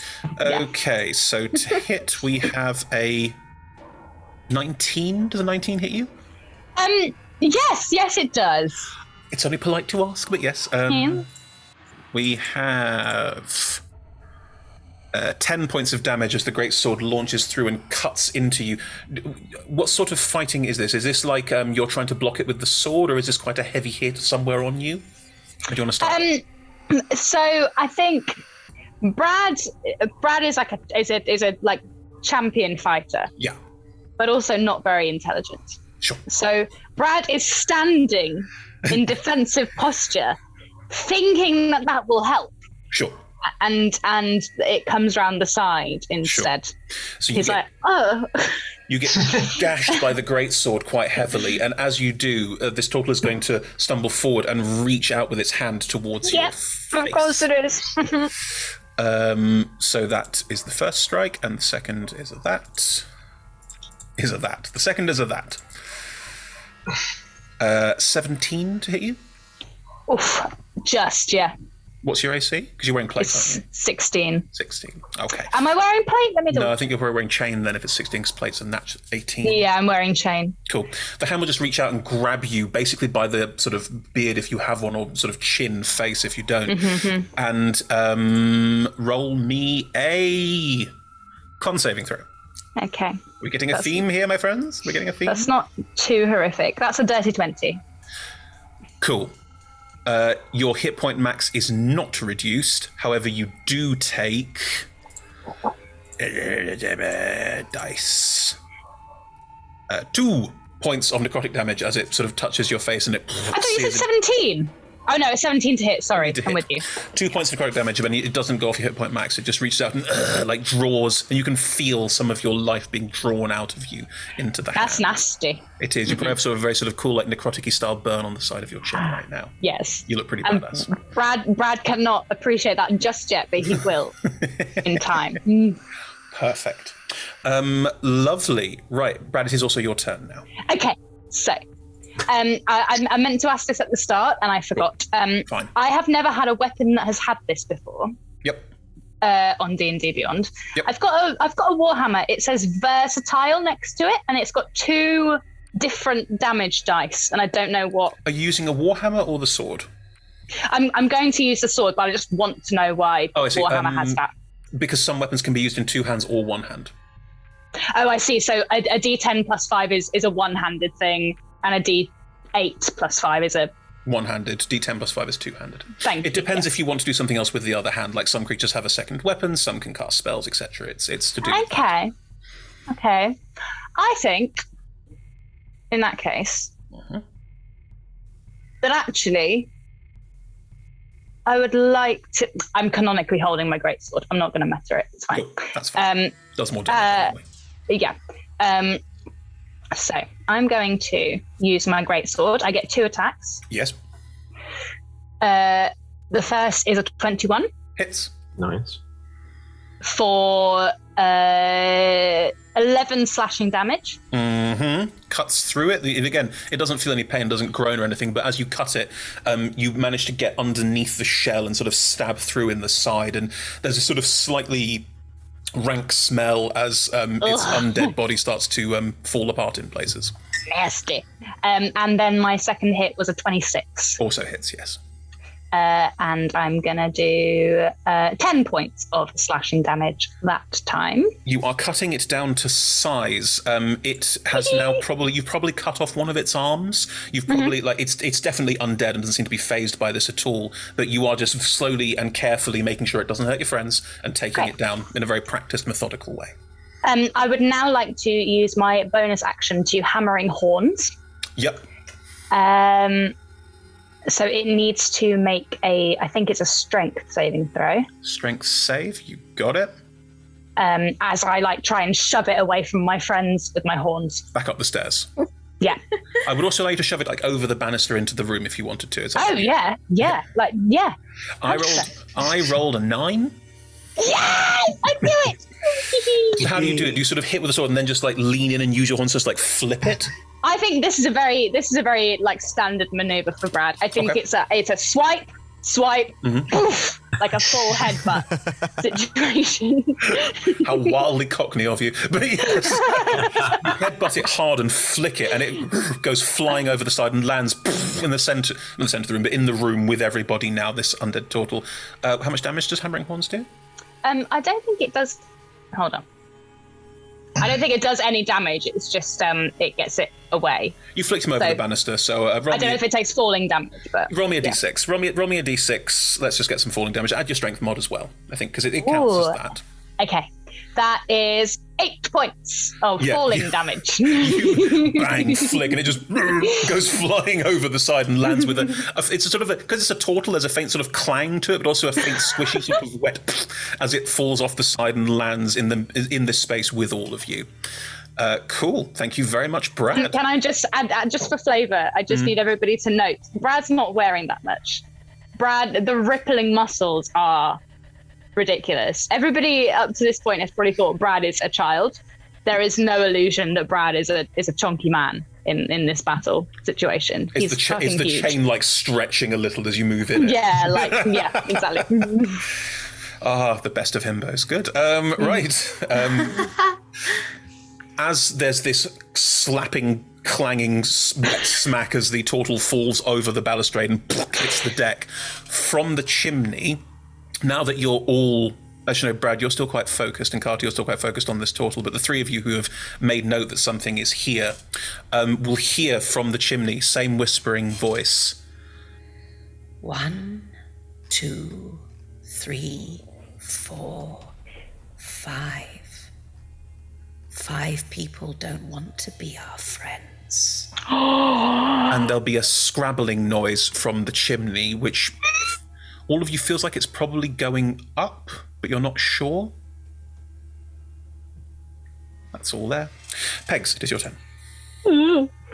A: Okay, so to hit, we have a 19. Does a 19 hit you?
D: Yes, it does.
A: It's only polite to ask, but yes. We have 10 points of damage as the great sword launches through and cuts into you. What sort of fighting is this? Is this like you're trying to block it with the sword, or is this quite a heavy hit somewhere on you? Or do you want to start?
D: So I think Brad is like a champion fighter.
A: Yeah.
D: But also not very intelligent.
A: Sure.
D: So Brad is standing in defensive posture, thinking that will help.
A: Sure.
D: And it comes round the side instead.
A: Sure. So
D: he's like, oh.
A: You get gashed by the great sword quite heavily, and as you do, this turtle is going to stumble forward and reach out with its hand towards your face.
D: Of course it is.
A: So that is the first strike, and the second is a that. The second is a that. 17 to hit you?
D: Oof. Just, yeah.
A: What's your AC? Because you're wearing plate, aren't you?
D: 16.
A: 16. Okay.
D: Am I wearing plate? Let me
A: No, I think you're probably wearing chain then if it's 16 because plate's a nat 18.
D: Yeah, I'm wearing chain.
A: Cool. The hand will just reach out and grab you basically by the sort of beard if you have one, or sort of chin, face if you don't. And roll me a con saving throw.
D: Okay.
A: We're getting a theme here, my friends? We're getting a theme?
D: That's not too horrific. That's a dirty 20.
A: Cool. Your hit point max is not reduced. However, you do take dice. 2 points of necrotic damage as it sort of touches your face, and it.
D: I thought you said 17. Oh no, it's 17 to hit. Sorry, I'm with you.
A: 2 points of necrotic damage, but it doesn't go off your hit point max. It just reaches out and like draws, and you can feel some of your life being drawn out of you into the
D: That's
A: hand.
D: nasty.
A: It is. You probably have sort of a very sort of cool, like necrotic-y style burn on the side of your chin right now.
D: Yes.
A: You look pretty badass.
D: Brad cannot appreciate that just yet, but he will in time.
A: Perfect. Lovely. Right, Brad, it is also your turn now.
D: Okay, so I meant to ask this at the start and I forgot.
A: Fine.
D: I have never had a weapon that has had this before.
A: Yep.
D: On D&D Beyond.
A: Yep.
D: I've got a warhammer. It says versatile next to it, and it's got 2 different damage dice, and I don't know what.
A: Are you using a warhammer or the sword?
D: I'm going to use the sword, but I just want to know why warhammer has that.
A: Because some weapons can be used in 2 hands or 1 hand.
D: Oh, I see. So a D10 plus 5 is a one-handed thing, and a D8 plus 5 is a
A: One-handed. D10 plus 5 is two-handed.
D: Thank you.
A: It depends if you want to do something else with the other hand. Like some creatures have a second weapon, some can cast spells, etc. It's to do.
D: Okay. Okay. I think, in that case, that actually, I would like to. I'm canonically holding my greatsword. I'm not going to meta it. It's fine.
A: Cool. That's fine. Does more damage.
D: Yeah. So I'm going to use my greatsword. I get 2 attacks.
A: Yes.
D: The first is a 21
A: Hits.
E: Nice.
D: for 11 slashing damage.
A: Cuts through it. Again, it doesn't feel any pain, doesn't groan or anything, but as you cut it, you manage to get underneath the shell and sort of stab through in the side, and there's a sort of slightly rank smell as its undead body starts to fall apart in places.
D: Nasty. And then my second hit was a 26.
A: Also hits, yes.
D: And I'm going to do 10 points of slashing damage that time.
A: You are cutting it down to size. It has now you've probably cut off one of its arms. You've probably it's definitely undead and doesn't seem to be phased by this at all. But you are just slowly and carefully making sure it doesn't hurt your friends and taking it down in a very practiced, methodical way.
D: I would now like to use my bonus action to hammering horns.
A: Yep.
D: So it needs to make I think it's a strength saving throw.
A: Strength save, you got it.
D: As I try and shove it away from my friends with my horns.
A: Back up the stairs.
D: Yeah.
A: I would also like you to shove it over the banister into the room if you wanted to.
D: Yeah.
A: I rolled a 9.
D: Yes! I knew it!
A: How do you do it? Do you sort of hit with a sword and then just lean in and use your horns to just flip it?
D: I think this is a very standard maneuver for Brad. I think it's a swipe, poof, like a full headbutt situation.
A: How wildly cockney of you. But yes, you headbutt it hard and flick it, and it goes flying over the side and lands in the centre, not the centre of the room, but in the room with everybody now, this undead turtle. How much damage does Hammering Horns do?
D: I don't think it does. Hold on. I don't think it does any damage. It's just it gets it away.
A: You flicked him over the banister, so
D: I don't know if it takes falling damage, but
A: roll me a d6. Roll me a d6. Let's just get some falling damage. Add your strength mod as well, I think, because it counts as that.
D: Okay, that is 8 points of falling damage.
A: You bang, flick, and it just goes flying over the side and lands with it's a sort of because it's a turtle. There's a faint sort of clang to it, but also a faint squishy sort of wet as it falls off the side and lands in this space with all of you. Cool. Thank you very much, Brad.
D: Can I just add just for flavour? I just need everybody to note Brad's not wearing that much. Brad, the rippling muscles are ridiculous. Everybody up to this point has probably thought Brad is a child. There is no illusion that Brad is a chunky man in this battle situation.
A: Is the chain stretching a little as you move in?
D: Yeah, exactly.
A: The best of himbos. Good. Right. As there's this slapping, clanging smack as the turtle falls over the balustrade and hits the deck from the chimney. Now that you're all, actually no, Brad, you're still quite focused, and Carter, you're still quite focused on this turtle, but the three of you who have made note that something is here will hear from the chimney, same whispering voice.
H: 1, 2, 3, 4, 5. 5 people don't want to be our friends.
A: And there'll be a scrabbling noise from the chimney, which all of you feels like it's probably going up, but you're not sure. That's all there. Pegs, it is your turn.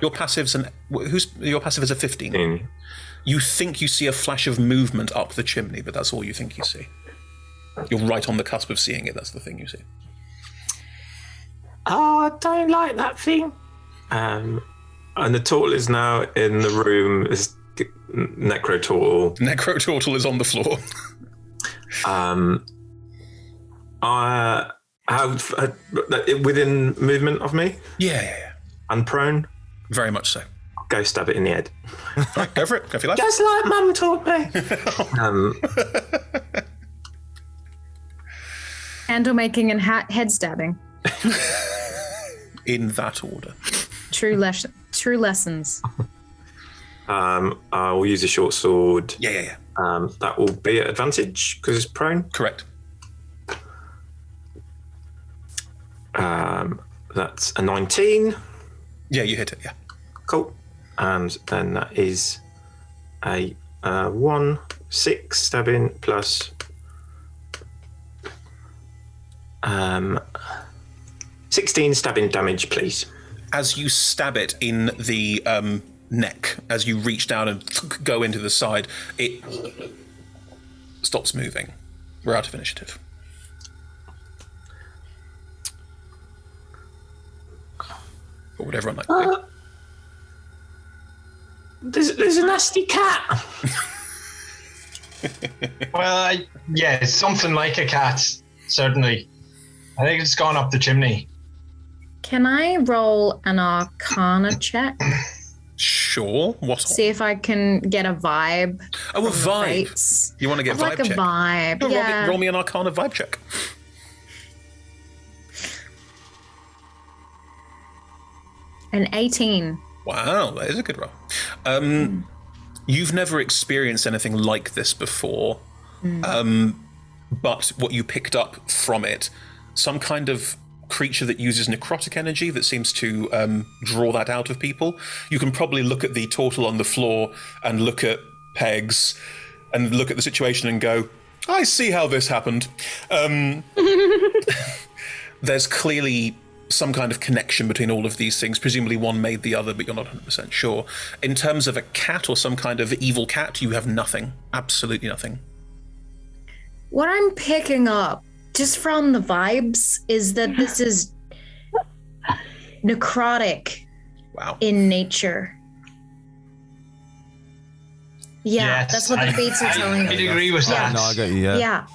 A: Your passive is a 15. You think you see a flash of movement up the chimney, but that's all you think you see. You're right on the cusp of seeing it. That's the thing you see.
G: Oh, I don't like that thing.
E: And the turtle is now in the room. Is Necro Turtle.
A: Necro Turtle is on the floor.
E: Within movement of me?
A: Yeah.
E: And prone?
A: Very much so.
E: Go stab it in the head.
A: Right, go for it. Go for your life.
G: Just like Mum taught me.
B: Candle making and head stabbing.
A: In that order.
B: True lessons.
E: I'll use a short sword.
A: Yeah.
E: That will be at advantage because it's prone.
A: Correct.
E: That's a 19.
A: Yeah, you hit it, yeah.
E: Cool. And then that is a 1-6 stabbing plus 16 stabbing damage, please.
A: As you stab it in the neck, as you reach down and go into the side, it stops moving. We're out of initiative. What would everyone like to do?
G: There's a nasty cat.
C: Well, yeah, something like a cat, certainly. I think it's gone up the chimney.
B: Can I roll an Arcana check?
A: Sure. What?
B: See if I can get a vibe.
A: Oh, a
B: from the
A: vibe.
B: fates.
A: You want to get
B: I'd
A: vibe
B: like a
A: check?
B: vibe,
A: Oh,
B: yeah.
A: roll me an Arcana vibe check.
B: An 18.
A: Wow, that is a good roll. You've never experienced anything like this before, but what you picked up from it, some kind of creature that uses necrotic energy that seems to draw that out of people. You can probably look at the turtle on the floor and look at Pegs and look at the situation and go, I see how this happened. There's clearly some kind of connection between all of these things. Presumably one made the other, but you're not 100% sure. In terms of a cat or some kind of evil cat, you have nothing. Absolutely nothing.
B: What I'm picking up, just from the vibes, is that this is necrotic in nature. Yeah,
C: Yes,
B: that's what the fates are telling
C: I'd
B: me.
C: agree with that.
F: No, I get you.
B: Yeah.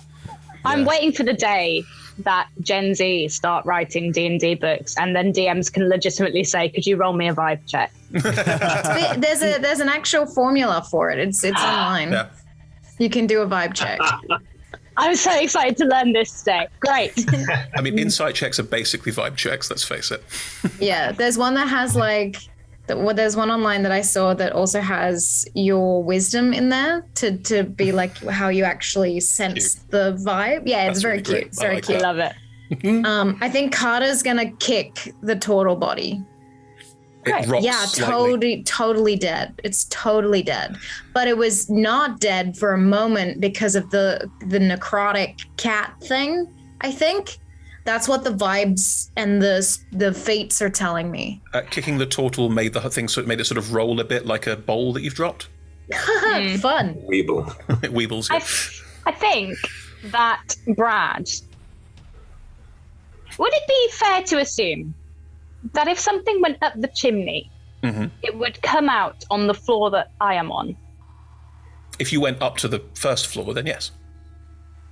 D: I'm waiting for the day that Gen Z start writing D&D books, and then DMs can legitimately say, "Could you roll me a vibe check?"
B: There's an actual formula for it. It's online.
A: Yeah.
B: You can do a vibe check.
D: I'm so excited to learn this today. Great.
A: I mean, insight checks are basically vibe checks, let's face it.
B: Yeah, there's one that has there's one online that I saw that also has your wisdom in there to be like how you actually sense the vibe. Yeah, it's
A: That's
B: very
A: really great.
B: cute. It's
A: I
B: very
A: like
B: cute.
D: I love it.
B: I think Carter's gonna kick the turtle body.
A: It rocks
B: Yeah,
A: slightly.
B: totally dead. It's totally dead. But it was not dead for a moment because of the necrotic cat thing, I think. That's what the vibes and the fates are telling me.
A: Kicking the turtle made the thing made it sort of roll a bit like a bowl that you've dropped.
B: Fun.
E: Weeble.
A: It weebles. Yeah.
D: I think that Brad, would it be fair to assume that if something went up the chimney, it would come out on the floor that I am on?
A: If you went up to the first floor, then yes.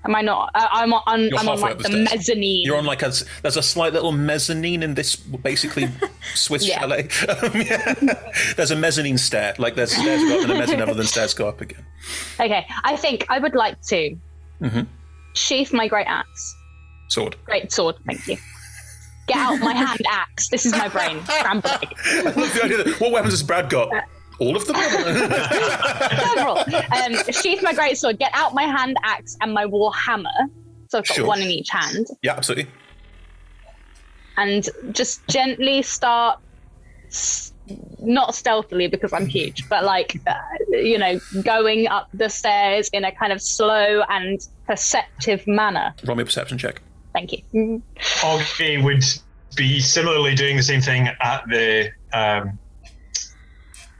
D: Am I not? I'm on
A: You're
D: like
A: halfway up
D: the
A: the stairs.
D: mezzanine.
A: You're on like there's a slight little mezzanine in this basically Swiss chalet. There's a mezzanine stair. Like there's stairs go up and a mezzanine level, then stairs go up again.
D: Okay, I think I would like to sheath my great axe.
A: Sword.
D: Great sword, thank you. Get out my hand axe. This is my brain. Scramble egg.
A: I love the idea that, what weapons has Brad got? All of them?
D: Several. Sheath my great sword, get out my hand axe and my war hammer. So I've got one in each hand.
A: Yeah, absolutely.
D: And just gently start, not stealthily because I'm huge, but like, going up the stairs in a kind of slow and perceptive manner.
A: Roll me a perception check.
D: Thank you.
C: Augie would be similarly doing the same thing at the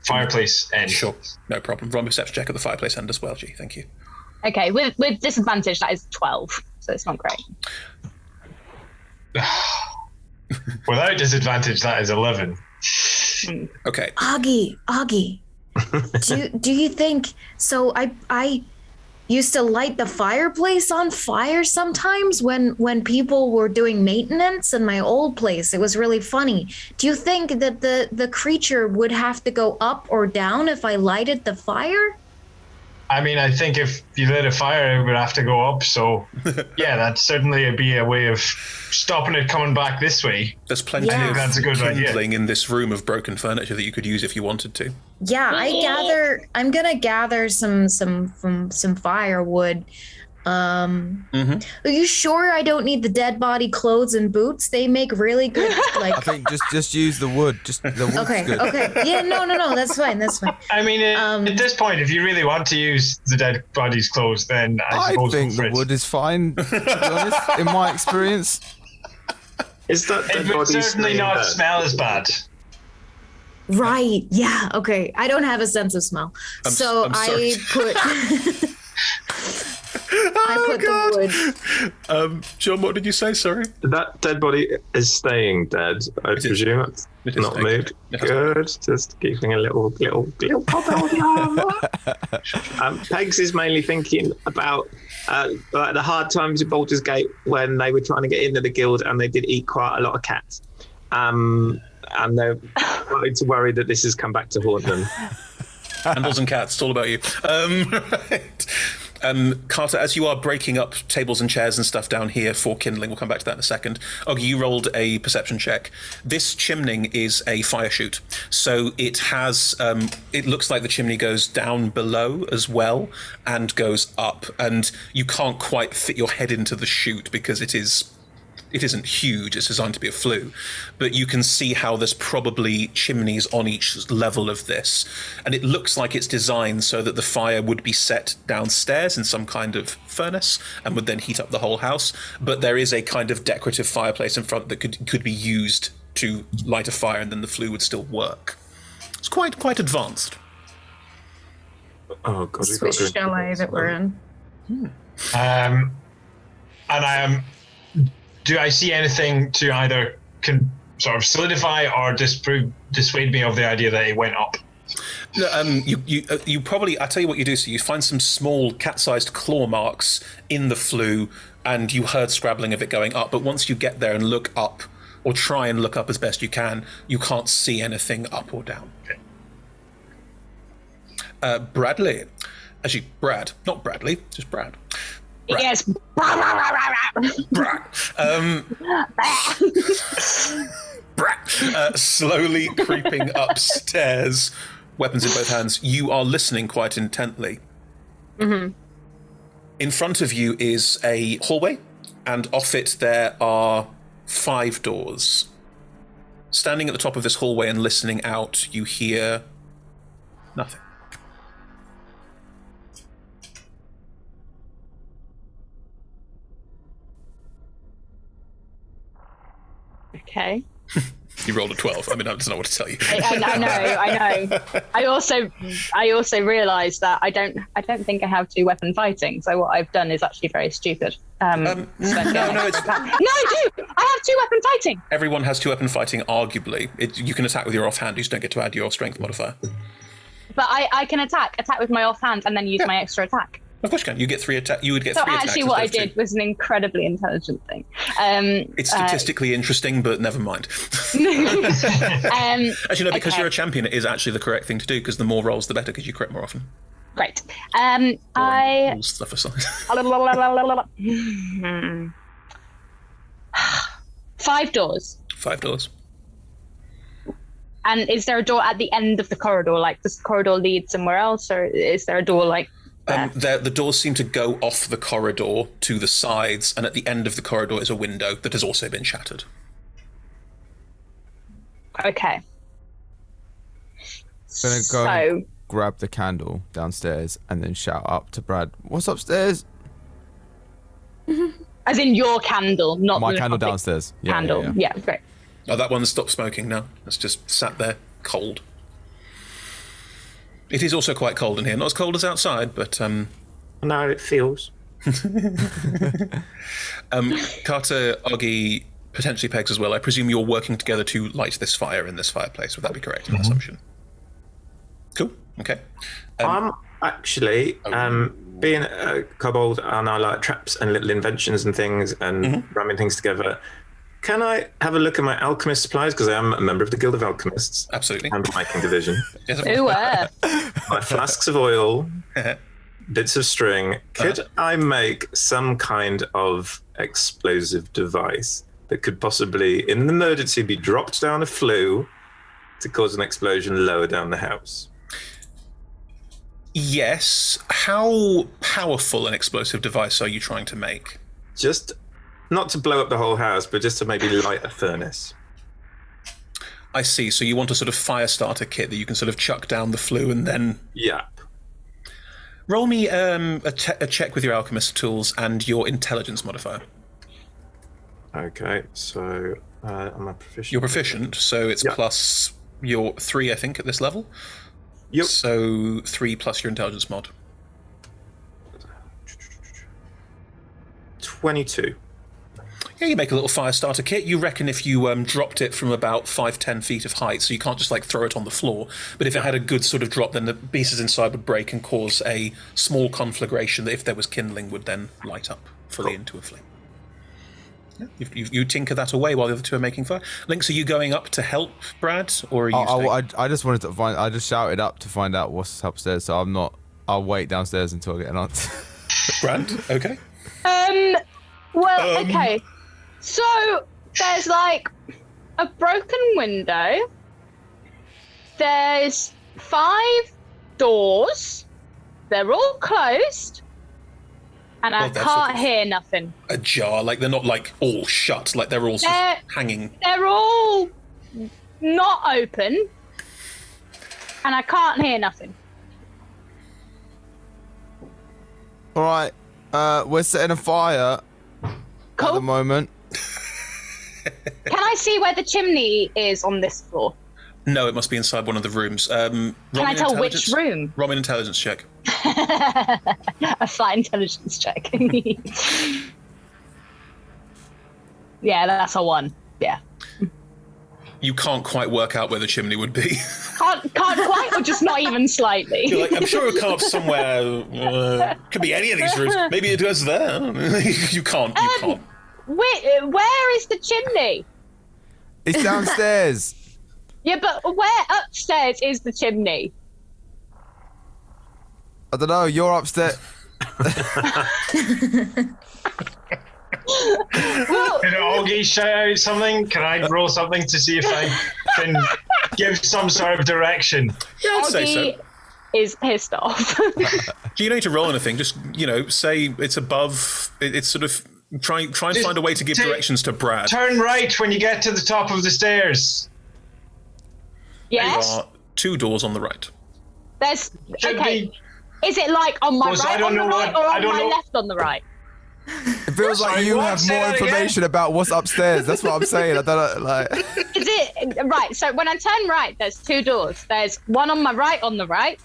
C: fireplace end.
A: Sure, no problem. Roll me a perception check at the fireplace end as well, G. Thank you.
D: Okay, with disadvantage, that is 12, so it's not great.
C: Without disadvantage, that is 11.
A: Okay.
B: Augie. do you think so? I used to light the fireplace on fire sometimes when people were doing maintenance in my old place. It was really funny. Do you think that the creature would have to go up or down if I lighted the fire?
C: I mean, I think if you lit a fire, it would have to go up. So, yeah, that'd certainly be a way of stopping it coming back this way.
A: There's plenty
B: Yeah.
A: of
C: That's a good idea.
A: kindling in this room of broken furniture that you could use if you wanted to.
B: Yeah, I'm gonna gather some firewood. Are you sure I don't need the dead body clothes and boots? They make really good
F: I think just use the wood. Just the wood's
B: Okay,
F: good.
B: okay. Yeah, no, that's fine.
C: I mean, at this point, if you really want to use the dead body's clothes, then I
F: I
C: suppose
F: think
C: go for
F: the
C: it.
F: wood is fine, to be honest, in my experience.
E: Is that
C: It
E: dead
C: would
E: body
C: certainly
E: smelling
C: not
E: bad?
C: smell as bad.
B: Right. Yeah. Okay. I don't have a sense of smell,
A: I'm
B: I
A: sorry.
B: put. I put the wood.
A: John, what did you say? Sorry.
E: That dead body is staying dead, I presume. It's
A: It is
E: not
A: staying
E: moved.
A: dead. It has
E: Good. Just keeping a little pop on the arm. Pegs is mainly thinking about like the hard times in Baldur's Gate when they were trying to get into the guild and they did eat quite a lot of cats. And they're starting to worry that this has come back to haunt them.
A: Handles and cats, it's all about you. Right. Carter, as you are breaking up tables and chairs and stuff down here for kindling, we'll come back to that in a second. Oggy, you rolled a perception check. This chimney is a fire chute, so it has. It looks like the chimney goes down below as well and goes up, and you can't quite fit your head into the chute because it isn't huge, it's designed to be a flue, but you can see how there's probably chimneys on each level of this, and it looks like it's designed so that the fire would be set downstairs in some kind of furnace and would then heat up the whole house, but there is a kind of decorative fireplace in front that could be used to light a fire, and then the flue would still work. It's quite advanced.
E: Oh god,
B: Swiss chalet that we're in.
C: And I am. Do I see anything to either sort of solidify or dissuade me of the idea that it went up?
A: No, you probably, I tell you what you do, so you find some small cat-sized claw marks in the flue, and you heard scrabbling of it going up, but once you get there and look up, or try and look up as best you can't see anything up or down.
C: Okay.
A: Bradley. Actually, Brad. Not Bradley, just Brad. Brad.
D: Yes.
A: Brad. Brad. Slowly creeping upstairs, weapons in both hands. You are listening quite intently.
D: Mm-hmm.
A: In front of you is a hallway, and off it there are 5 doors. Standing at the top of this hallway and listening out, you hear nothing.
D: Okay.
A: You rolled a 12. I mean, I don't know what to tell you.
D: I know. I also realised that I don't think I have 2 weapon fighting. So what I've done is actually very stupid.
A: No, I do.
D: I have 2 weapon fighting.
A: Everyone has 2 weapon fighting, arguably. You can attack with your offhand, you just don't get to add your strength modifier.
D: But I can attack with my offhand and then use my extra attack.
A: Of course you can. You get 3 attack. You would get
D: So
A: 3 attacks.
D: actually what I
A: instead of
D: did
A: 2.
D: was an incredibly intelligent thing.
A: It's statistically interesting, but never mind. Actually, no, because
D: okay.
A: you're a champion, it is actually the correct thing to do, because the more rolls, the better, because you crit more often.
D: Great.
A: Rules stuff aside.
D: 5 doors.
A: 5 doors.
D: And is there a door at the end of the corridor? Like, does the corridor lead somewhere else, or is there a door like there?
A: The doors seem to go off the corridor to the sides, and at the end of the corridor is a window that has also been shattered.
D: Okay.
F: I'm gonna go
D: So,
F: grab the candle downstairs and then shout up to Brad, "What's upstairs?"
D: as in your candle, not
F: My
D: the
F: candle
D: public
F: downstairs.
D: candle. Yeah, great.
A: Oh, that one's stopped smoking now. It's just sat there, cold. It is also quite cold in here. Not as cold as outside, but...
G: No, it feels.
A: Carter, Oggy, potentially Pegs as well. I presume you're working together to light this fire in this fireplace. Would that be correct, an assumption? Cool. Okay.
E: I'm actually being a kobold, and I like traps and little inventions and things and ramming things together. Can I have a look at my alchemist supplies? Because I am a member of the Guild of Alchemists.
A: Absolutely.
E: And the Viking Division.
A: Yes,
D: Ooh,
E: My flasks of oil, bits of string. Could I make some kind of explosive device that could possibly, in an emergency, be dropped down a flue to cause an explosion lower down the house?
A: Yes. How powerful an explosive device are you trying to make?
E: Just not to blow up the whole house, but just to maybe light a furnace.
A: I see. So you want a sort of fire starter kit that you can sort of chuck down the flue and then...
E: Yeah.
A: Roll me a check with your alchemist tools and your intelligence modifier.
E: Okay, so am I proficient?
A: You're proficient, so it's plus your 3, I think, at this level.
E: Yep.
A: So 3 plus your intelligence mod.
E: 22.
A: Yeah, you make a little fire starter kit. You reckon if you dropped it from about 5-10 feet of height, so you can't just like throw it on the floor, but if it had a good sort of drop, then the pieces inside would break and cause a small conflagration that, if there was kindling, would then light up fully into a flame. Yeah, you tinker that away while the other two are making fire. Lynx, are you going up to help Brad, or are you?
F: I just wanted to find. I just shouted up to find out what's upstairs, so I'm not. I'll wait downstairs until I get an answer.
A: Brad, okay.
D: Well, okay. So there's like a broken window. There's 5 doors. They're all closed. And I can't hear nothing.
A: Ajar, like they're not like all shut, like they're all hanging.
D: They're all not open. And I can't hear nothing.
F: All right, we're setting a fire at the moment.
D: Can I see where the chimney is on this floor?
A: No, it must be inside one of the rooms.
D: Can I tell which room?
A: Roll an intelligence check.
D: A flat intelligence check. Yeah, that's a 1. Yeah.
A: You can't quite work out where the chimney would be.
D: Can't quite, or just not even slightly.
A: You're like, I'm sure it come up somewhere. Could be any of these rooms. Maybe it goes there. You can't.
D: Where is the chimney?
F: It's downstairs.
D: Yeah, but where upstairs is the chimney?
F: I don't know. You're upstairs.
C: Can Augie shout out something? Can I roll something to see if I can give some sort of direction?
A: Yeah, I'd say so.
D: Is pissed off.
A: You don't need to roll anything. Just, say it's above. It's sort of try and find a way to give directions to Brad.
C: Turn right when you get to the top of the stairs.
D: Yes.
A: There are 2 doors on the right.
D: There's okay. Is it like on my right on the right or on my left on the right?
F: It feels like you have more information about what's upstairs. That's what I'm saying. I don't know, like.
D: Is it right? So when I turn right, there's 2 doors. There's one on my right on the right,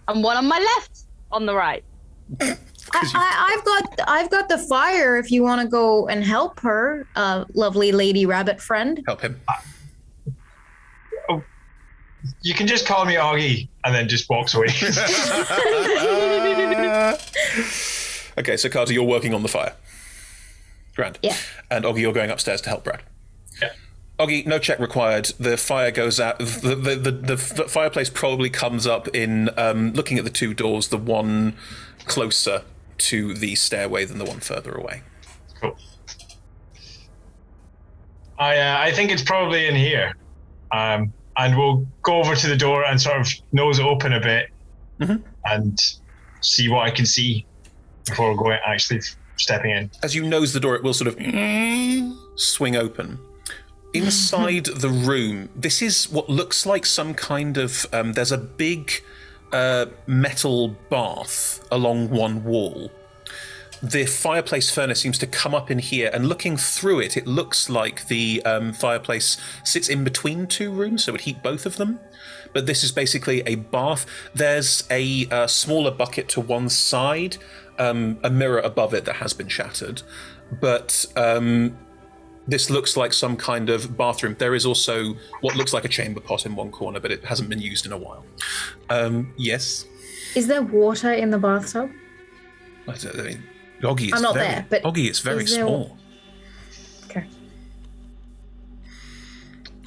D: and one on my left on the right.
B: I've got the fire if you want to go and help her, lovely lady rabbit friend.
A: Help him.
C: You can just call me Augie and then just walks away.
A: Okay, so Carter, you're working on the fire. Grand.
B: Yeah.
A: And Augie, you're going upstairs to help Brad.
C: Yeah.
A: Augie, no check required. The fire goes out. The fireplace probably comes up in looking at the 2 doors, the one closer to the stairway than the one further away.
C: Cool. I think it's probably in here. And we'll go over to the door and sort of nose it open a bit and see what I can see before going actually stepping in.
A: As you nose the door, it will sort of swing open. Inside the room, this is what looks like some kind of... there's a big metal bath along one wall. The fireplace furnace seems to come up in here, and looking through it, it looks like the fireplace sits in between 2 rooms, so it would heat both of them. But this is basically a bath. There's a smaller bucket to one side, a mirror above it that has been shattered. But this looks like some kind of bathroom. There is also what looks like a chamber pot in one corner, but it hasn't been used in a while. Yes?
B: Is there water in the bathtub?
A: I mean, Augie
B: I'm not there, but
A: Augie is very small.
B: Okay.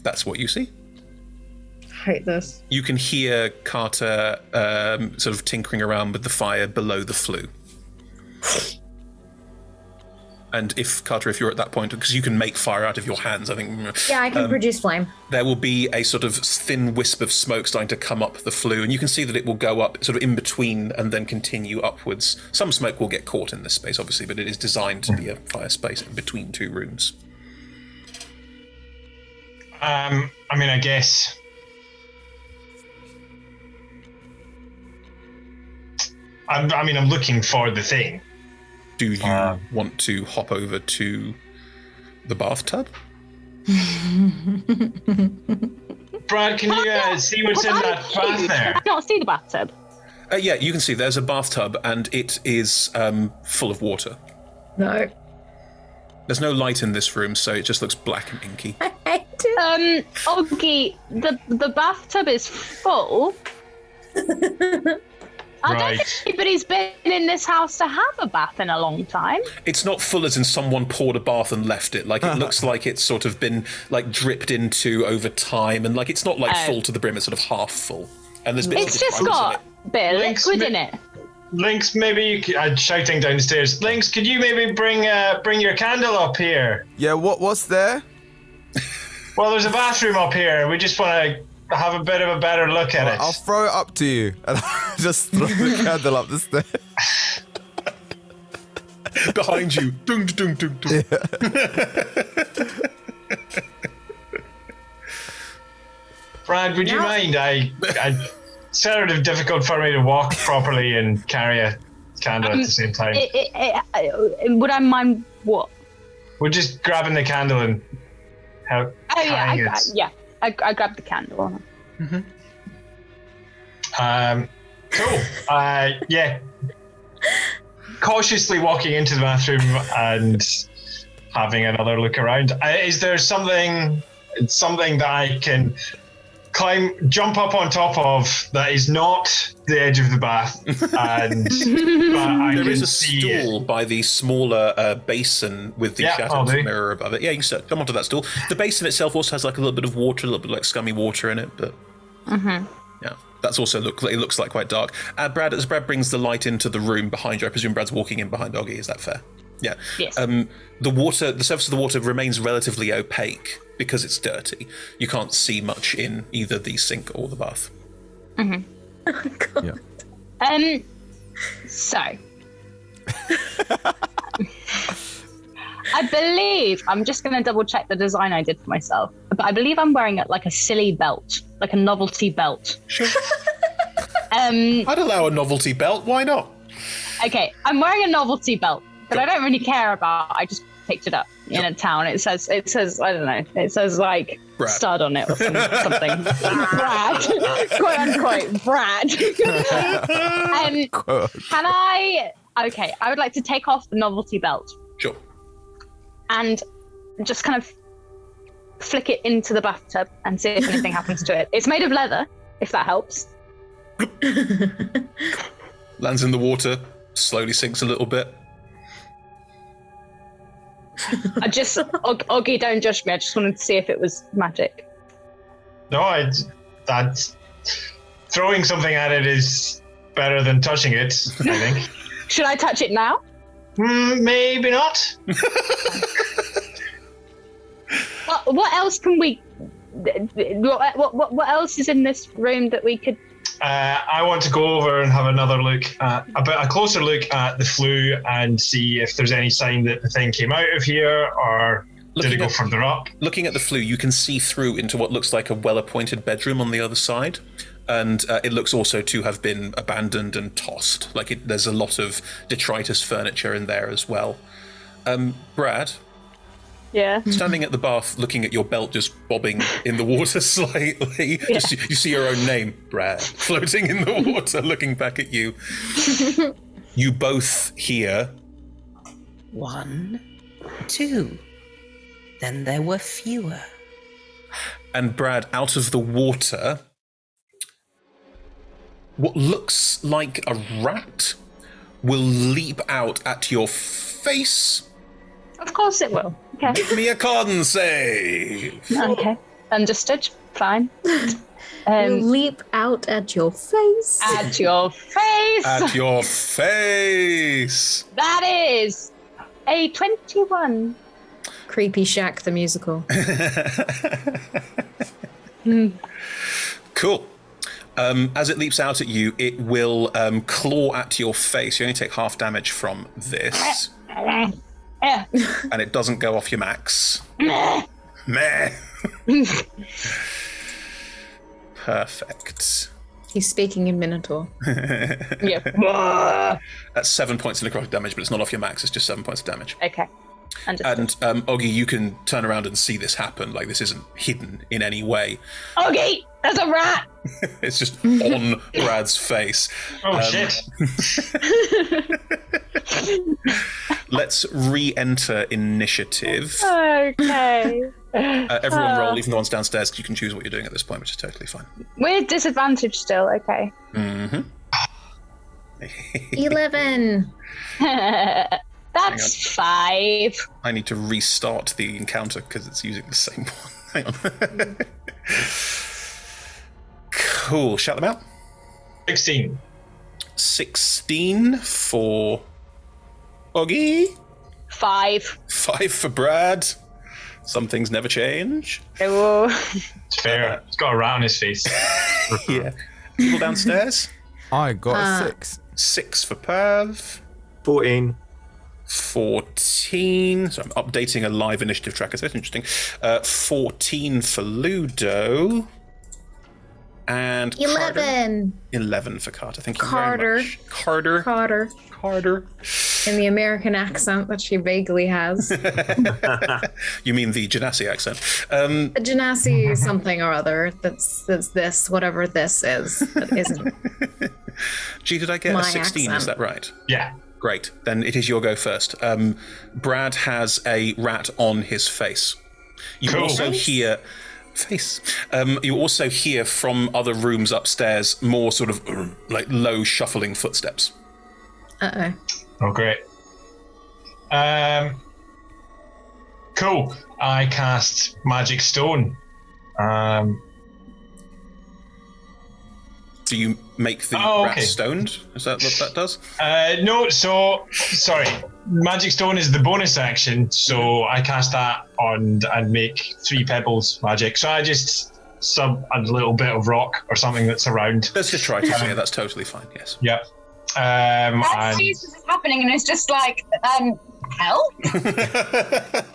A: That's what you see.
B: hate this.
A: You can hear Carter sort of tinkering around with the fire below the flue. And if you're at that point, because you can make fire out of your hands, I think.
B: Yeah, I can produce flame.
A: There will be a sort of thin wisp of smoke starting to come up the flue, and you can see that it will go up sort of in between and then continue upwards. Some smoke will get caught in this space, obviously, but it is designed to be a fire space in between two rooms.
C: I mean, I guess. I'm looking for the thing.
A: Do you want to hop over to the bathtub?
C: Brad, can you see what's in that bath there?
D: Can I not see the bathtub?
A: Yeah, you can see there's a bathtub and it is full of water.
B: No.
A: There's no light in this room, so it just looks black and inky.
B: I hate it.
D: Oggy, the bathtub is full. I don't think anybody's been in this house to have a bath in a long time.
A: It's not full as in someone poured a bath and left it. Like, it looks like it's sort of been, like, dripped into over time. And, like, it's not, like, full to the brim. It's sort of half full. And there's bits
D: It's
A: of
D: just got a bit of liquid in it.
C: Lynx, maybe I'm shouting downstairs. Lynx, could you maybe bring your candle up here?
F: Yeah, what's there?
C: Well, there's a bathroom up here. We just want to have a bit of a better look at it.
F: I'll throw it up to you and I'll just throw the candle up the stairs.
A: Behind you. Dung, dung, dung, dung.
C: Brad, would you mind? It's sort of difficult for me to walk properly and carry a candle at the same time.
D: Would I mind what?
C: We're just grabbing the candle and help.
D: Oh yeah,
C: it.
D: I grabbed the candle.
C: Cool. Yeah. Cautiously walking into the bathroom and having another look around. Is there something that I can jump up on top of that is not the edge of the bath? And
A: there is a stool by the smaller basin with the shattered mirror above it. Yeah, you can come onto that stool. The basin itself also has like a little bit of water, a little bit like scummy water in it, but yeah, that's also it looks like quite dark. Brad, as Brad brings the light into the room behind you, I presume Brad's walking in behind Oggy. Is that fair? Yeah.
D: Yes.
A: The surface of the water remains relatively opaque because it's dirty. You can't see much in either the sink or the bath.
B: Oh, God.
F: Yeah.
D: So I believe I'm just going to double check the design I did for myself, but I believe I'm wearing like a silly belt, like a novelty belt.
A: Sure. I'd allow a novelty belt. Why not?
D: Okay, I'm wearing a novelty belt, but I don't really care about. I just picked it up in a town. It says I don't know. It says like
A: Brad.
D: Stud on it or something. Brad, quote unquote, Brad. Can I? Okay, I would like to take off the novelty belt.
A: Sure.
D: And just kind of flick it into the bathtub and see if anything happens to it. It's made of leather, if that helps.
A: Lands in the water, slowly sinks a little bit.
D: Oggy, don't judge me. I just wanted to see if it was magic.
C: No, that's throwing something at it is better than touching it, I think.
D: Should I touch it now?
C: Maybe not.
D: What else can we? What else is in this room that we could?
C: I want to go over and have another look, a closer look at the flue and see if there's any sign that the thing came out of here or did it go further up.
A: Looking at the flue, you can see through into what looks like a well-appointed bedroom on the other side. And it looks also to have been abandoned and tossed. There's a lot of detritus furniture in there as well. Brad?
D: Yeah.
A: Standing at the bath, looking at your belt just bobbing in the water slightly.
D: Yeah.
A: You see your own name, Brad, floating in the water, looking back at you. You both hear...
H: 1, 2. Then there were fewer.
A: And Brad, out of the water... what looks like a rat will leap out at your face.
D: Of course it will. Okay.
A: Give me a con save.
D: Okay. Understood. Fine.
B: Will leap out at your face.
D: At your face.
A: At your face.
D: That is a 21.
B: Creepy Shack the musical.
A: Cool. As it leaps out at you, it will claw at your face. You only take half damage from this. And it doesn't go off your max. Meh. Perfect.
B: He's speaking in Minotaur.
D: Yeah.
A: That's 7 points of necrotic damage, but it's not off your max. It's just 7 points of damage.
D: Okay. Understood.
A: And Oggy, you can turn around and see this happen. Like, this isn't hidden in any way.
D: Oggy, there's a rat.
A: It's just on Brad's face.
C: Oh, shit.
A: Let's re-enter initiative.
D: Okay.
A: Everyone roll, even the ones downstairs, because you can choose what you're doing at this point, which is totally fine.
D: With disadvantage still, okay.
A: Mm-hmm.
B: 11.
D: That's 5.
A: I need to restart the encounter because it's using the same one. Hang on. Cool. Shout them out.
C: 16.
A: 16 for Oggy.
D: 5.
A: 5 for Brad. Some things never change.
D: Oh.
C: It's fair. He's got a rat on his face.
A: Yeah. People downstairs.
F: I got 6.
A: 6 for Perv.
E: 14.
A: 14. So I'm updating a live initiative tracker, so that's interesting. 14 for Ludo. And
B: 11.
A: 11 for Carter. Thank you
B: Carter.
A: very much. Carter.
B: In the American accent that she vaguely has.
A: You mean the Genasi accent.
B: A Genasi something or other that's this, whatever this is, that isn't.
A: Gee, did I get a
B: my
A: 16?
B: accent.
A: Is that right?
C: Yeah.
A: Great. Then it is your go first. Brad has a rat on his face. You
C: Cool.
A: also hear... Face. You also hear from other rooms upstairs more sort of like low shuffling footsteps.
B: Uh-oh.
C: Oh, great. Cool. I cast Magic Stone.
A: Do you make the rat stoned? Is that what that does?
C: No, so, sorry. Magic Stone is the bonus action, so I cast that and make 3 pebbles magic. So I just sub a little bit of rock or something that's around.
A: Let's just try to say it. That's totally fine, yes.
C: Yep.
D: That sees this is happening and it's just like, hell?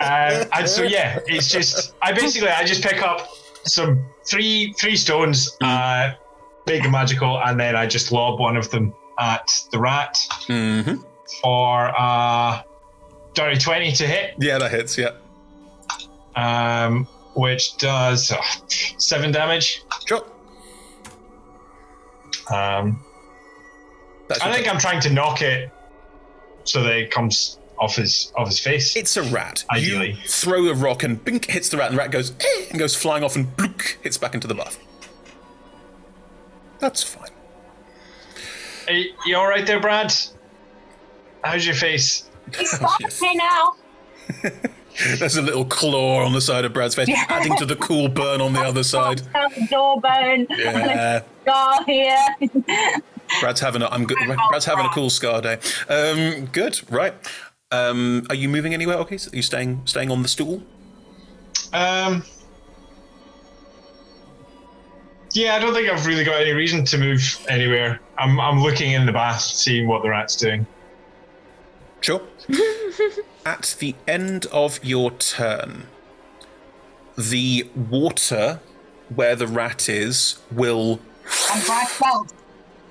C: And so, yeah, it's just, I just pick up some three stones, big and magical, and then I just lob one of them at the rat.
A: Mm-hmm.
C: For dirty 20 to hit.
A: Yeah, that hits, yeah.
C: Which does 7 damage.
A: Sure.
C: I think I'm trying to knock it so that it comes off his face.
A: It's a rat.
C: Ideally.
A: You throw a rock and bink, hits the rat, and the rat goes and goes flying off and blook, hits back into the bath. That's fine.
C: Hey, you all right there, Brad? How's your face?
D: He's fine now.
A: There's a little claw on the side of Brad's face, adding to the cool burn on the other side.
D: Jawbone.
A: Yeah.
D: Scar here.
A: Brad's having a cool scar day. Good, right. Are you moving anywhere, okay? Are you staying on the stool?
C: Yeah, I don't think I've really got any reason to move anywhere. I'm looking in the bath, seeing what the rat's doing.
A: Sure. At the end of your turn, the water where the rat is will...
D: And Brad's belt.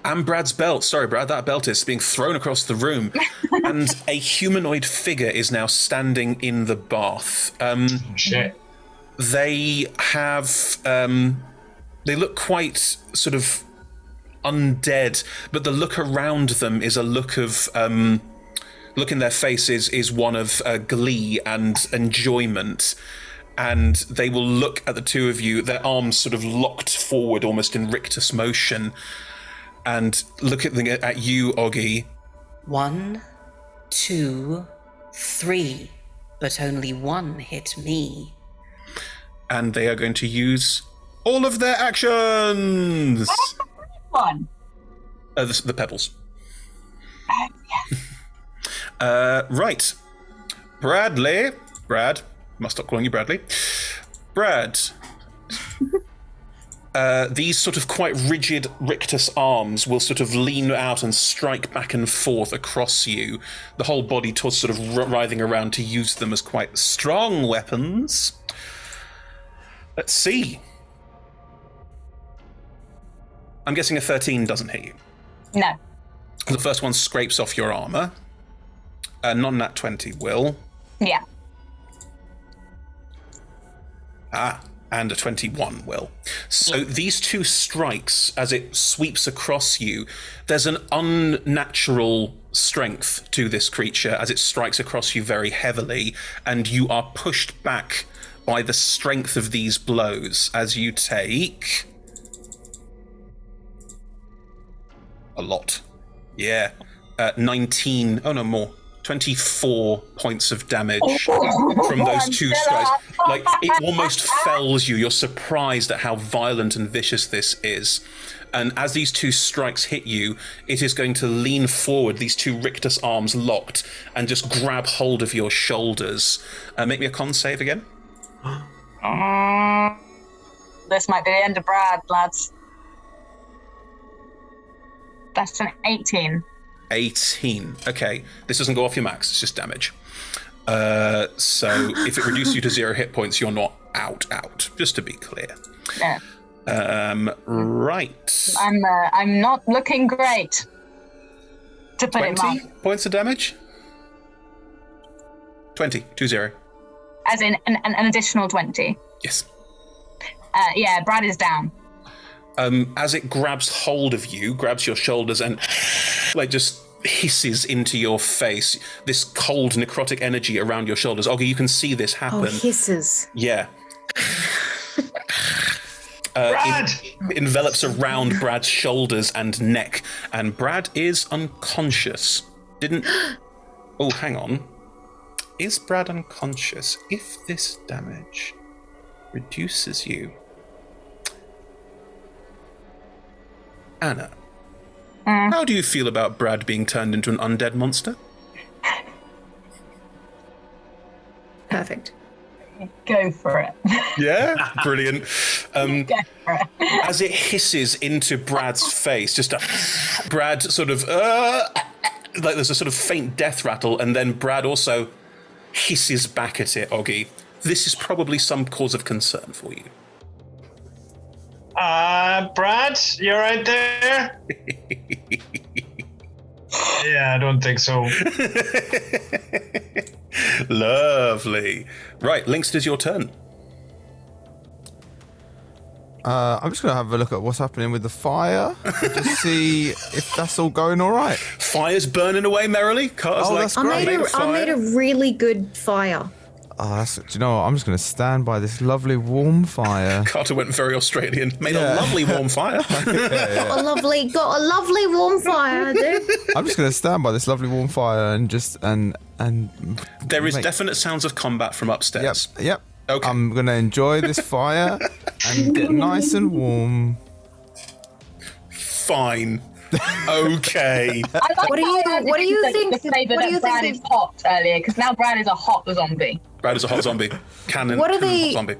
A: And Brad's belt. Sorry, Brad, that belt is being thrown across the room. And a humanoid figure is now standing in the bath.
C: Shit.
A: They have... they look quite sort of undead, but the look around them is a look of... look in their faces is one of glee and enjoyment. And they will look at the two of you, their arms sort of locked forward almost in rictus motion, and look at you, Oggy.
H: 1, 2, 3, but only 1 hit me.
A: And they are going to use all of their actions.
D: One.
A: The pebbles. Right. Brad, must stop calling you Bradley. Brad. These sort of quite rigid rictus arms will sort of lean out and strike back and forth across you, the whole body sort of writhing around to use them as quite strong weapons. Let's see. I'm guessing a 13 doesn't hit you.
D: No.
A: The first one scrapes off your armor. Non-nat 20 will.
D: Yeah.
A: And a 21 will. So these two strikes, as it sweeps across you, there's an unnatural strength to this creature as it strikes across you very heavily, and you are pushed back by the strength of these blows as you take... a lot. Yeah. 19, oh no, more. 24 points of damage from those two strikes. Like, it almost fells you. You're surprised at how violent and vicious this is. And as these two strikes hit you, it is going to lean forward, these two rictus arms locked, and just grab hold of your shoulders. Make me a con save again.
D: This might be the end of Brad, lads. That's an 18.
A: 18. Okay, this doesn't go off your max, it's just damage. So if it reduces you to 0 hit points, you're not out, just to be clear.
D: Yeah.
A: Right.
D: I'm not looking great, to put it
A: 20
D: mildly.
A: points of damage? 20.
D: As in an additional 20.
A: Yes.
D: Yeah, Brad is down.
A: As it grabs hold of you, grabs your shoulders and like just hisses into your face, this cold necrotic energy around your shoulders. Olga, you can see this happen.
B: Oh, hisses.
A: Yeah.
C: Brad!
A: It envelops around Brad's shoulders and neck, and Brad is unconscious. Oh, hang on. Is Brad unconscious? If this damage reduces you... Anna, how do you feel about Brad being turned into an undead monster?
B: Perfect.
D: Go for it.
A: Yeah? Brilliant.
D: Go for it.
A: As it hisses into Brad's face, just Brad sort of, like there's a sort of faint death rattle, and then Brad also hisses back at it, Oggy. This is probably some cause of concern for you.
C: Brad, you're right there? Yeah, I don't think so.
A: Lovely. Right, Lynx, it is your turn.
F: I'm just going to have a look at what's happening with the fire to see if that's all going all right.
A: Fire's burning away merrily. Carter's
F: that's
B: I
F: great.
B: made a really good fire.
F: Oh, do you know what? I'm just going to stand by this lovely warm fire.
A: Carter went very Australian. Made a lovely warm fire.
B: Got a lovely warm fire, dude.
F: I'm just going to stand by this lovely warm fire and just and
A: There is definite sounds of combat from upstairs.
F: Yep.
A: Okay.
F: I'm going to enjoy this fire and get nice and warm.
A: Fine. Okay.
B: What do you think?
D: Brad is hot earlier, because now Brad is a hot zombie.
A: Brad is a hot zombie. Cannon.
B: What are they-
A: Hot zombie.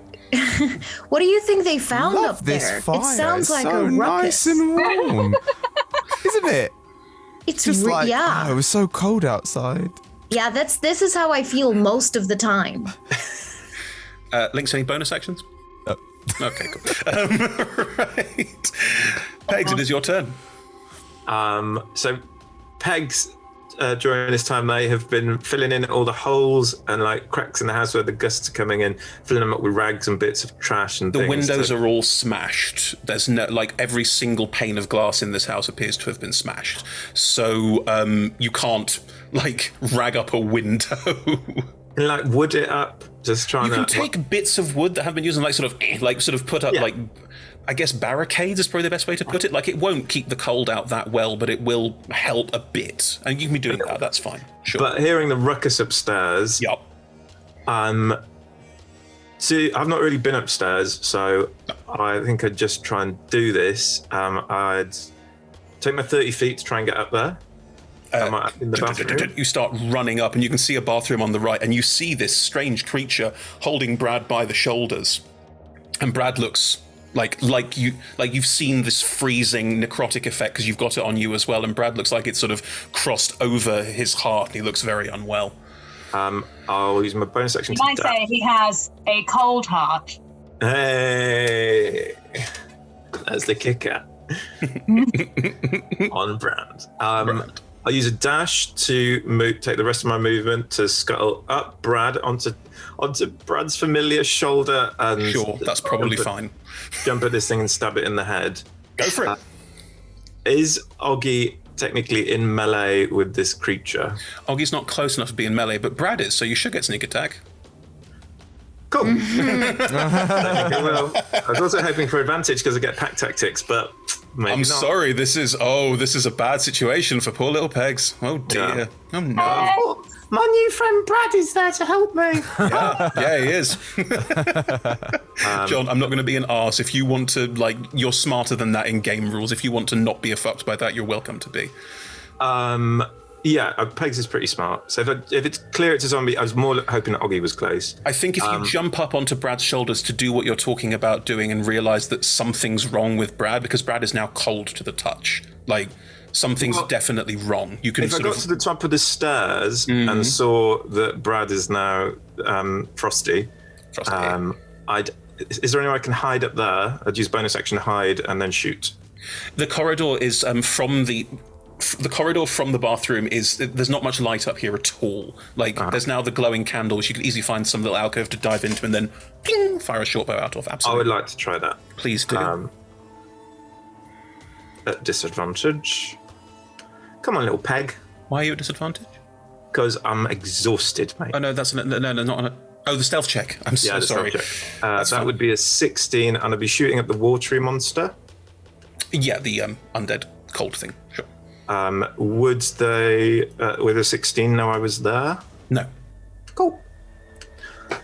B: What do you think they found
F: Love
B: up
F: this
B: there?
F: fire.
B: It sounds
F: It's
B: like
F: so
B: a ruckus.
F: nice and warm, isn't it?
B: It's
F: Just like
B: yeah,
F: oh, it was so cold outside.
B: yeah. This is how I feel most of the time.
A: Lynx, any bonus actions? Okay, cool. Right. Pegs, it is your turn.
E: So Pegs, during this time, they have been filling in all the holes and like cracks in the house where the gusts are coming in, filling them up with rags and bits of trash and
A: The
E: things.
A: windows are all smashed. There's no, like, every single pane of glass in this house appears to have been smashed. So you can't, like, rag up a window.
E: And, like wood it up, just trying
A: You can
E: to
A: take bits of wood that have been used and like sort of put up like, I guess barricades is probably the best way to put it. Like, it won't keep the cold out that well, but it will help a bit. And you can be doing that. That's fine. Sure.
E: But hearing the ruckus upstairs,
A: Yup.
E: See, I've not really been upstairs, so I think I'd just try and do this. I'd take my 30 feet to try and get up there. In the bathroom.
A: You start running up, and you can see a bathroom on the right, and you see this strange creature holding Brad by the shoulders. And Brad looks like you've seen this freezing necrotic effect because you've got it on you as well. And Brad looks like it's sort of crossed over his heart. And he looks very unwell.
E: I'll use my bonus action.
I: You might say he has a cold heart.
E: Hey, that's the kicker. On brand. I'll use a dash to take the rest of my movement to scuttle up Brad onto Brad's familiar shoulder and
A: sure, that's probably fine.
E: Jump at this thing and stab it in the head.
A: Go for it.
E: Is Oggy technically in melee with this creature?
A: Oggy's not close enough to be in melee, but Brad is, so you should get sneak attack.
E: Cool. I think I will. I was also hoping for advantage because I get pack tactics, but maybe
A: I'm
E: not.
A: sorry, this is a bad situation for poor little Pegs. Oh dear.
E: Yeah.
A: Oh no.
G: My new friend Brad is there to help me.
A: Yeah, he is. John, I'm not going to be an arse. If you want to, you're smarter than that in game rules. If you want to not be fucked by that, you're welcome to be.
E: Yeah, Pegs is pretty smart. So if it's clear it's a zombie, I was more hoping that Oggy was close.
A: I think if you jump up onto Brad's shoulders to do what you're talking about doing and realize that something's wrong with Brad, because Brad is now cold to the touch. Something's definitely wrong. You can.
E: If I got to the top of the stairs and saw that Brad is now frosty, is there any way I can hide up there? I'd use bonus action hide and then shoot.
A: The corridor is from the corridor from the bathroom is there's not much light up here at all. There's now the glowing candles. You could easily find some little alcove to dive into and then ping, fire a short bow out of. Absolutely.
E: I would like to try that.
A: Please do.
E: At disadvantage. Come on, little Peg.
A: Why are you at disadvantage?
E: Because I'm exhausted, mate.
A: Oh no, that's not on it. Oh, the stealth check. I'm so sorry.
E: That would be a 16, and I'd be shooting at the watery monster.
A: Yeah, the undead cold thing. Sure.
E: Would they, with a 16, know I was there?
A: No.
E: Cool.
A: I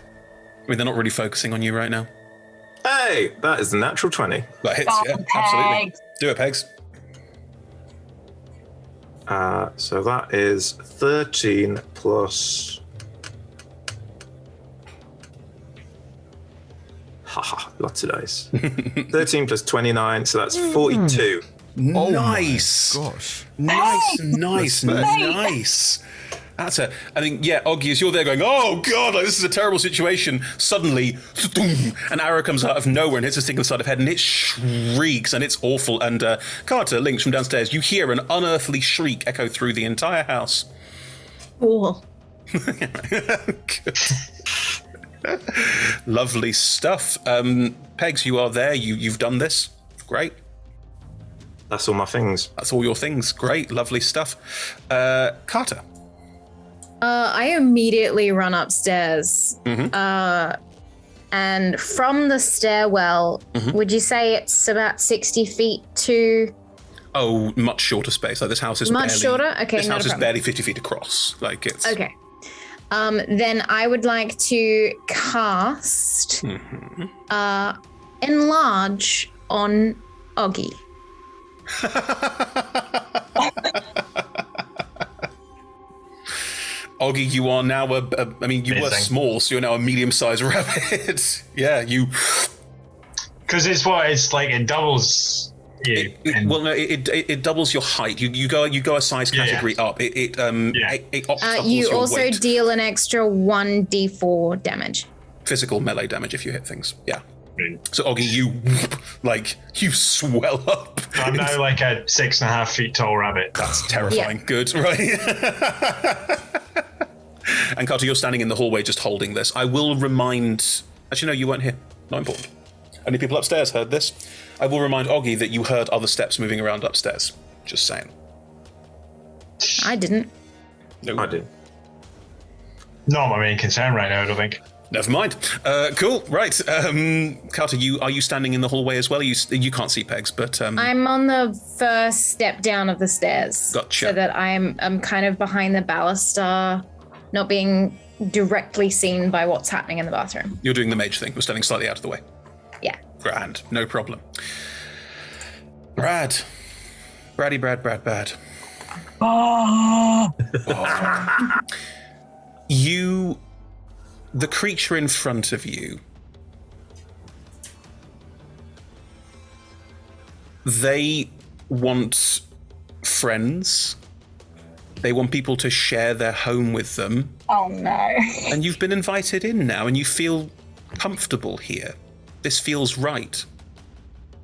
A: mean, they're not really focusing on you right now.
E: Hey, that is a natural 20.
A: That hits, yeah, absolutely. Do it, Pegs.
E: So that is 13 plus... Haha, lots of dice. 13 plus 29, so that's 42.
A: Oh nice.
F: Gosh.
A: Nice. That's I think, yeah, Oggy, as you're there going, oh god, this is a terrible situation, suddenly, an arrow comes out of nowhere and hits this thing on the side of the head, and it shrieks, and it's awful. And Carter, Lynx, from downstairs, you hear an unearthly shriek echo through the entire house.
B: Cool.
A: Lovely stuff. Pegs, you are there. You've done this. Great.
E: That's all my things.
A: That's all your things. Great. Lovely stuff. Carter.
B: I immediately run upstairs. And from the stairwell, would you say it's about 60 feet to...
A: Oh, much shorter space. This house is
B: much shorter? Okay,
A: this house is barely 50 feet across. It's...
B: Okay. Then I would like to cast Enlarge on Oggy.
A: Oggy, you are now you were small, so you're now a medium-sized rabbit. Yeah, you...
C: Because it doubles you.
A: It doubles your height. You go a size category up. It
B: you
A: your
B: also
A: weight.
B: deal an extra 1d4 damage.
A: Physical melee damage if you hit things. Yeah. So Oggy, you swell up.
C: I'm now like a 6.5 feet tall rabbit.
A: That's terrifying.
B: Yeah.
A: Good, right? And Carter, you're standing in the hallway just holding this. I will remind... Actually, no, you weren't here. Not important. Only people upstairs heard this. I will remind Oggy that you heard other steps moving around upstairs. Just saying.
B: I didn't.
A: No.
E: I did.
C: Not my main concern right now, I don't think.
A: Never mind. Cool. Right. Carter, are you standing in the hallway as well? You can't see Pegs, but
B: I'm on the first step down of the stairs.
A: Gotcha.
B: So that I'm kind of behind the baluster, not being directly seen by what's happening in the bathroom.
A: You're doing the mage thing. We're standing slightly out of the way.
B: Yeah.
A: Grand. No problem. Brad. Brad.
I: Oh.
A: The creature in front of you, they want friends. They want people to share their home with them.
I: Oh no.
A: And you've been invited in now and you feel comfortable here. This feels right.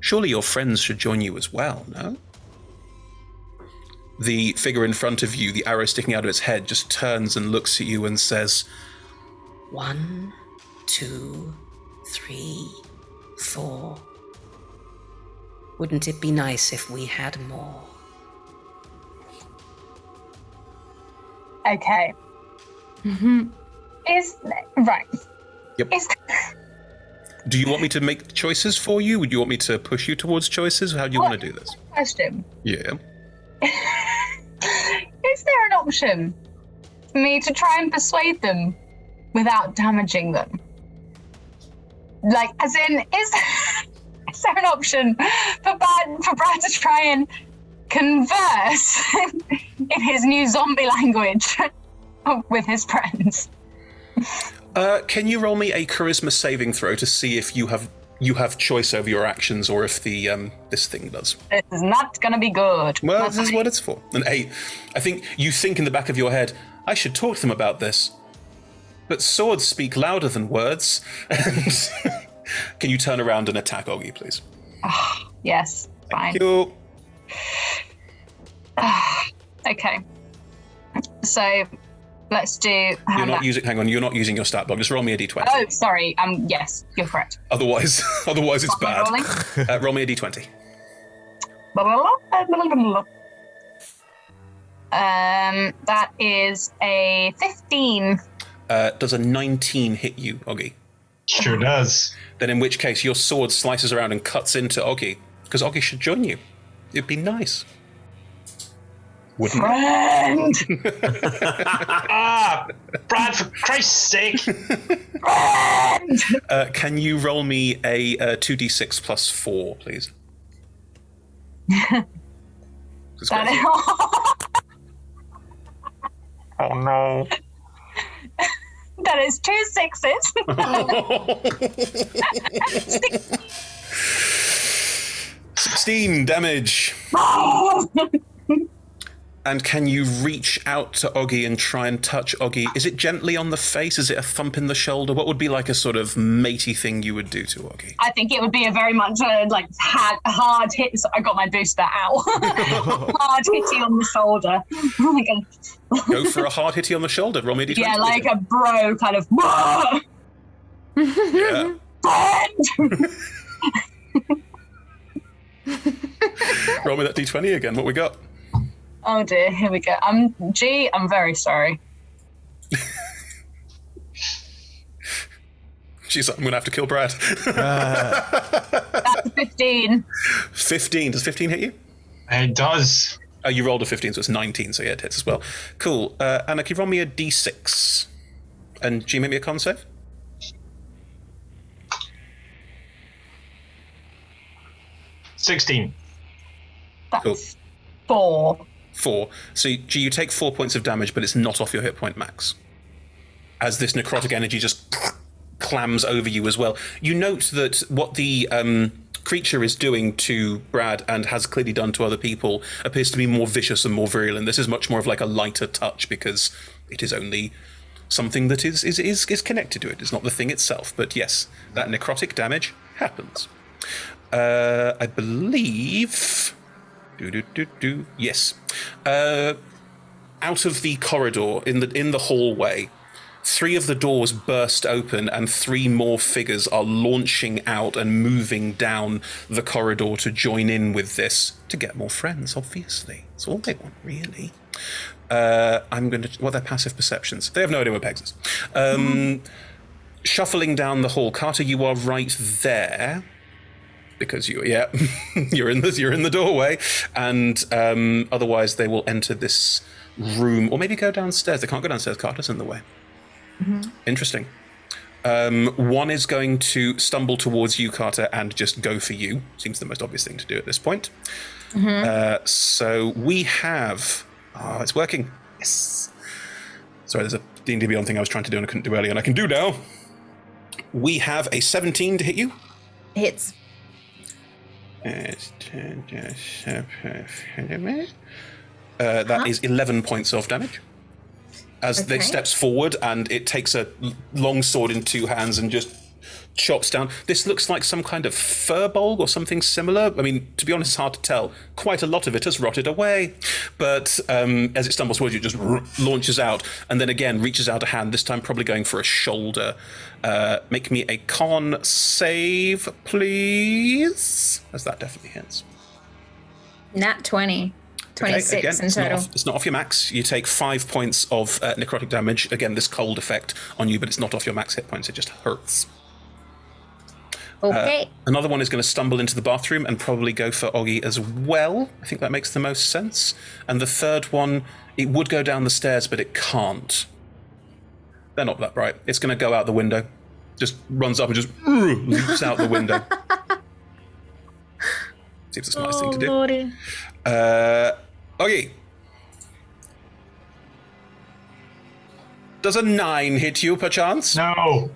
A: Surely your friends should join you as well, no? The figure in front of you, the arrow sticking out of its head, just turns and looks at you and says,
H: 1, 2, 3, 4. Wouldn't it be nice if we had more?
I: Okay. Is right.
A: Yep. Do you want me to make choices for you? Would you want me to push you towards choices? How do you want to do this?
I: Question.
A: Yeah.
I: Is there an option for me to try and persuade them without damaging them? Like, as in, is there an option for Brad to try and converse in his new zombie language with his friends?
A: Can you roll me a charisma saving throw to see if you have choice over your actions, or if the this thing does?
I: This is not going to be good.
A: Well, this is what it's for. An 8. I think you think in the back of your head, I should talk to them about this. But swords speak louder than words. And can you turn around and attack Oggy, please?
I: Yes, fine.
A: Thank you.
I: Okay. So let's do.
A: You're not using your stat block. Just roll me a d20.
I: Oh, sorry. Yes, you're correct.
A: Otherwise it's
I: What am I
A: bad.
I: rolling?
A: Roll me a d20.
I: That is a 15.
A: Does a 19 hit you, Oggy?
C: Sure does.
A: Then in which case your sword slices around and cuts into Oggy, because Oggy should join you. It'd be nice. Wouldn't
I: Friend!
C: Brad, for Christ's sake!
I: Friend!
A: Can you roll me a 2d6 plus 4, please?
C: Oh no.
I: That is 2 6s.
A: 16 damage. And can you reach out to Oggy and try and touch Oggy? Is it gently on the face? Is it a thump in the shoulder? What would be like a sort of matey thing you would do to Oggy?
I: I think it would be a very much hard hit. So I got my booster out. Hard hitty on the shoulder. Oh
A: Go for a hard hitty on the shoulder. Roll me a d20.
I: Yeah, like a bro kind of.
A: Yeah. Roll me that d20 again. What we got?
I: Oh dear, here we go. I'm very sorry.
A: Jeez, I'm going to have to kill Brad.
I: That's 15.
A: 15. Does 15 hit you?
C: It does.
A: You rolled a 15, so it's 19, so yeah, it hits as well. Cool. Anna, can you roll me a d6? And G, make me a con save?
C: 16.
I: That's 4.
A: 4. So, G, you take 4 points of damage, but it's not off your hit point max. As this necrotic energy just clams over you as well. You note that what the creature is doing to Brad, and has clearly done to other people, appears to be more vicious and more virulent. This is much more of like a lighter touch, because it is only something that is connected to it. It's not the thing itself. But yes, that necrotic damage happens. I believe... Yes. Out of the corridor, in the hallway, 3 of the doors burst open and 3 more figures are launching out and moving down the corridor to join in with this, to get more friends, obviously. That's all they want, really. What are their passive perceptions? They have no idea where Pegs is. Shuffling down the hall. Carter, you are right there. Because you're in the doorway, and otherwise they will enter this room, or maybe go downstairs. They can't go downstairs. Carter's in the way. Interesting. One is going to stumble towards you, Carter, and just go for you. Seems the most obvious thing to do at this point. So we have... Oh, it's working. Yes. Sorry, there's a D&D Beyond thing I was trying to do and I couldn't do earlier, and I can do now. We have a 17 to hit you.
B: Hits.
A: That is 11 points of damage. As it steps forward and it takes a long sword in two hands and just chops down. This looks like some kind of furbolg or something similar. I mean, to be honest, it's hard to tell. Quite a lot of it has rotted away. But as it stumbles towards you, it just launches out and then again reaches out a hand, this time probably going for a shoulder. Make me a con save, please. As that definitely hits.
B: Nat 20. 26
A: again,
B: in total.
A: It's not off your max. You take 5 points of necrotic damage. Again, this cold effect on you, but it's not off your max hit points. It just hurts.
B: Okay.
A: Another one is going to stumble into the bathroom and probably go for Oggy as well. I think that makes the most sense. And the third one, it would go down the stairs, but it can't. They're not that bright. It's going to go out the window. Just runs up and just leaps out the window. Seems a nice thing to do.
B: Lordy.
A: Oggy. Does a 9 hit you, perchance?
C: No.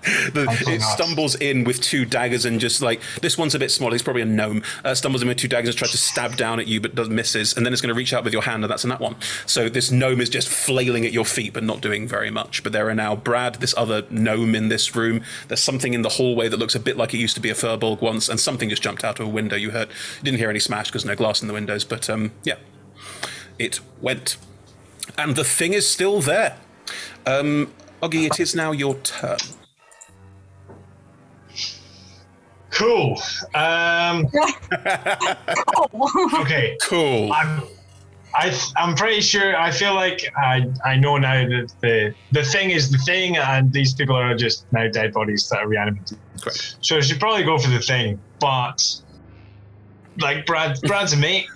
A: It stumbles in with 2 daggers and just like, this one's a bit smaller, he's probably a gnome, stumbles in with 2 daggers and tries to stab down at you but misses, and then it's going to reach out with your hand and that's a nat 1. So this gnome is just flailing at your feet but not doing very much. But there are now Brad, this other gnome in this room, there's something in the hallway that looks a bit like it used to be a furbolg once, and something just jumped out of a window. You didn't hear any smash because no glass in the windows, but yeah, it went. And the thing is still there. Oggy, it is now your turn.
C: Cool. Okay.
A: Cool.
C: I'm pretty sure. I feel like I know now that the thing is the thing, and these people are just now dead bodies that are reanimated.
A: Correct.
C: So I should probably go for the thing, but like Brad's a mate.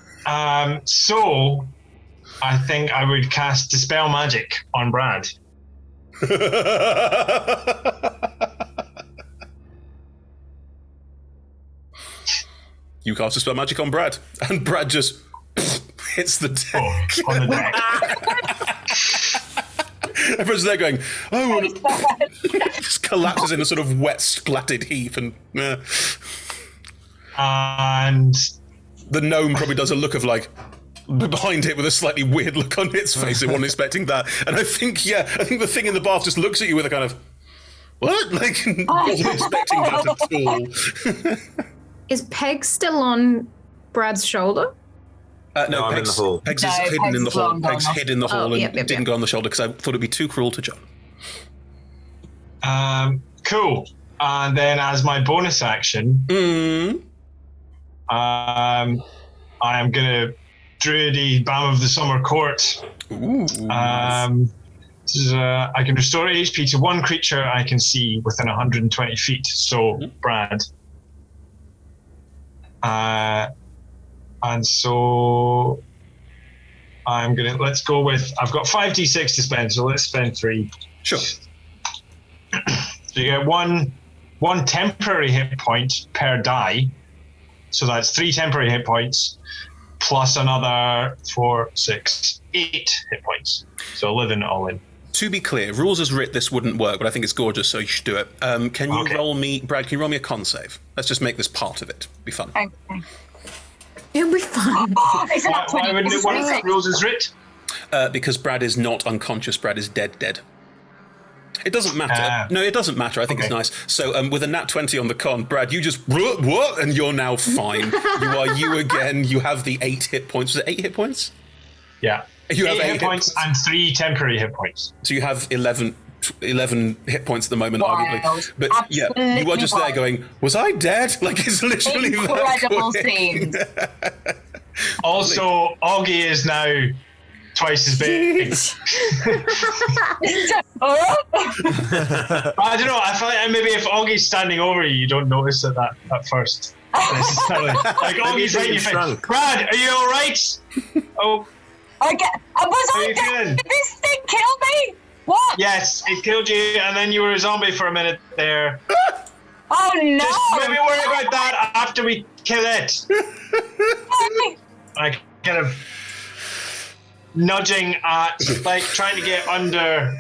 C: So I think I would cast Dispel Magic on Brad.
A: You cast Dispel Magic on Brad, and Brad just hits the deck.
C: Oh, on the deck.
A: Everyone's there going, oh, just collapses in a sort of wet, splattered heap, and
C: and
A: the gnome probably does a look of like, behind it with a slightly weird look on its face. It wasn't expecting that. And I think the thing in the bath just looks at you with a kind of, what? Like, wasn't expecting that at all.
B: Is Peg still on Brad's shoulder?
A: No,
E: I'm in the hall.
A: Pegs is hidden in the hall. Pegs hid in the hall and
B: yep.
A: didn't go on the shoulder because I thought it'd be too cruel to jump.
C: Cool. And then as my bonus action, I am gonna Druidy Balm of the Summer Court.
A: Ooh.
C: This is, I can restore HP to one creature I can see within 120 feet. So, Brad. And so I'm gonna, let's go with, I've got 5d6 to spend, so let's spend 3.
A: Sure.
C: So you get one temporary hit point per die. So that's 3 temporary hit points plus another 4, 6, 8 hit points. So 11 all in.
A: To be clear, rules as writ, this wouldn't work, but I think it's gorgeous, so you should do it. Can you roll me, Brad, can you roll me a con save? Let's just make this part of it. Be fun.
I: Okay.
B: It'll be fun.
C: Why wouldn't it work? Rules as writ?
A: Because Brad is not unconscious, Brad is dead. It doesn't matter. No, it doesn't matter. I think it's nice. So with a nat 20 on the con, Brad, you just, what? And you're now fine. You are you again. You have the 8 hit points. Was it 8 hit points?
C: Yeah.
A: You have
C: 8 hit points and 3 temporary hit points.
A: So you have 11 hit points at the moment, arguably. But
I: Absolutely
A: yeah, you are just there going, was I dead? Like, it's literally
I: incredible
A: that
I: scenes.
C: Also, Augie is now twice as big. I don't know. I feel like maybe if Augie's standing over you, you don't notice it at first. Necessarily. Like Augie's right in your face. Brad, are you all right? Oh.
I: Was I
C: you
I: dead?
C: feeling?
I: Did this thing killed me? What?
C: Yes, it killed you, and then you were a zombie for a minute there.
I: Oh no!
C: Just maybe worry about that after we kill it. I kind of nudging at, like, trying to get under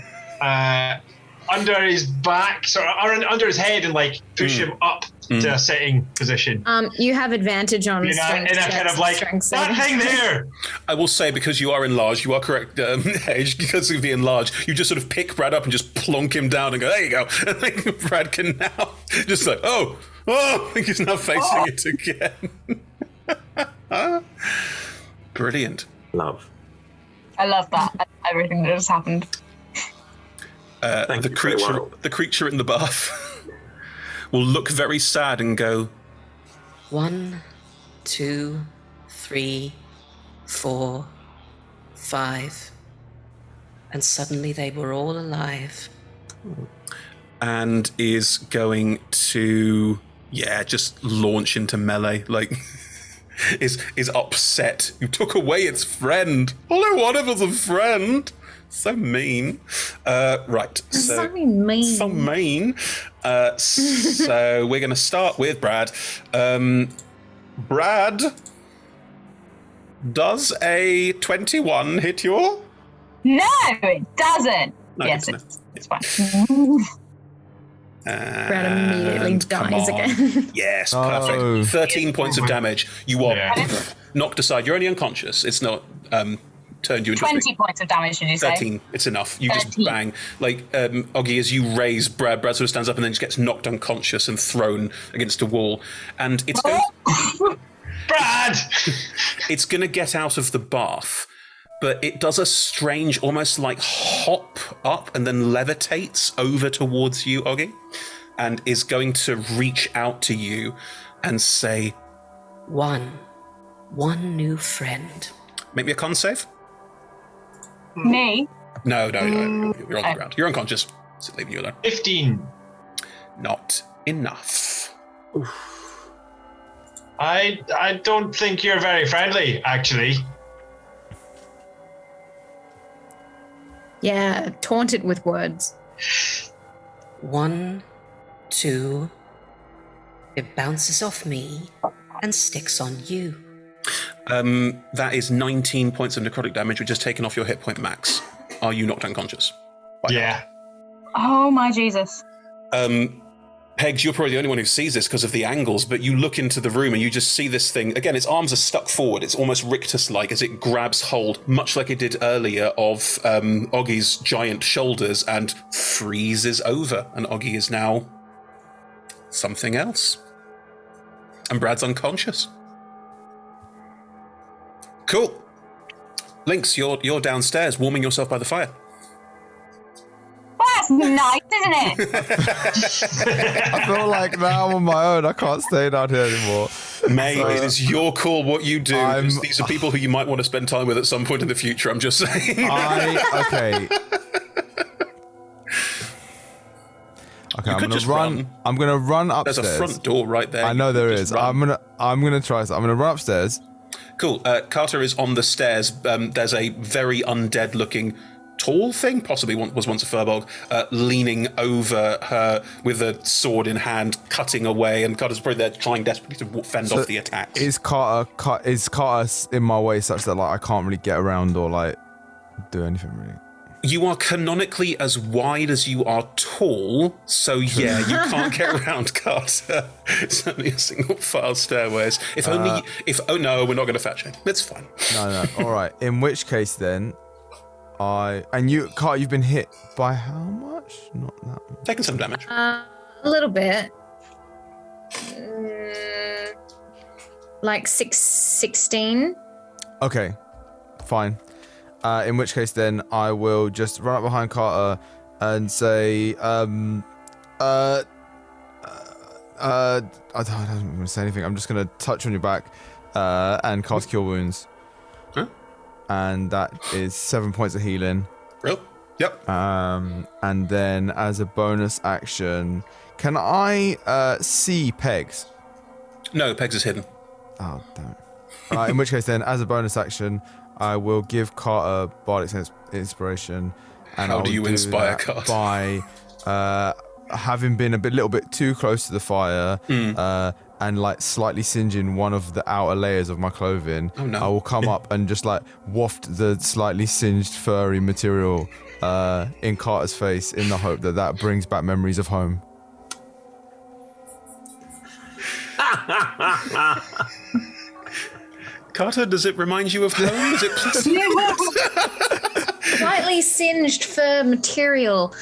C: his back, or under his head, and like push him up to a sitting position.
B: You have advantage on strength
C: in a
B: checks,
C: kind of like
B: strength
C: that
B: saving.
C: thing there.
A: I will say, because you are enlarged, you are correct, Edge, because of being enlarged, you just sort of pick Brad up and just plonk him down and go, there you go. And like, Brad can now just like, oh, I think he's now facing it again. Brilliant.
E: Love.
I: I love that. Everything that just happened.
E: Thank
A: The
E: you very
A: creature,
E: well.
A: the creature in the bath will look very sad and go,
H: 1, 2, 3, 4, 5. And suddenly they were all alive.
A: and is going to, just launch into melee. Like, is upset. You took away its friend. All I wanted was a friend. So mean. Right.
B: So mean.
A: So mean. So we're going to start with Brad. Brad, does a 21 hit your?
I: No, it doesn't.
A: No,
I: yes,
A: it's
I: fine.
B: Brad immediately
A: And come
B: dies
A: on.
B: again.
A: Yes,
F: Oh.
A: perfect. 13 points of damage. You are
C: Yeah.
A: knocked aside. You're only unconscious. It's not turned you into a
I: 20 points of damage, did you say?
A: 13. It's enough. You just
I: 13.
A: bang. Like, Oggy, as you raise Brad sort of stands up and then just gets knocked unconscious and thrown against a wall. And it's going
C: Brad!
A: it's going to get out of the bath, but it does a strange, almost like hop up and then levitates over towards you, Oggy, and is going to reach out to you and say,
H: One new friend.
A: make me a con save.
I: Me?
A: No, you're on the ground. You're unconscious. So leaving you alone.
C: 15.
A: Not enough.
C: I don't think you're very friendly, actually.
B: Yeah, taunted with words.
H: 1, 2. It bounces off me and sticks on you.
A: That is 19 points of necrotic damage, which has taken off your hit point max. Are you knocked unconscious?
C: Yeah.
I: Oh my Jesus.
A: Pegs, you're probably the only one who sees this because of the angles, but you look into the room and you just see this thing. Again, its arms are stuck forward. It's almost rictus-like as it grabs hold, much like it did earlier, of Oggy's giant shoulders and freezes over. And Oggy is now something else. And Brad's unconscious. Cool. Lynx, you're downstairs warming yourself by the fire.
I: Well, that's nice, isn't it?
F: I feel like now I'm on my own. I can't stay down here anymore.
A: May, it is your call what you do.
F: I'm-
A: These are people who you might want to spend time with at some point in the future, I'm just saying.
F: Okay. Okay, I'm
A: could
F: gonna
A: just
F: run.
A: run.
F: I'm gonna run
A: There's
F: upstairs.
A: a front door right there.
F: I know there
A: Just
F: is.
A: run.
F: I'm gonna try. I'm gonna run upstairs.
A: Cool. Carter is on the stairs. There's a very undead-looking tall thing, possibly was once a furbog, leaning over her with a sword in hand, cutting away, and Carter's probably there trying desperately to fend off the attacks.
F: Is Carter in my way such that like I can't really get around or like do anything really?
A: You are canonically as wide as you are tall, so yeah, you can't get around Carter. It's only a single file stairways. No, we're not going to fetch it. It's fine.
F: No. All right. In which case then, Carter, you've been hit by how much? Not that much.
A: Taking some damage.
B: A little bit. Like 16.
F: Okay, fine. In which case, then I will just run up behind Carter and say, I don't want to say anything. I'm just going to touch on your back and cast Cure Wounds.
A: Huh?
F: And that is 7 points of healing.
A: Real? Yep.
F: And then as a bonus action, can I see Pegs?
A: No, Pegs is hidden.
F: Oh, damn it. In which case, then, as a bonus action, I will give Carter Bardic Inspiration And
A: How
F: I'll
A: do you inspire Carter?
F: By having been a little bit too close to the fire and like slightly singeing one of the outer layers of my clothing.
A: Oh, no.
F: I will come up and just like waft the slightly singed furry material in Carter's face in the hope that that brings back memories of home.
A: Carter, does it remind you of home? Is it pleasant?
B: Slightly singed fur material.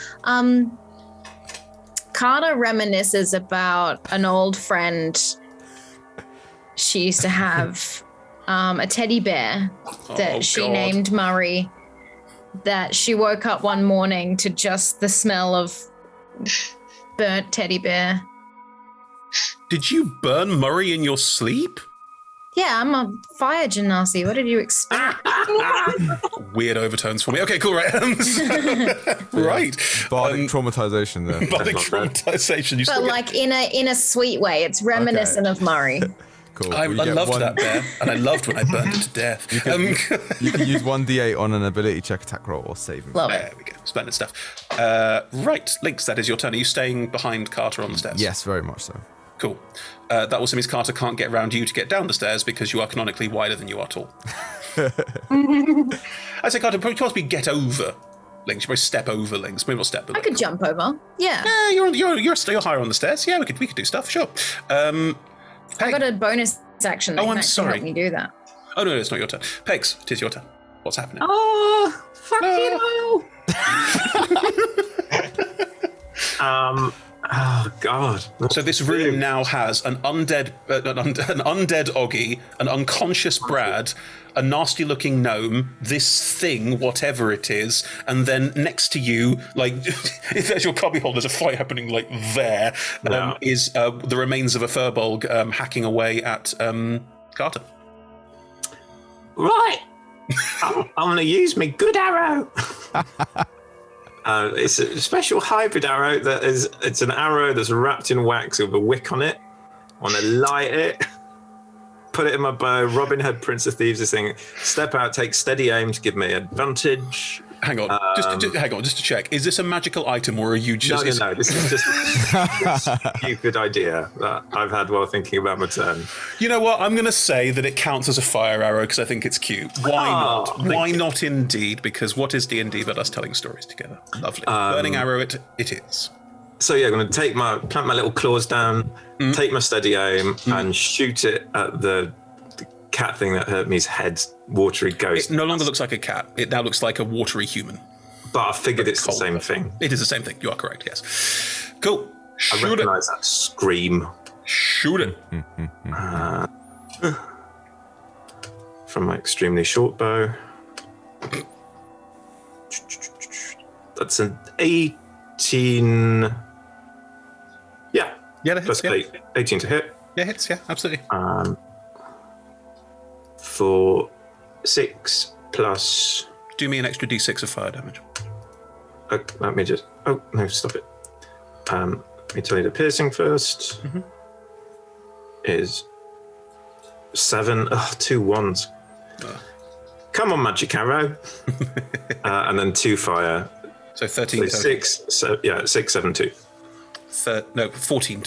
B: Carter reminisces about an old friend she used to have, a teddy bear that she named Murray, that she woke up one morning to just the smell of burnt teddy bear.
A: Did you burn Murray in your sleep?
B: Yeah, I'm a fire genasi. What did you expect?
A: Weird overtones for me. Okay, cool, right. Right.
F: Bardic traumatization there.
A: Bardic traumatization. You
B: But
A: still get-
B: like in a sweet way. It's reminiscent of Murray.
F: Cool.
A: I
F: We get
A: loved
F: one-
A: that bear, and I loved when I burned it to death.
F: You can use 1d8 on an ability check, attack roll, or saving.
B: Love it.
A: There we go. Splendid stuff. Right, Lynx, that is your turn. Are you staying behind Carter on the stairs?
F: Yes, very much so.
A: Cool. That also means Carter can't get around you to get down the stairs because you are canonically wider than you are tall. I say, Carter, probably possibly get over Lynx. You probably step over Lynx. Maybe not step below.
B: I could jump over. Yeah.
A: Yeah, you're still higher on the stairs. Yeah, we could do stuff. Sure.
B: I
A: Peg.
B: got a bonus action.
A: Oh, I'm
B: that can
A: sorry.
B: help me do that.
A: Oh no, it's not your turn. Pegs, it is your turn. What's happening?
G: Oh, fucking hell. Oh God!
A: So this room now has an undead Oggy, an unconscious Brad, a nasty-looking gnome, this thing, whatever it is, and then next to you, like if there's your cubbyhole, there's a fight happening like there. Is the remains of a furbolg hacking away at Carter.
G: Right. I'm going to use my good arrow. It's a special hybrid arrow it's an arrow that's wrapped in wax with a wick on it. I want to light it, put it in my bow. Robin Hood, Prince of Thieves, this thing. Step out, take steady aim to give me advantage.
A: Hang on, just to check. Is this a magical item, or are you just?
G: No. This is just a stupid idea that I've had while thinking about my turn.
A: You know what? I'm going to say that it counts as a fire arrow because I think it's cute. Why not? Why not, indeed? Because what is D&D but us telling stories together? Lovely. Burning arrow, it is.
G: So yeah, I'm going to plant my little claws down, take my steady aim, and shoot it at the cat thing that hurt me's head. Watery ghost.
A: It no longer looks like a cat. It now looks like a watery human.
G: But I figured it's the same thing.
A: It is the same thing. You are correct. Yes. Cool.
G: I recognise that scream.
A: Shoot it.
G: From my extremely short bow. That's an 18. Yeah.
A: Yeah, that hits.
G: Plus 18 to hit.
A: Yeah, hits. Yeah, absolutely.
G: For 6 plus.
A: Do me an extra d6 of fire damage.
G: Let me just. Oh, no, stop it. Let me tell you the piercing first. Is 7. Oh, 2 1s. Come on, magic arrow. And then 2 fire.
A: So 13
G: So
A: total.
G: 6, 7, 2.
A: 14.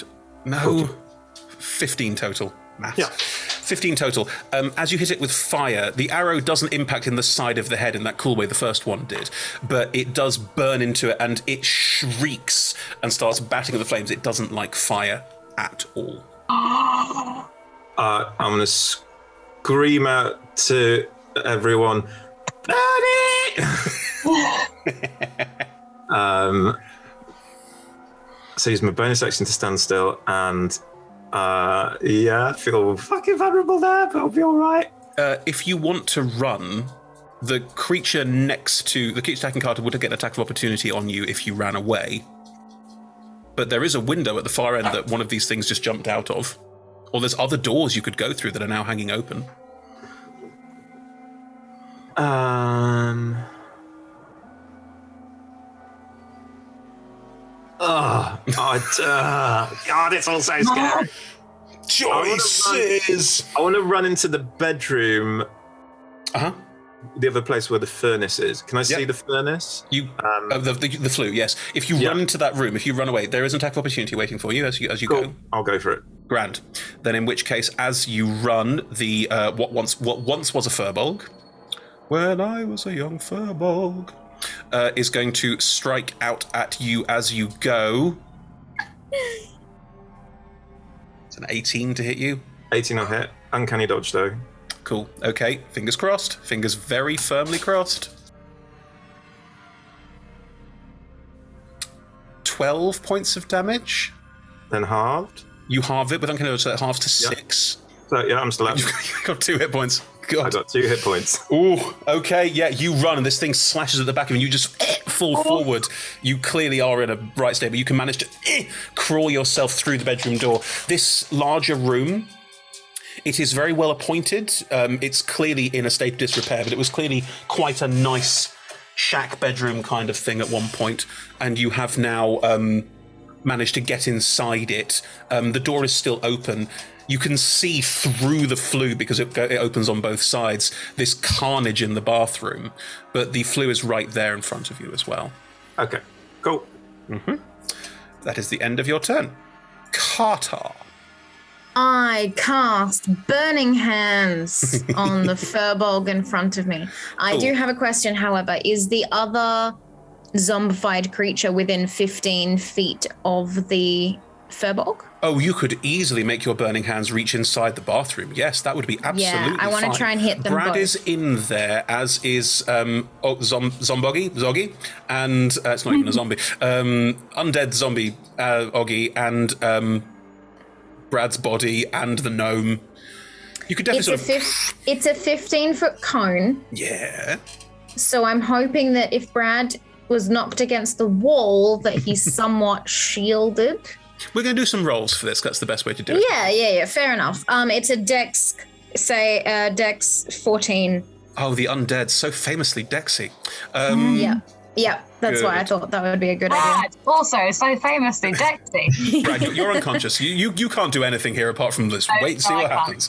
A: 15 total. Maths.
G: Yeah.
A: 15 total. As you hit it with fire, the arrow doesn't impact in the side of the head in that cool way the first one did, but it does burn into it and it shrieks and starts batting at the flames. It doesn't like fire at all.
G: I'm going to scream out to everyone, burn it! So use my bonus action to stand still, and I feel fucking vulnerable there, but I'll be all right.
A: If you want to run, the creature next to the creature attacking Carter would get an attack of opportunity on you if you ran away. But there is a window at the far end that one of these things just jumped out of. Or there's other doors you could go through that are now hanging open.
G: God, it's all so scary.
A: Choices!
G: I want to run into the bedroom the other place where the furnace is. Can I see the furnace?
A: The flue, yes. If you run into that room, if you run away, there is an attack of opportunity waiting for you as you
G: Cool.
A: go.
G: I'll go for it.
A: Grand. Then, in which case, as you run, the what once was a furbolg, when I was a young furbolg, is going to strike out at you as you go. It's an 18 to hit you.
G: 18 on hit. Uncanny dodge though.
A: Cool. Okay. Fingers crossed. Fingers very firmly crossed. 12 points of damage.
G: Then halved.
A: You halve it with uncanny dodge, so that halves to 6.
G: So yeah, I'm still out.
A: You've got 2 hit points. God.
G: I got 2 hit points.
A: Ooh, okay, yeah, you run and this thing slashes at the back of you and you just fall forward. You clearly are in a right state, but you can manage to crawl yourself through the bedroom door. This larger room, it is very well appointed. It's clearly in a state of disrepair, but it was clearly quite a nice shack bedroom kind of thing at one point, and you have now managed to get inside it. The door is still open. You can see through the flue because it opens on both sides, this carnage in the bathroom, but the flue is right there in front of you as well.
G: Okay, cool.
A: That is the end of your turn. Carter.
B: I cast Burning Hands on the furbolg in front of me. I do have a question, however. Is the other zombified creature within 15 feet of the furbolg?
A: Oh, you could easily make your burning hands reach inside the bathroom. Yes, that would be absolutely fine.
B: I want to try and hit them
A: Brad
B: both.
A: is in there, as is Zoggy, and it's not even a zombie. Undead zombie Oggy, and Brad's body, and the gnome. You could definitely
B: It's a 15-foot cone.
A: Yeah.
B: So I'm hoping that if Brad was knocked against the wall, that he's somewhat shielded.
A: We're going to do some rolls for this. That's the best way to do it.
B: Yeah. Fair enough. It's a dex, dex 14.
A: Oh, the undead, so famously Dexy.
B: Yeah. That's why I thought that would be a good idea.
I: Also, so famously Dexy.
A: Brad, you're unconscious. You can't do anything here apart from this. Wait and see what happens.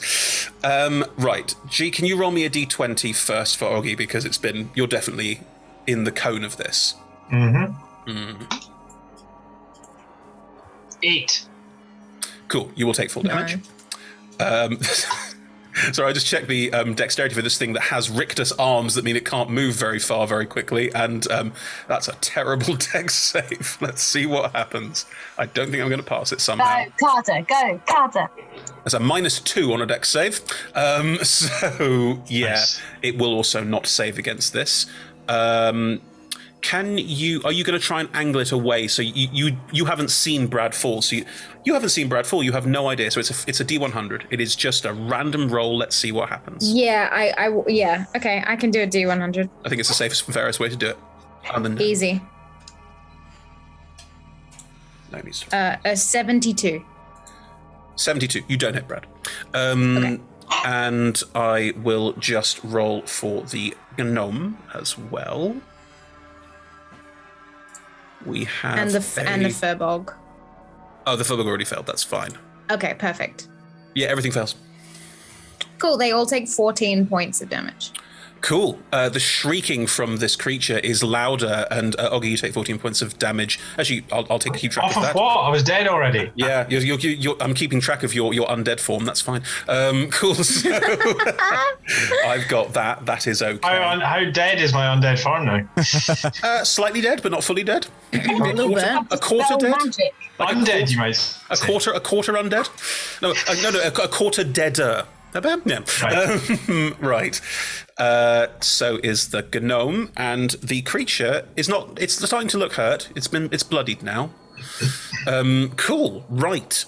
A: Right. G, can you roll me a d20 first for Oggy, because you're definitely in the cone of this.
C: 8.
A: Cool. You will take full damage. Sorry, I just checked the dexterity for this thing that has rictus arms that mean it can't move very far very quickly, and that's a terrible dex save. Let's see what happens. I don't think I'm going to pass it somehow.
I: Go, Carter.
A: That's a -2 on a dex save. So, yeah, nice. It will also not save against this. Are you going to try and angle it away? So you haven't seen Brad fall. So you haven't seen Brad fall. You have no idea. So it's a D100. It is just a random roll. Let's see what happens.
B: Yeah, okay, I can do a D100.
A: I think it's the safest and fairest way to do it.
B: Easy.
A: No, it needs to.
B: A 72.
A: 72. You don't hit Brad.
B: Okay.
A: And I will just roll for the gnome as well. We have
B: and the furbolg.
A: Oh, the furbolg already failed. That's fine.
B: Okay, perfect.
A: Yeah, everything fails.
B: Cool. They all take 14 points of damage.
A: Cool. The shrieking from this creature is louder, and Oggy, you take 14 points of damage. Actually, I'll keep track of that.
C: What? I was dead already.
A: Yeah, I'm keeping track of your undead form. That's fine. Cool. So I've got that. That is okay.
C: How dead is my undead form now?
A: Slightly dead, but not fully dead.
B: A
A: quarter dead.
I: Magic.
A: Like
C: undead, you might say.
A: A quarter undead. No, a quarter deader. Yeah. Right. So is the gnome, and the creature is not. It's starting to look hurt. It's bloodied now. Cool. Right.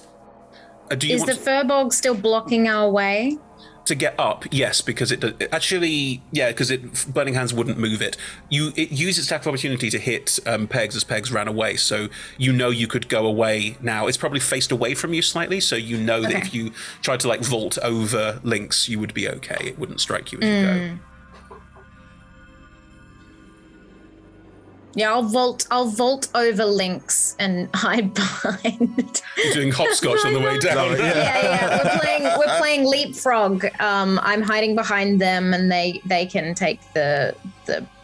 B: Is the furbolg still blocking our way?
A: To get up, yes, because Burning Hands wouldn't move it. It used its attack of opportunity to hit Pegs as Pegs ran away, so you could go away now. It's probably faced away from you slightly, so that if you tried to vault over Lynx, you would be okay. It wouldn't strike you as you go.
B: Yeah, I'll vault over Lynx and hide behind.
A: You're doing hopscotch on the way down.
B: Yeah. We're playing leapfrog. I'm hiding behind them, and they can take the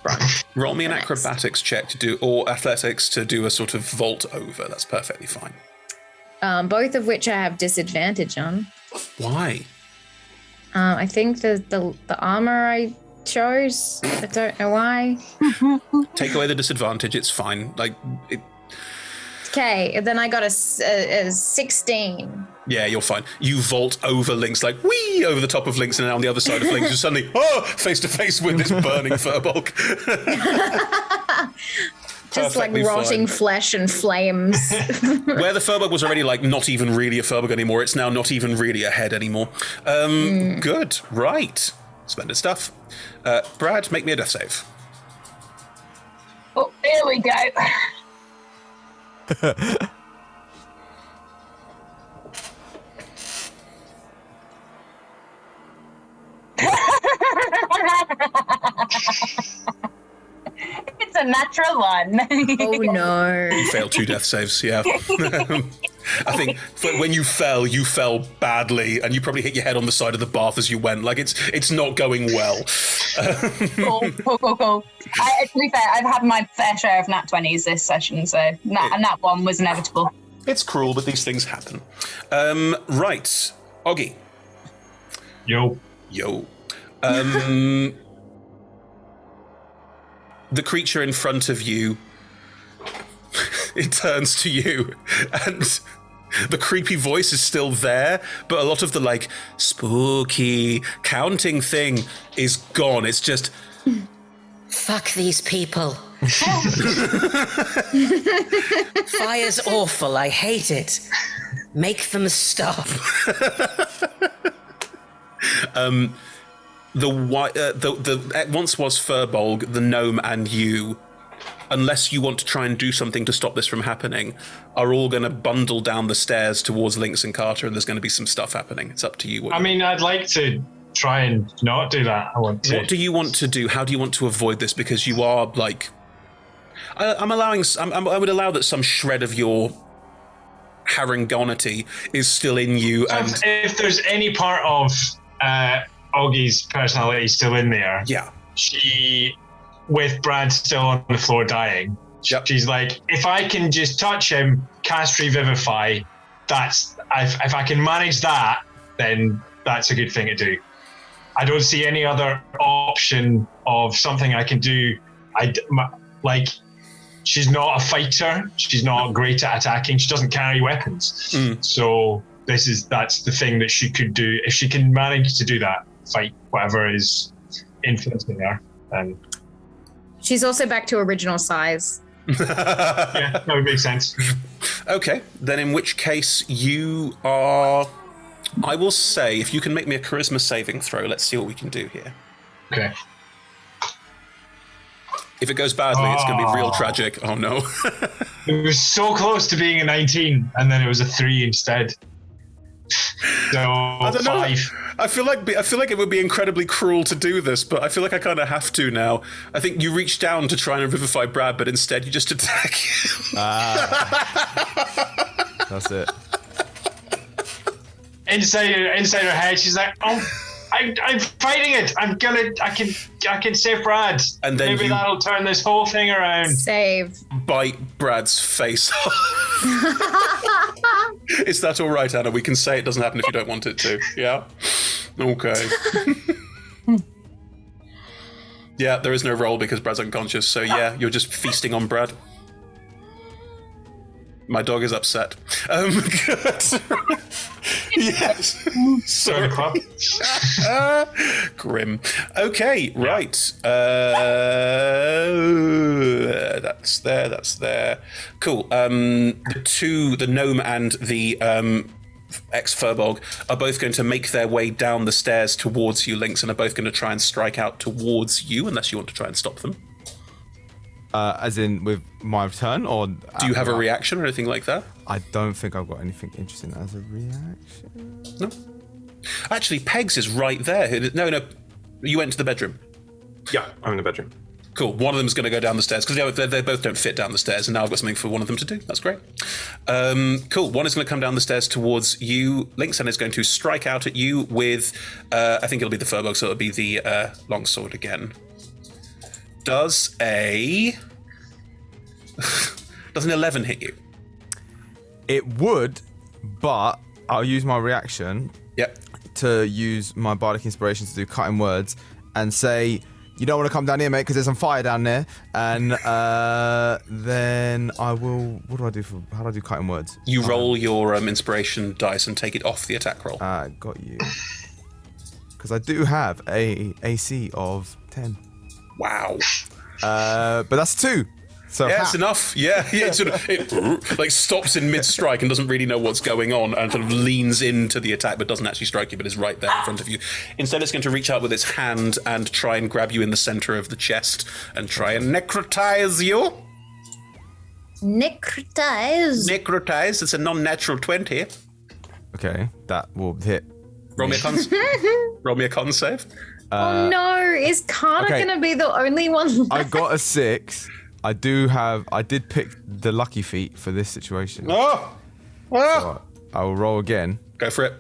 B: brunt.
A: Roll me an acrobatics check to do, or athletics to do a sort of vault over. That's perfectly fine.
B: Both of which I have disadvantage on.
A: Why?
B: I think the armor I chose. I don't know why.
A: Take away the disadvantage. It's fine.
B: Okay, then I got a 16.
A: Yeah, you're fine. You vault over Lynx, like whee over the top of Lynx, and then on the other side of Lynx, you're suddenly face to face with this burning furbulk.
B: Just like rotting flesh and flames.
A: Where the furbug was already like not even really a furbug anymore, it's now not even really a head anymore. Good, right. Splendid stuff. Brad, make me a death save.
I: Oh, there we go. It's a natural one.
B: Oh no.
A: You failed 2 death saves, yeah. I think when you fell badly, and you probably hit your head on the side of the bath as you went. Like, it's not going well.
I: Cool. To be fair, I've had my fair share of nat 20s this session, so that one was inevitable.
A: It's cruel, but these things happen. Right. Oggy.
C: Yo.
A: The creature in front of you, it turns to you, and the creepy voice is still there, but a lot of the, like, spooky counting thing is gone. It's just...
H: Fuck these people. Fire's awful. I hate it. Make them stop. The once was Furbolg, the gnome, and you, unless you want to try and do something to stop this from happening, are all going to bundle down the stairs towards Lynx and Carter, and there's going to be some stuff happening. It's up to you.
C: I mean, I'd like to try and not do that.
A: What do you want to do? How do you want to avoid this? Because you are, like... I would allow that some shred of your harangonity is still in you. And
C: if there's any part of Oggy's personality still in there,
A: yeah,
C: she, with Brad still on the floor dying, she's like, if I can just touch him, cast Revivify, if I can manage that, then that's a good thing to do. I don't see any other option of something I can do. She's not a fighter. She's not great at attacking. She doesn't carry weapons. So that's the thing that she could do. If she can manage to do that, fight whatever is influencing her, then...
B: She's also back to original size.
C: Yeah, that would make sense.
A: Okay, then in which case you are... I will say, if you can make me a charisma saving throw, let's see what we can do here.
C: Okay.
A: If it goes badly, it's going to be real tragic. Oh, no.
C: It was so close to being a 19, and then it was a 3 instead. So,
A: I don't
C: 5.
A: know. I feel like it would be incredibly cruel to do this, but I feel like I kind of have to now. I think you reach down to try and revivify Brad, but instead you just attack him.
F: That's it.
C: Inside her head, she's like, "Oh, I'm fighting it. I can save Brad,
A: and then
C: maybe that'll turn this whole thing around."
B: Save.
A: Bite Brad's face off. Is that all right, Anna? We can say it doesn't happen if you don't want it to. Yeah. Okay. Yeah, there is no roll because Brad's unconscious. So yeah, you're just feasting on Brad. My dog is upset. Good. Yes. Sorry. Grim. Okay, right. That's there. Cool. The gnome and the ex-Furbolg are both going to make their way down the stairs towards you, Lynx, and are both going to try and strike out towards you, unless you want to try and stop them.
F: As in with my turn, or
A: do you have a reaction or anything like that?
F: I don't think I've got anything interesting as a reaction.
A: No. Actually, Pegs is right there. No. You went to the bedroom.
G: Yeah, I'm in the bedroom.
H: Cool. One of them is going to go down the stairs because they both don't fit down the stairs, and now I've got something for one of them to do. That's great. Cool. One is going to come down the stairs towards you, Lynx, and is going to strike out at you with, I think it'll be the Furbolg, so it'll be the longsword again. Does an 11 hit you?
F: It would, but I'll use my reaction to use my bardic inspiration to do cutting words and say, you don't want to come down here, mate, because there's some fire down there. And then I will. What do I do for? How do I do cutting words?
H: You roll your inspiration dice and take it off the attack roll.
F: Got you. Because I do have a AC of 10.
H: Wow.
F: But that's 2. So
H: it's enough. Yeah, it sort of like stops in mid-strike and doesn't really know what's going on and sort of leans into the attack but doesn't actually strike you but is right there in front of you. Instead, it's going to reach out with its hand and try and grab you in the center of the chest and try and necrotize you.
B: Necrotize.
H: Necrotize. It's a non-natural 20.
F: Okay, that will hit.
H: Roll me a con. Roll me a con save.
B: Oh no! Is Carter
F: okay.
B: gonna be the only one left?
F: I got a 6. I did pick the lucky feat for this situation.
H: Oh!
F: So I will roll again.
H: Go for it.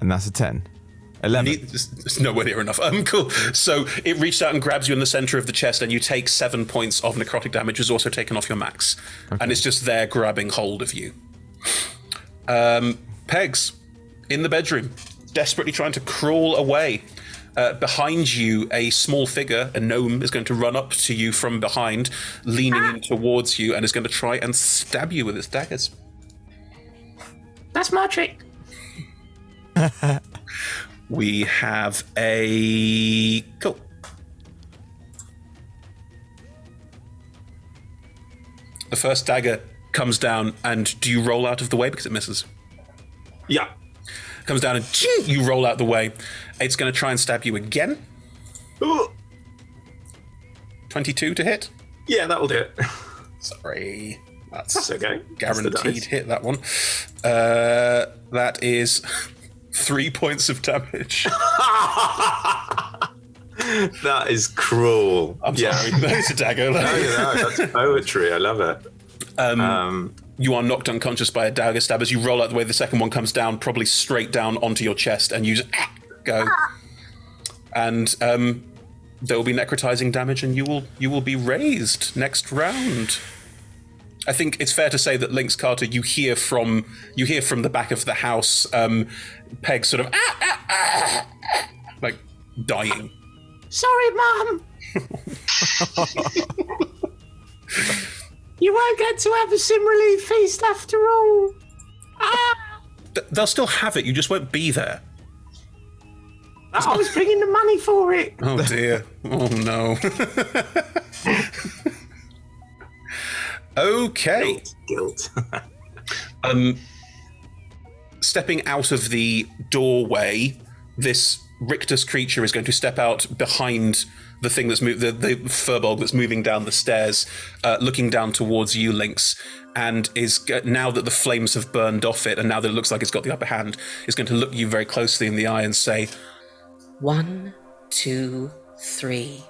F: And that's a 10. 11.
H: It's nowhere near enough. Cool. So it reached out and grabs you in the center of the chest, and you take 7 points of necrotic damage, which is also taken off your max. Okay. And it's just there grabbing hold of you. Pegs, in the bedroom, desperately trying to crawl away. Behind you, a small figure, a gnome, is going to run up to you from behind, leaning in towards you, and is going to try and stab you with its daggers.
G: That's my trick.
H: We have a... Cool. The first dagger comes down, and do you roll out of the way because it misses?
G: Yeah.
H: Comes down and you roll out the way. It's going to try and stab you again.
G: Ooh.
H: 22 to hit?
G: Yeah, that'll do it.
H: Sorry. That's
G: okay.
H: Guaranteed hit, that one. That is 3 points of damage.
G: That is cruel.
H: I'm sorry. That's a dagger.
G: No, that's poetry. I love it.
H: You are knocked unconscious by a dagger stab as you roll out the way. The second one comes down, probably straight down onto your chest, and you just go. And there will be necrotizing damage, and you will be raised next round. I think it's fair to say that Lynx, Carter, you hear from the back of the house, Peg sort of like dying.
G: Sorry, Mum. You won't get to have a sim relief feast after all.
H: They'll still have it. You just won't be there.
G: I was bringing the money for it.
H: Oh dear. Oh no. Okay.
G: Guilt.
H: Stepping out of the doorway, this rictus creature is going to step out behind the thing that's the Furbolg that's moving down the stairs, looking down towards you, Lynx, and is now that the flames have burned off it, and now that it looks like it's got the upper hand, is going to look you very closely in the eye and say,
J: 1, 2, 3.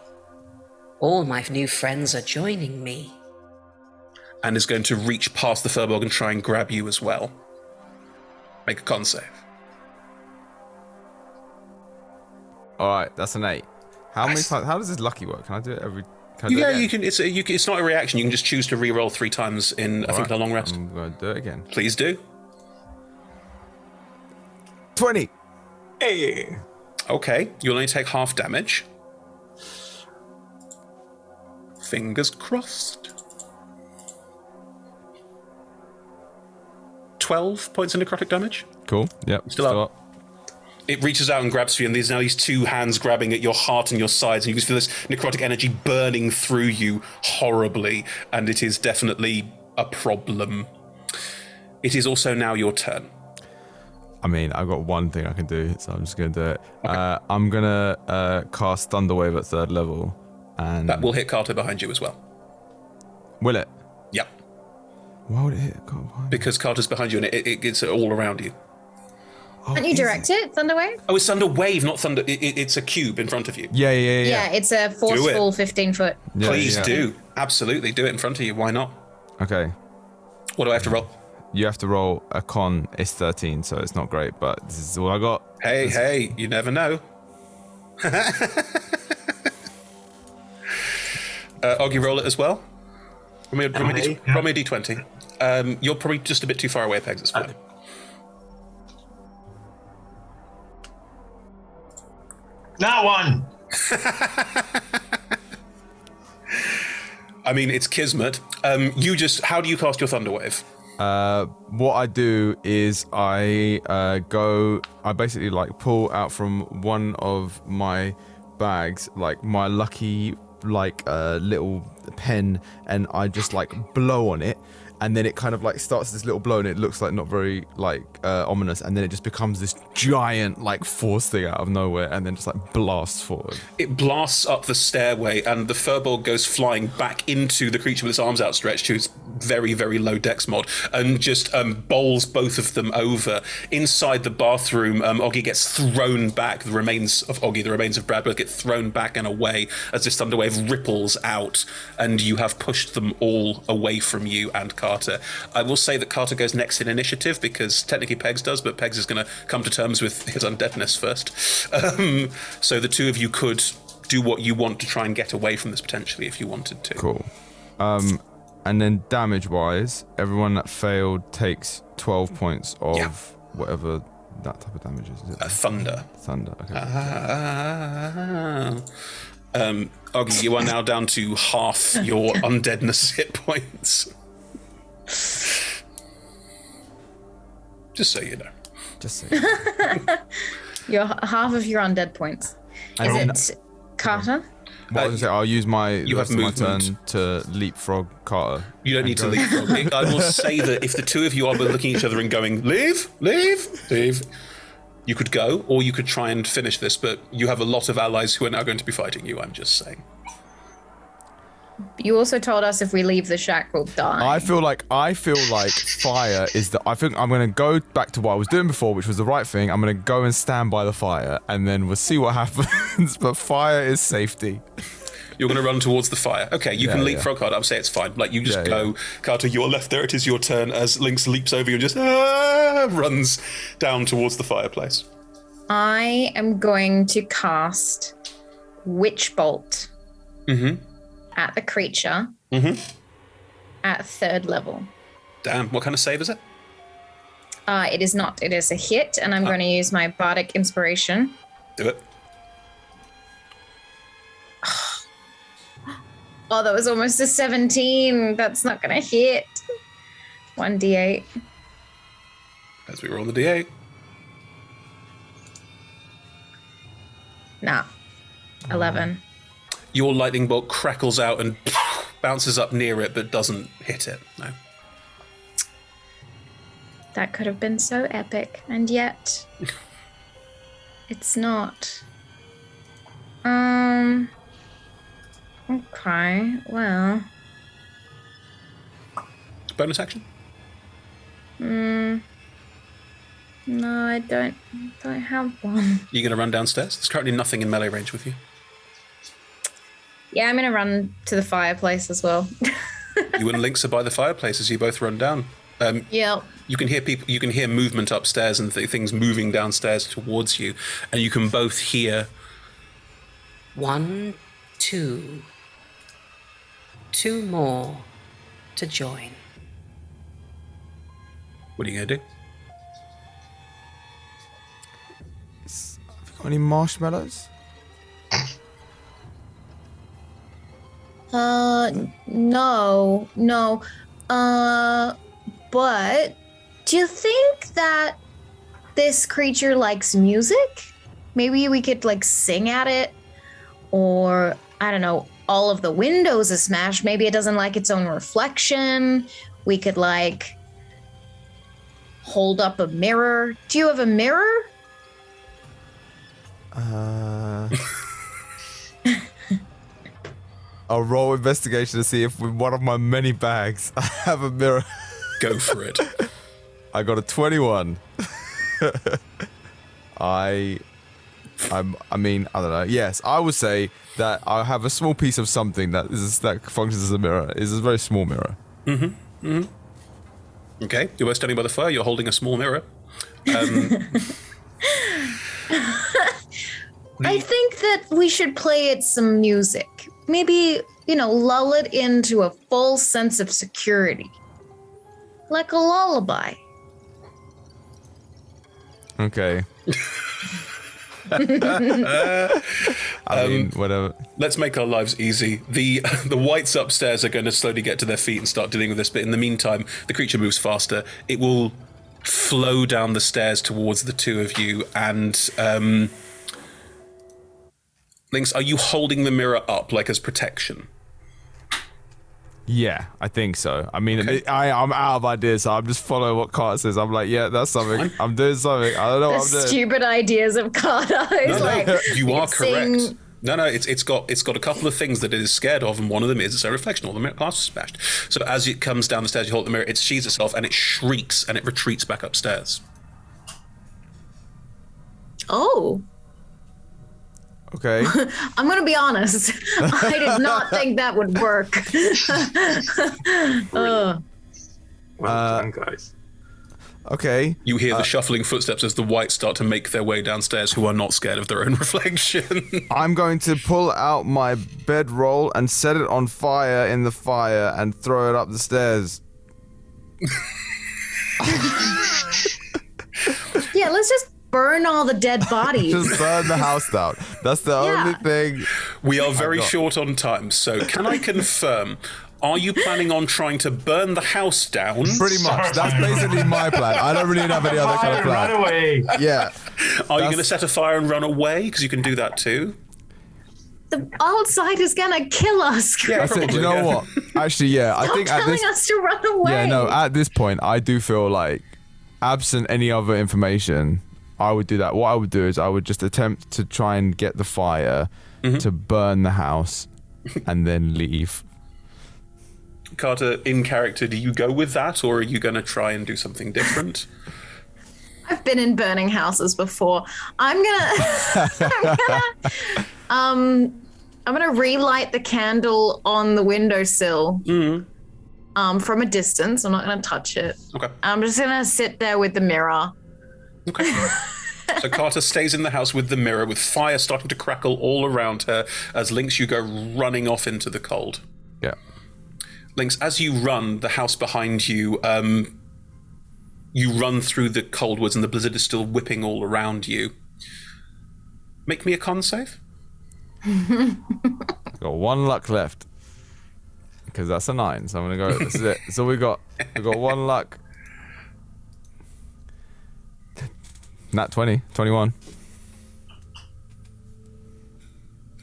J: All my new friends are joining me.
H: And is going to reach past the Furbolg and try and grab you as well. Make a con save.
F: All right, that's an 8. How many times? How does this lucky work? Can I do it every?
H: You can. It's not a reaction. You can just choose to re-roll 3 times in I think a long rest.
F: I'm going to do it again.
H: Please do.
F: 20.
G: Hey.
H: Okay, you'll only take half damage. Fingers crossed. 12 points of necrotic damage.
F: Cool. Yep.
H: Still up. It reaches out and grabs you, and there's now these 2 hands grabbing at your heart and your sides, and you can feel this necrotic energy burning through you horribly, and it is definitely a problem. It is also now your turn.
F: I mean, I've got one thing I can do, so I'm just going to do it. Okay. I'm going to cast Thunderwave at 3rd level. And
H: that will hit Carter behind you as well.
F: Will it?
H: Yep.
F: Why would it hit Carter behind
H: Because Carter's behind you, and it's all around you.
B: Can't you direct it, Thunderwave?
H: Oh, it's Thunder Wave, not Thunder. It's a cube in front of you.
F: Yeah.
B: Yeah, it's a forceful 15-foot.
F: Yeah,
H: Please
F: yeah.
H: do. Absolutely. Do it in front of you. Why not?
F: Okay.
H: What do I have to roll?
F: You have to roll a con. It's 13, so it's not great, but this is all I got.
H: Hey, you never know. Oggy, roll it as well. Roll me a d20. You're probably just a bit too far away, Pegs. It's fine.
C: That one.
H: I mean, it's Kismet. How do you cast your Thunder Wave?
F: What I do is I basically like pull out from one of my bags like my lucky little pen, and I just like blow on it, and then it kind of like starts this little blow, and it looks like not very ominous, and then it just becomes this giant like force thing out of nowhere, and then just like blasts forward.
H: It blasts up the stairway, and the Furbolg goes flying back into the creature with its arms outstretched, who's very, very low dex mod, and just bowls both of them over. Inside the bathroom, Oggy gets thrown back. The remains of Oggy, the remains of Bradworth, get thrown back and away as this thunderwave ripples out, and you have pushed them all away from you and Carter. I will say that Carter goes next in initiative because technically Pegs does, but Pegs is going to come to terms with his undeadness first. So the two of you could do what you want to try and get away from this potentially if you wanted to.
F: Cool. And then damage-wise, everyone that failed takes 12 points of whatever that type of damage is. Is it?
H: Thunder.
F: Thunder, okay.
H: Oggy, you are now down to half your undeadness hit points. Just so you know.
F: Just so you know.
B: You're half of your undead points. Is it Carter?
F: What I was gonna say, I'll use my
H: have
F: my
H: movement.
F: turn to leapfrog Carter.
H: You don't need to leapfrog. I will say that if the two of you are looking at each other and going, leave, you could go, or you could try and finish this, but you have a lot of allies who are now going to be fighting you, I'm just saying.
B: You also told us if we leave the shack, we'll die.
F: I feel like fire is I think I'm gonna go back to what I was doing before, which was the right thing. I'm gonna go and stand by the fire, and then we'll see what happens. But fire is safety.
H: You're going to run towards the fire. Okay, you can leapfrog Carter. I'll say it's fine. Like, you just go. Yeah. Carter, you're left there. It is your turn as Lynx leaps over you and just runs down towards the fireplace.
B: I am going to cast Witch Bolt at the creature at 3rd level.
H: Damn, what kind of save is it?
B: It is not. It is a hit, and I'm going to use my Bardic Inspiration.
H: Do it.
B: Oh, that was almost a 17. That's not going to hit. 1d8.
H: As we roll the d8.
B: Nah. 11.
H: Your lightning bolt crackles out and bounces up near it, but doesn't hit it. No.
B: That could have been so epic, and yet it's not. Okay, well.
H: Bonus action?
B: No, I don't have one.
H: You're going to run downstairs? There's currently nothing in melee range with you.
B: Yeah, I'm going to run to the fireplace as well.
H: You and Lynx are by the fireplace as you both run down.
B: Yep.
H: You can hear people. You can hear movement upstairs and things moving downstairs towards you, and you can both hear
J: 1, 2, 2 more to join.
H: What are you gonna do?
F: Have you got any marshmallows?
B: No. But do you think that this creature likes music? Maybe we could like sing at it, or I don't know, all of the windows are smashed. Maybe it doesn't like its own reflection. We could like hold up a mirror. Do you have a mirror?
F: I'll roll investigation to see if with one of my many bags I have a mirror.
H: Go for it.
F: I got a 21. I mean, I don't know. Yes, I would say that I have a small piece of something that functions as a mirror. It's a very small mirror.
H: Okay, you're both standing by the fire. You're holding a small mirror.
B: I think that we should play it some music. Maybe, lull it into a false sense of security. Like a lullaby.
F: Okay. I mean, whatever.
H: Let's make our lives easy. The whites upstairs are going to slowly get to their feet and start dealing with this, but in the meantime, the creature moves faster. It will flow down the stairs towards the two of you, and Lynx, are you holding the mirror up like as protection?
F: Yeah, I think so. I mean,
H: Okay.
F: I'm out of ideas, so I'm just following what Carter says. I'm like, yeah, that's something. I'm doing something. I don't know what I'm doing.
B: Stupid ideas of Carter.
H: No, you are
B: saying-
H: correct. No, it's got a couple of things that it is scared of, and one of them is its own reflection. All the mirror glass is smashed. So as it comes down the stairs, you hold the mirror, it sheathes itself, and it shrieks, and it retreats back upstairs.
B: Oh.
F: Okay.
B: I'm going to be honest. I did not think that would work. Ugh.
G: Well done, guys.
F: Okay.
H: You hear the shuffling footsteps as the whites start to make their way downstairs, who are not scared of their own reflection.
F: I'm going to pull out my bedroll and set it on fire in the fire and throw it up the stairs.
B: Yeah, let's just burn all the dead bodies.
F: Just burn the house down. That's the only thing.
H: We are very
F: got-
H: short on time, so can I confirm, are you planning on trying to burn the house down?
F: Pretty much. That's basically my plan. I don't really have any other kind of
C: Run
F: plan.
C: away.
F: Yeah.
H: Are you going to set a fire and run away? Because you can do that too.
B: The outside is going to kill us.
F: That's it. Do you know what? Actually, yeah. I
B: Stop
F: think at
B: telling
F: this.
B: us to run away.
F: Yeah, no. At this point, I do feel like, absent any other information, I would do that. What I would do is I would just attempt to try and get the fire to burn the house, and then leave.
H: Carter, in character, do you go with that, or are you going to try and do something different?
B: I've been in burning houses before. I'm gonna relight the candle on the windowsill. From a distance. I'm not gonna touch it.
H: Okay.
B: I'm just gonna sit there with the mirror.
H: Okay. So Carter stays in the house with the mirror, with fire starting to crackle all around her, as Lynx, you go running off into the cold.
F: Yeah.
H: Lynx, as you run, the house behind you, you run through the cold woods and the blizzard is still whipping all around you. Make me a con save.
F: Got one luck left. Because that's a 9, so I'm going to go. This is it. So we got one luck. Nat 20, 21.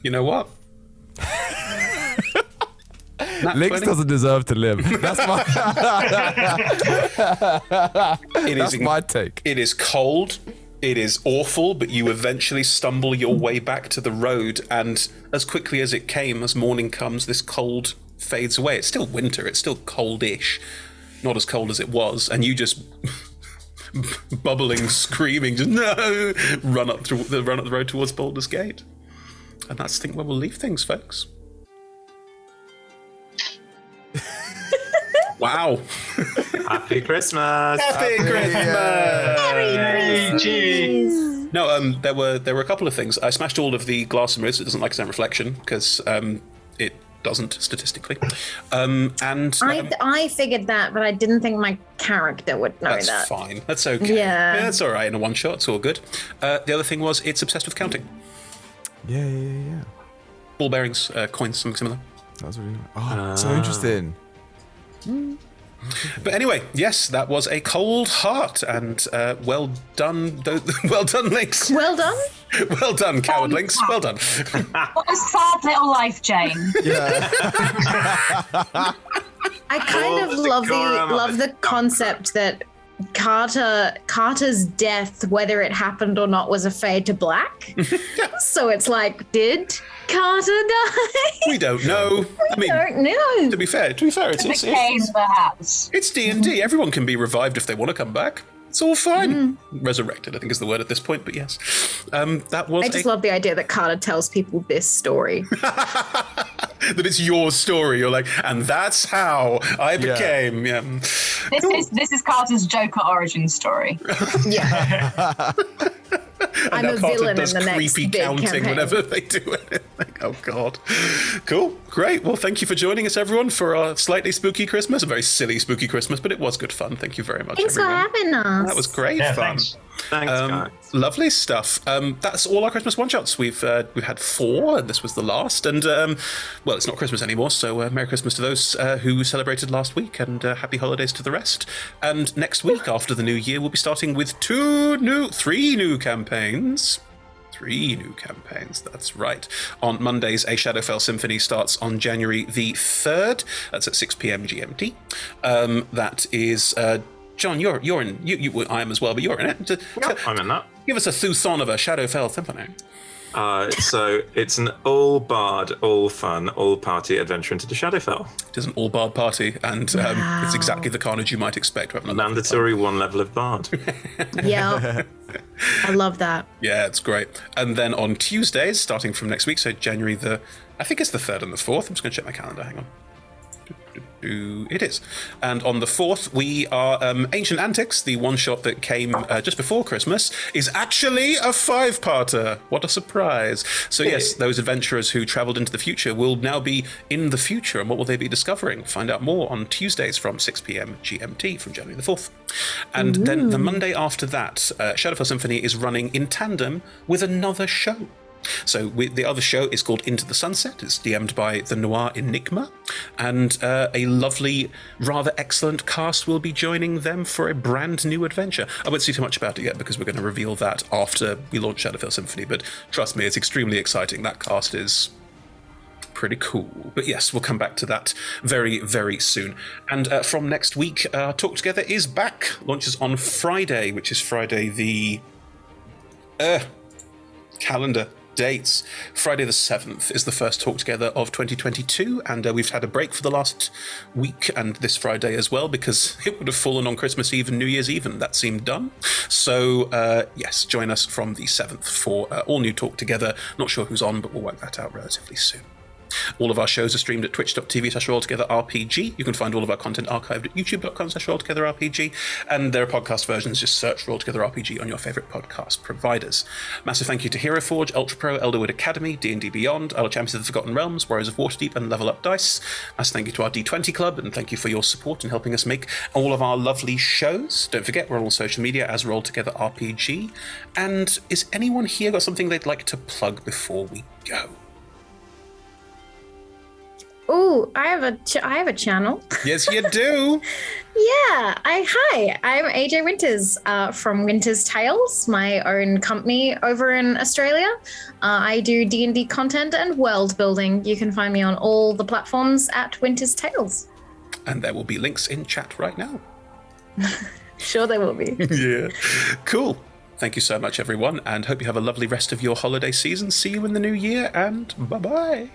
H: You know what?
F: Lynx doesn't deserve to live. That's my. That's my take.
H: It is cold. It is awful, but you eventually stumble your way back to the road, and as quickly as it came, as morning comes, this cold fades away. It's still winter. It's still coldish, not as cold as it was, and you just bubbling, screaming, just no, run up the road towards Baldur's Gate, and that's I think where we'll leave things, folks. Wow.
G: Happy Christmas.
H: Happy Christmas.
C: Hey, gee.
H: No, there were a couple of things. I smashed all of the glass and mirrors. It doesn't like its own reflection because it doesn't statistically.
B: I figured that, but I didn't think my character would know
H: that's
B: that.
H: fine. That's okay.
B: Yeah.
H: That's all right in a one shot. It's all good. The other thing was it's obsessed with counting.
F: Yeah.
H: Ball bearings, coins, something similar.
F: That's really nice. Oh, so interesting.
H: But anyway, yes, that was a cold heart, and well done, well done, Lynx.
B: Well done.
H: Well done, coward Lynx. Well done.
I: What a sad little life, Jane.
F: Yeah.
B: I kind of love the concept that Carter's death, whether it happened or not, was a fade to black. So it's like, did Carter die?
H: We don't know. I mean,
B: don't know.
H: to be fair, it's
I: Became the house.
H: It's D&D. Everyone can be revived if they want to come back. It's all fine. Resurrected, I think is the word at this point, but yes. That was
B: I just love the idea that Carter tells people this story.
H: that it's your story. You're like, and that's how I became. Yeah.
I: This is Carter's Joker origin story.
B: Yeah. I'm a villain in the next
H: creepy
B: big
H: counting
B: campaign.
H: whenever they do it. Like, oh god. Cool. Great. Well, thank you for joining us, everyone, for our slightly spooky Christmas. A very silly spooky Christmas, but it was good fun. Thank you very much,
B: Thanks
H: everyone.
B: for having us.
H: That was great
C: Yeah,
H: fun.
C: thanks.
E: Guys.
H: Lovely stuff. That's all our Christmas one-shots. We've had 4, and this was the last. And, well, it's not Christmas anymore, so Merry Christmas to those who celebrated last week, and Happy Holidays to the rest. And next week, after the new year, we'll be starting with 3 new campaigns. 3 new campaigns, that's right. On Mondays, A Shadowfell Symphony starts on January the 3rd. That's at 6 p.m. GMT. That is... John, you're in. I am as well, but you're in it.
E: I'm in that.
H: Give us a Thuthon of a Shadowfell Symphony.
E: So it's an all bard, all fun, all party adventure into the Shadowfell.
H: It is an all-bard party, and it's exactly the carnage you might expect.
E: Mandatory 1 level of bard.
B: Yeah. I love that.
H: Yeah, it's great. And then on Tuesdays, starting from next week, so January I think it's the 3rd and the 4th. I'm just going to check my calendar. Hang on. It is. And on the 4th, we are Ancient Antics, the one-shot that came just before Christmas, is actually a 5-parter. What a surprise. So yes, those adventurers who travelled into the future will now be in the future. And what will they be discovering? Find out more on Tuesdays from 6 p.m. GMT from January the 4th. And then the Monday after that, Shadowfell Symphony is running in tandem with another show. So the other show is called Into the Sunset. It's DM'd by the Noir Enigma, and a lovely, rather excellent cast will be joining them for a brand new adventure. I won't say too much about it yet because we're going to reveal that after we launch Shadowfell Symphony, but trust me, it's extremely exciting. That cast is pretty cool. But yes, we'll come back to that very, very soon. And from next week, Talk Together is back. Launches on Friday, which is Friday the... calendar dates. Friday the 7th is the first Talk Together of 2022, and we've had a break for the last week and this Friday as well because it would have fallen on Christmas Eve and New Year's Eve, and that seemed done. So yes, join us from the 7th for all new Talk Together. Not sure who's on, but we'll work that out relatively soon. All of our shows are streamed at twitch.tv/RollTogetherRPG. You can find all of our content archived at youtube.com/RollTogetherRPG. And there are podcast versions. Just search Roll Together RPG on your favourite podcast providers. Massive thank you to Hero Forge, Ultra Pro, Elderwood Academy, D&D Beyond, our Champions of the Forgotten Realms, Warriors of Waterdeep, and Level Up Dice. Massive thank you to our D20 Club, and thank you for your support in helping us make all of our lovely shows. Don't forget, we're on all social media as Roll Together RPG. And is anyone here got something they'd like to plug before we go?
B: Oh, I have a channel.
H: Yes, you do.
B: Yeah. Hi. I'm AJ Winters from Winters Tales, my own company over in Australia. I do D&D content and world building. You can find me on all the platforms at Winters Tales.
H: And there will be links in chat right now.
B: Sure there will be.
H: Yeah. Cool. Thank you so much, everyone, and hope you have a lovely rest of your holiday season. See you in the new year, and bye-bye.